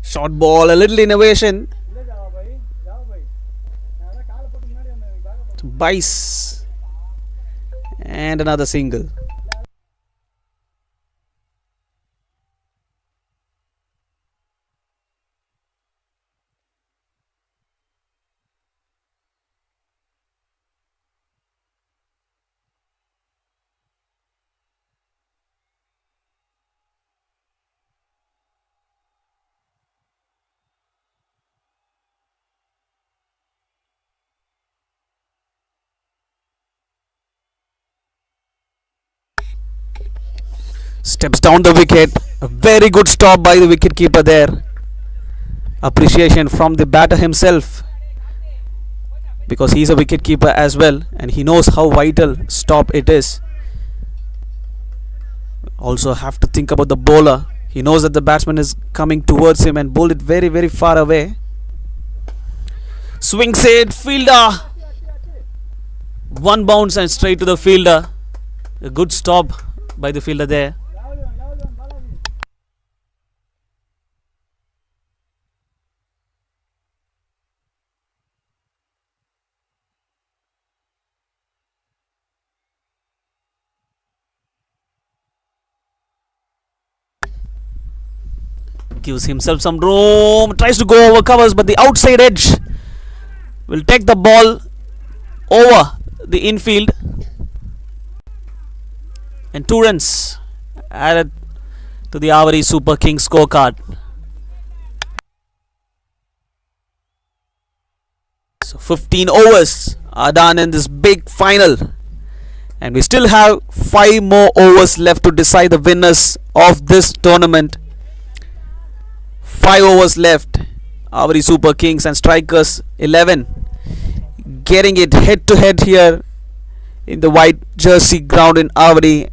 Short ball, a little innovation. Bice. And another single. Steps down the wicket. A very good stop by the wicketkeeper there. Appreciation from the batter himself, because he's a wicketkeeper as well and he knows how vital stop it is. Also have to think about the bowler. He knows that the batsman is coming towards him and bowled it very very far away. Swings it, fielder. One bounce and straight to the fielder. A good stop by the fielder there. Gives himself some room, tries to go over covers, but the outside edge will take the ball over the infield, and 2 runs added to the AVADI Super Kings scorecard. So 15 overs are done in this big final, and we still have 5 more overs left to decide the winners of this tournament. 5 overs left. AVADI Super Kings and Strikers 11 getting it head to head here in the white jersey ground in AVADI,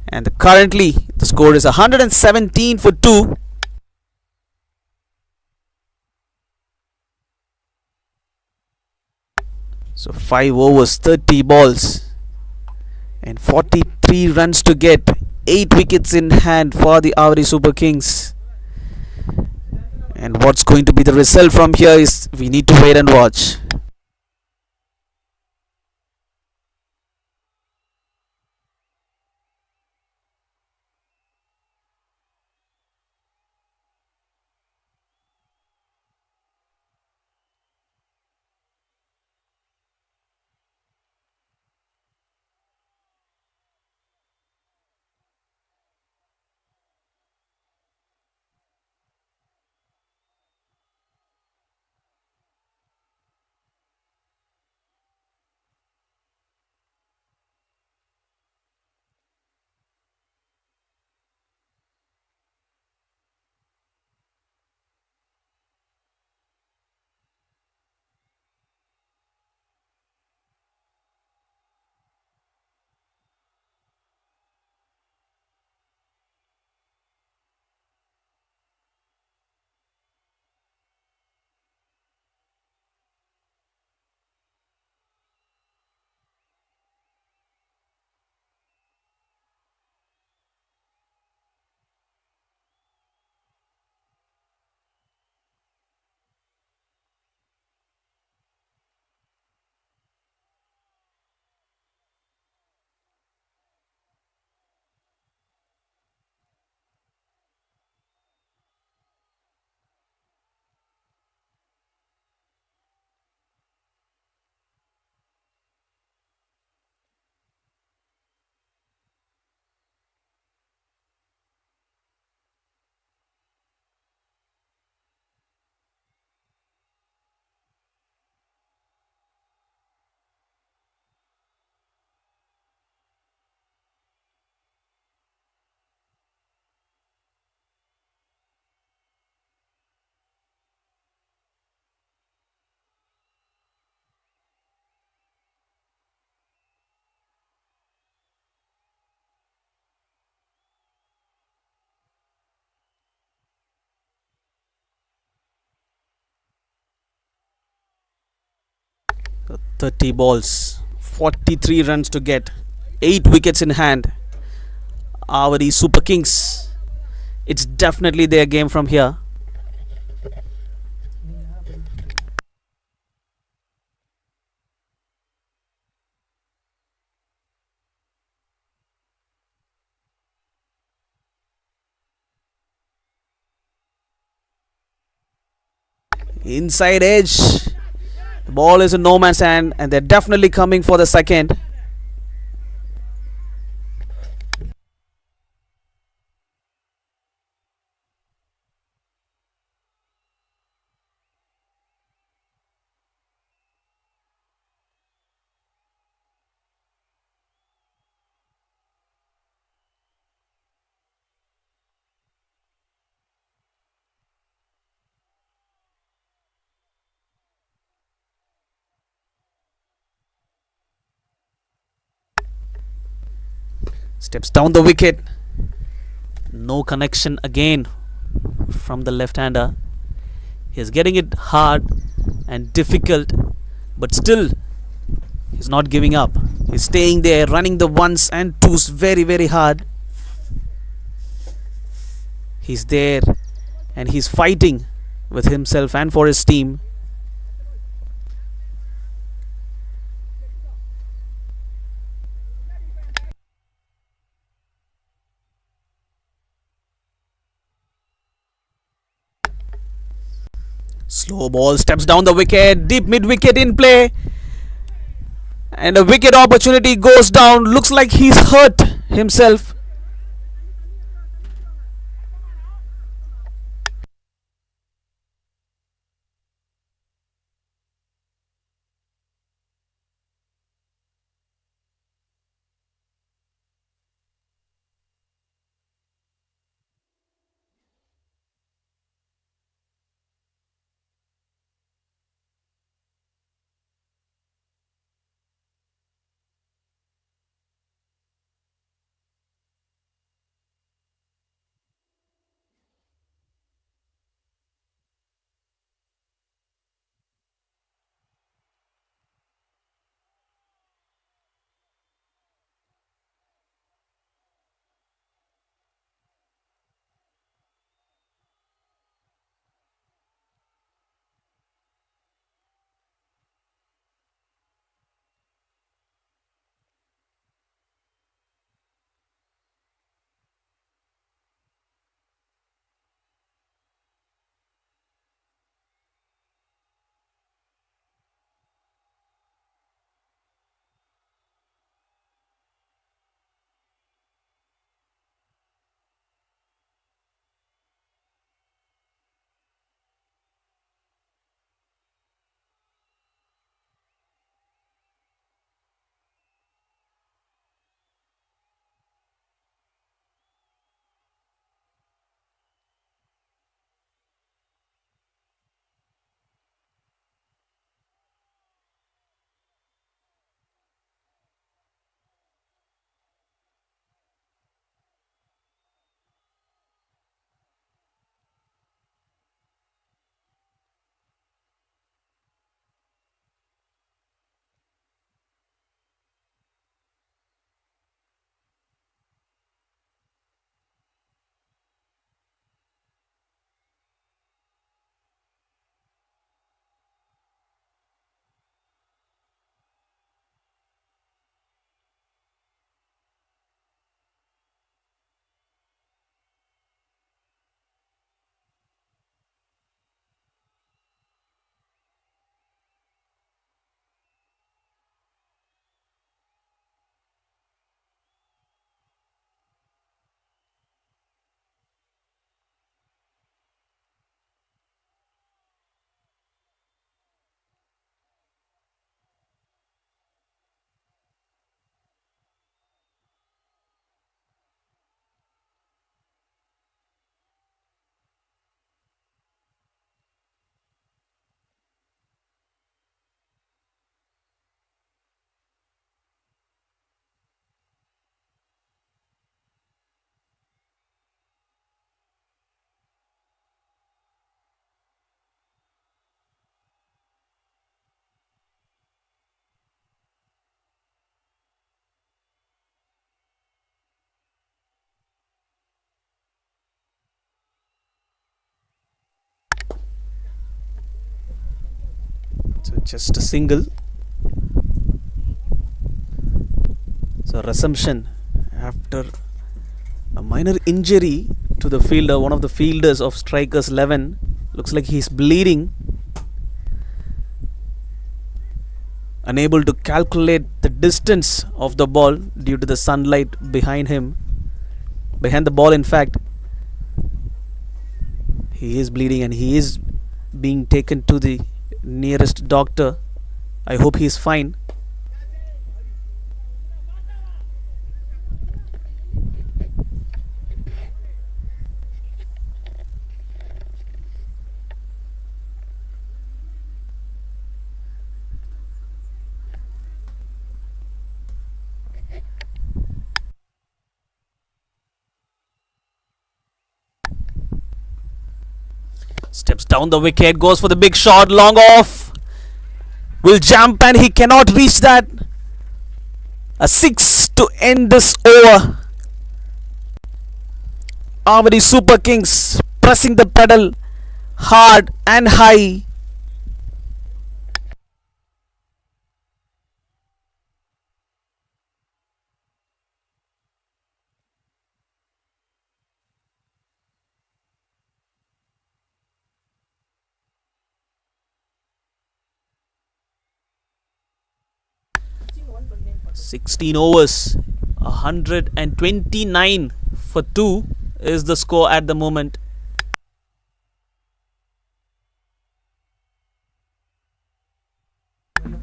and currently the score is 117 for 2. So 5 overs, 30 balls and 43 runs to get. 8 wickets in hand for the AVADI Super Kings. And what's going to be the result from here is we need to wait and watch. So 30 balls, 43 runs to get, 8 wickets in hand. AVADI Super Kings, it's definitely their game from here. Inside edge, the ball is in no man's hand, and they're definitely coming for the second. Steps down the wicket. No connection again from the left-hander. He's getting it hard and difficult, but still he's not giving up. He's staying there, running the ones and twos very, very hard. He's there and he's fighting with himself and for his team. Slow ball steps down the wicket, deep mid wicket in play, and a wicket opportunity goes down. Looks like he's hurt himself. So just a single. So resumption after a minor injury to the fielder, one of the fielders of Strikers 11. Looks like he's bleeding. Unable to calculate the distance of the ball due to the sunlight behind him. Behind the ball, in fact. He is bleeding and he is being taken to the nearest doctor. I hope he is fine. Steps down the wicket, goes for the big shot, long off. Will jump and he cannot reach that. A 6 to end this over. AVADI Super Kings pressing the pedal hard and high. "16 overs, 129 for 2 is the score at the moment.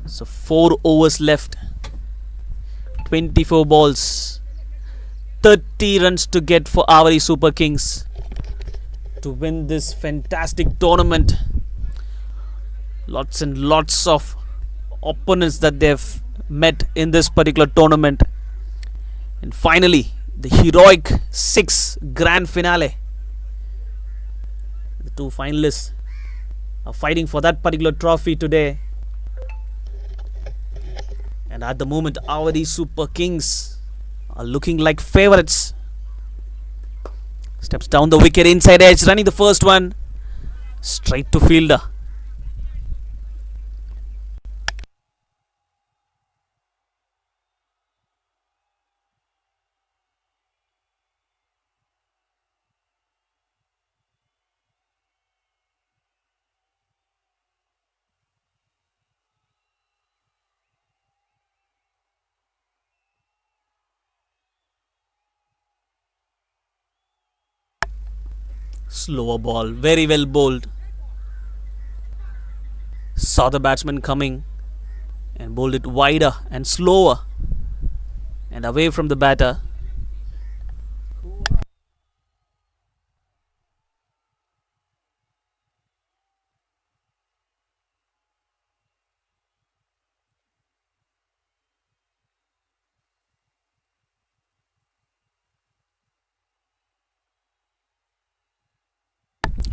So 4 overs left, 24 balls, 30 runs to get for AVADI Super Kings to win this fantastic tournament. Lots and lots of opponents that they've met in this particular tournament, and finally the heroic 6 grand finale. The 2 finalists are fighting for that particular trophy today, and at the moment AVADI Super Kings are looking like favourites. Steps down the wicket, inside edge, running the first one straight to fielder. Slower ball, very well bowled. Saw the batsman coming and bowled it wider and slower and away from the batter.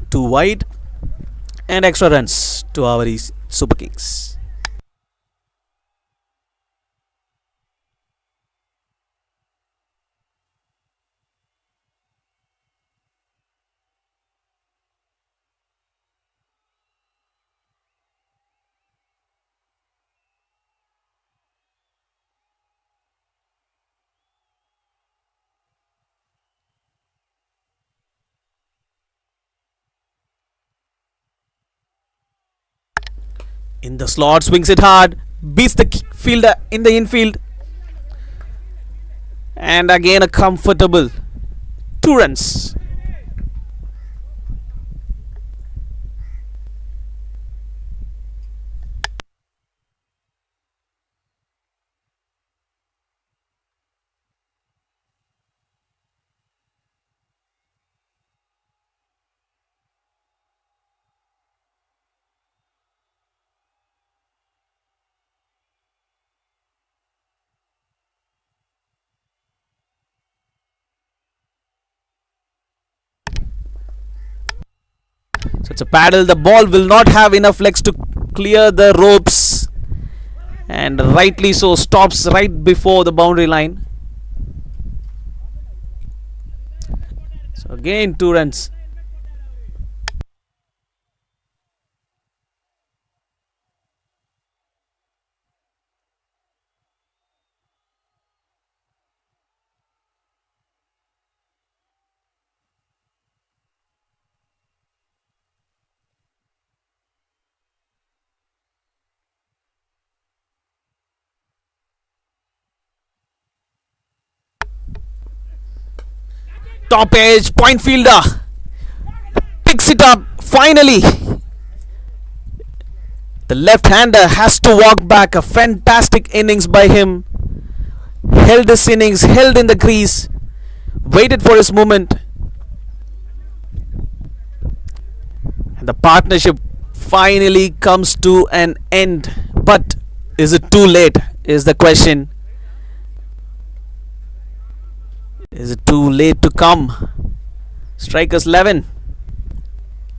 Too wide and extra runs to AVADI Super Kings. In the slot, swings it hard, beats the fielder in the infield, and again a comfortable 2 runs. So it's a paddle. The ball will not have enough legs to clear the ropes, and rightly so stops right before the boundary line. So again 2 runs. Top edge, point fielder picks it up finally. The left-hander has to walk back. A fantastic innings by him. Held his innings, held in the crease, waited for his moment, and the partnership finally comes to an end. But is it too late is the question. Is it too late to come? Strikers 11.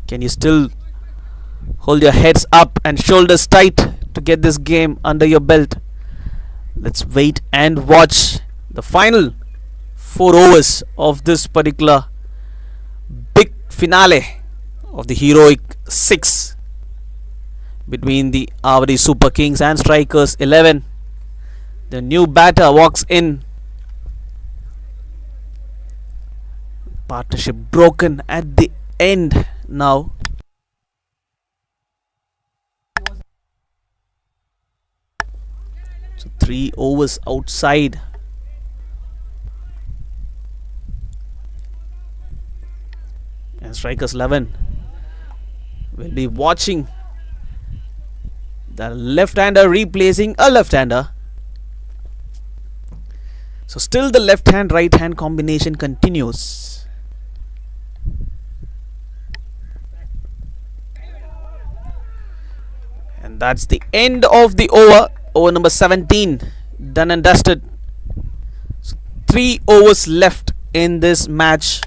Can you still hold your heads up and shoulders tight to get this game under your belt? Let's wait and watch the final 4 overs of this particular big finale of the heroic 6 between the AVADI Super Kings and Strikers 11. The new batter walks in. Partnership broken at the end now. So 3 overs outside. And Strikers 11 will be watching the left-hander replacing a left-hander. So still the left-hand right-hand combination continues. And that's the end of the over. Over number 17 done and dusted. So 3 overs left in this match.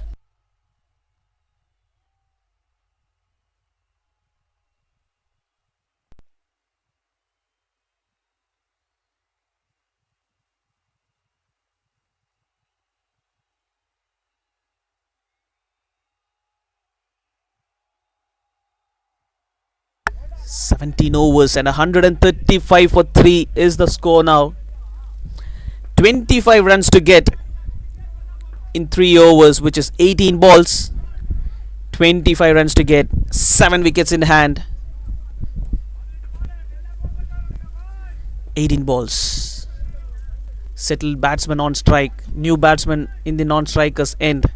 "17 overs and 135 for 3 is the score now. 25 runs to get in 3 overs, which is 18 balls. 25 runs to get, 7 wickets in hand. 18 balls. Settled batsman on strike. New batsman in the non-strikers end.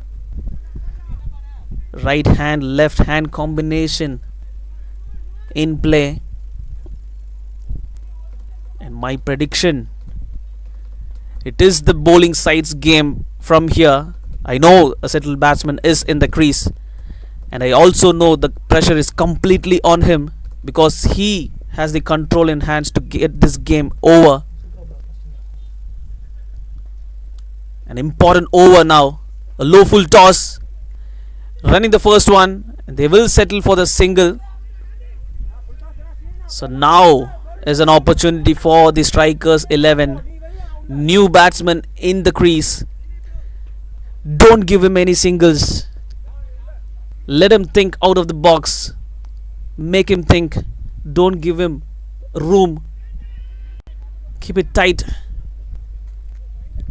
Right hand, left hand combination in play. And my prediction, it is the bowling side's game from here. I know a settled batsman is in the crease, and I also know the pressure is completely on him because he has the control in hands to get this game over. An important over now. A low full toss, running the first one, and they will settle for the single. So now is an opportunity for the Strikers 11. New batsman in the crease. Don't give him any singles. Let him think out of the box. Make him think. Don't give him room. Keep it tight.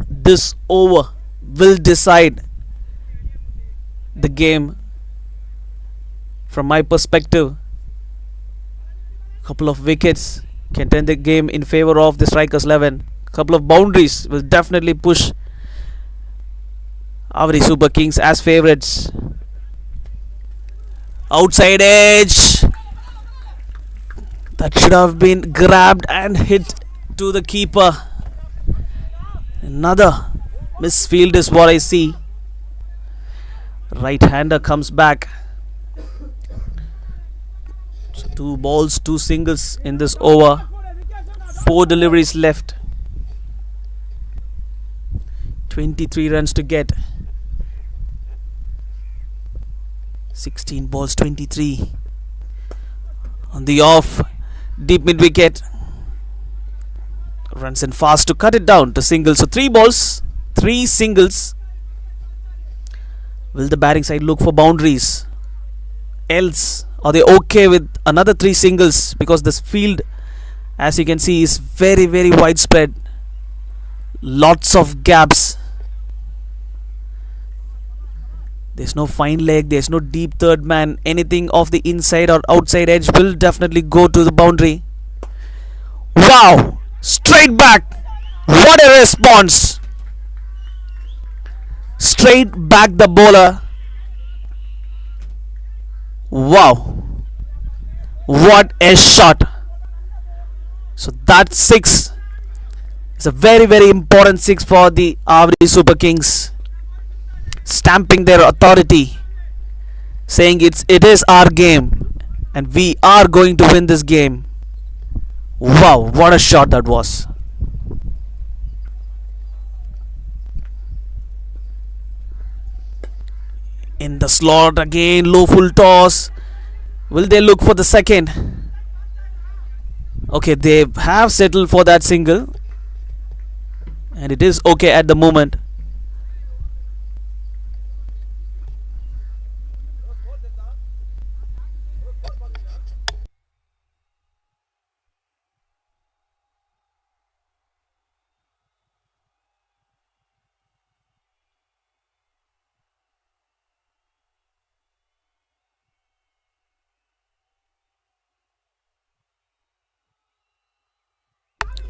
This over will decide the game from my perspective. Couple of wickets can turn the game in favor of the Strikers 11. Couple of boundaries will definitely push AVADI Super Kings as favourites. Outside edge. That should have been grabbed and hit to the keeper. Another misfield is what I see. Right-hander comes back. So 2 balls, 2 singles in this over. 4 deliveries left. 23 runs to get. 16 balls, 23. On the off, deep mid wicket. Runs in fast to cut it down to singles. So 3 balls, 3 singles. Will the batting side look for boundaries? Else, are they okay with another 3 singles? Because this field, as you can see, is very, very widespread. Lots of gaps. There's no fine leg, there's no deep third man. Anything off the inside or outside edge will definitely go to the boundary. Wow! Straight back! What a response! Straight back the bowler. Wow! What a shot! So that 6 is a very, very important 6 for the AVADI Super Kings. Stamping their authority, saying it is our game and we are going to win this game. Wow, what a shot that was. In the slot again, low full toss. Will they look for the second? Okay, they have settled for that single, and it is okay at the moment.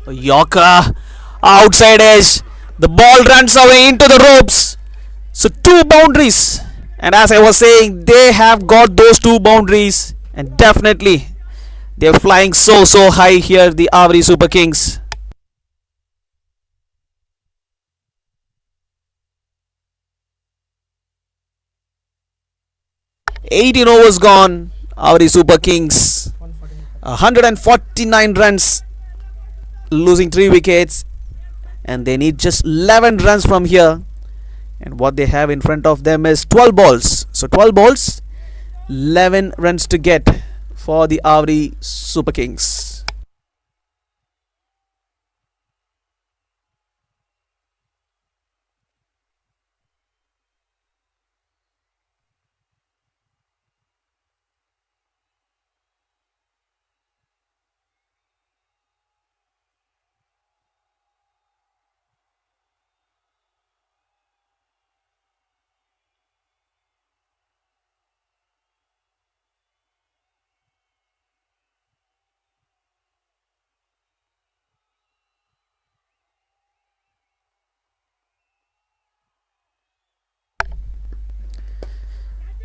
Yorker, outside edge. The ball runs away into the ropes. So two boundaries. And as I was saying, they have got those two boundaries. And definitely, they're flying so high here, the AVADI Super Kings. "18 overs gone. AVADI Super Kings 149 runs, losing 3 wickets, and they need just 11 runs from here, and what they have in front of them is 12 balls. So 12 balls, 11 runs to get for the AVADI Super Kings.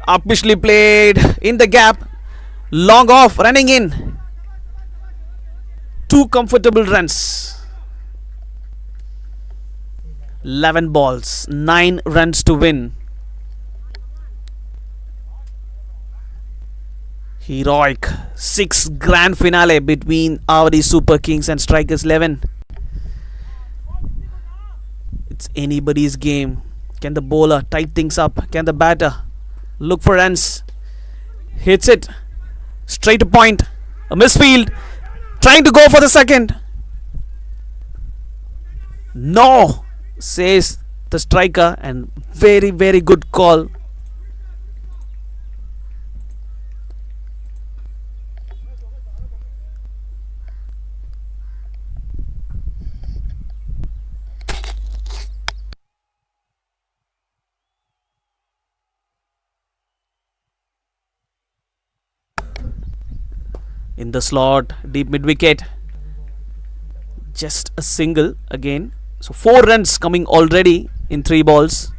Upishly played in the gap, long off, running in. 2 comfortable runs. 11 balls, 9 runs to win. Heroic 6 grand finale between AVADI Super Kings and Strikers 11. It's anybody's game. Can the bowler tight things up? Can the batter look for runs? Hits it straight to point. A misfield. Trying to go for the second. No, says the striker, and very good call. In the slot, deep mid wicket. Just a single again. So 4 runs coming already in 3 balls.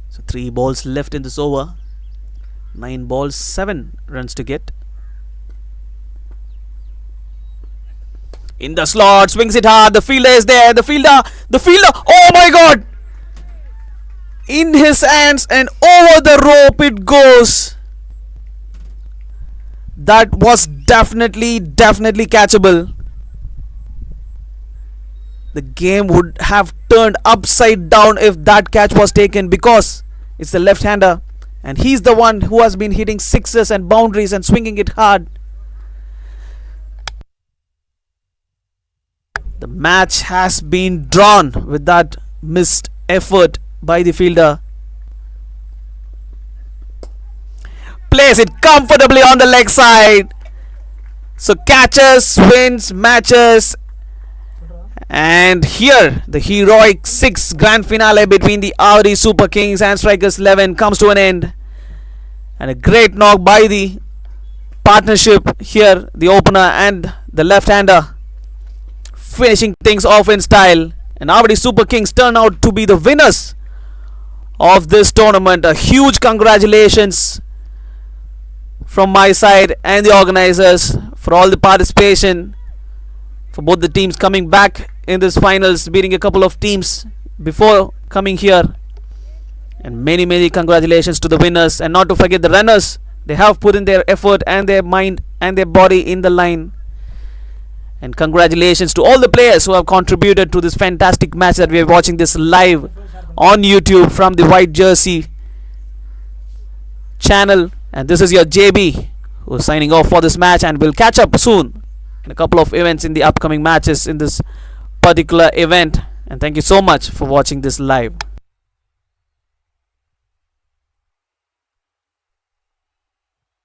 So 3 balls left in this over. 9 balls, 7 runs to get. In the slot, swings it hard. The fielder is there. The fielder. Oh my god! In his hands and over the rope it goes. That was definitely catchable. The game would have turned upside down if that catch was taken, because it's the left-hander and he's the one who has been hitting sixes and boundaries and swinging it hard. The match has been drawn with that missed effort by the fielder. Plays it comfortably on the leg side. So catches, wins matches. And here the heroic 6 grand finale between the AVADI Super Kings and Strikers 11 comes to an end. And a great knock by the partnership here, the opener and the left-hander, finishing things off in style. And AVADI Super Kings turn out to be the winners of this tournament. A huge congratulations from my side and the organizers for all the participation, for both the teams coming back in this finals, beating a couple of teams before coming here. And many congratulations to the winners, and not to forget the runners. They have put in their effort and their mind and their body in the line. And congratulations to all the players who have contributed to this fantastic match that we are watching this live on YouTube from the White Jersey channel. And this is your JB who's signing off for this match, and we'll catch up soon in a couple of events in the upcoming matches in this particular event. And thank you so much for watching this live.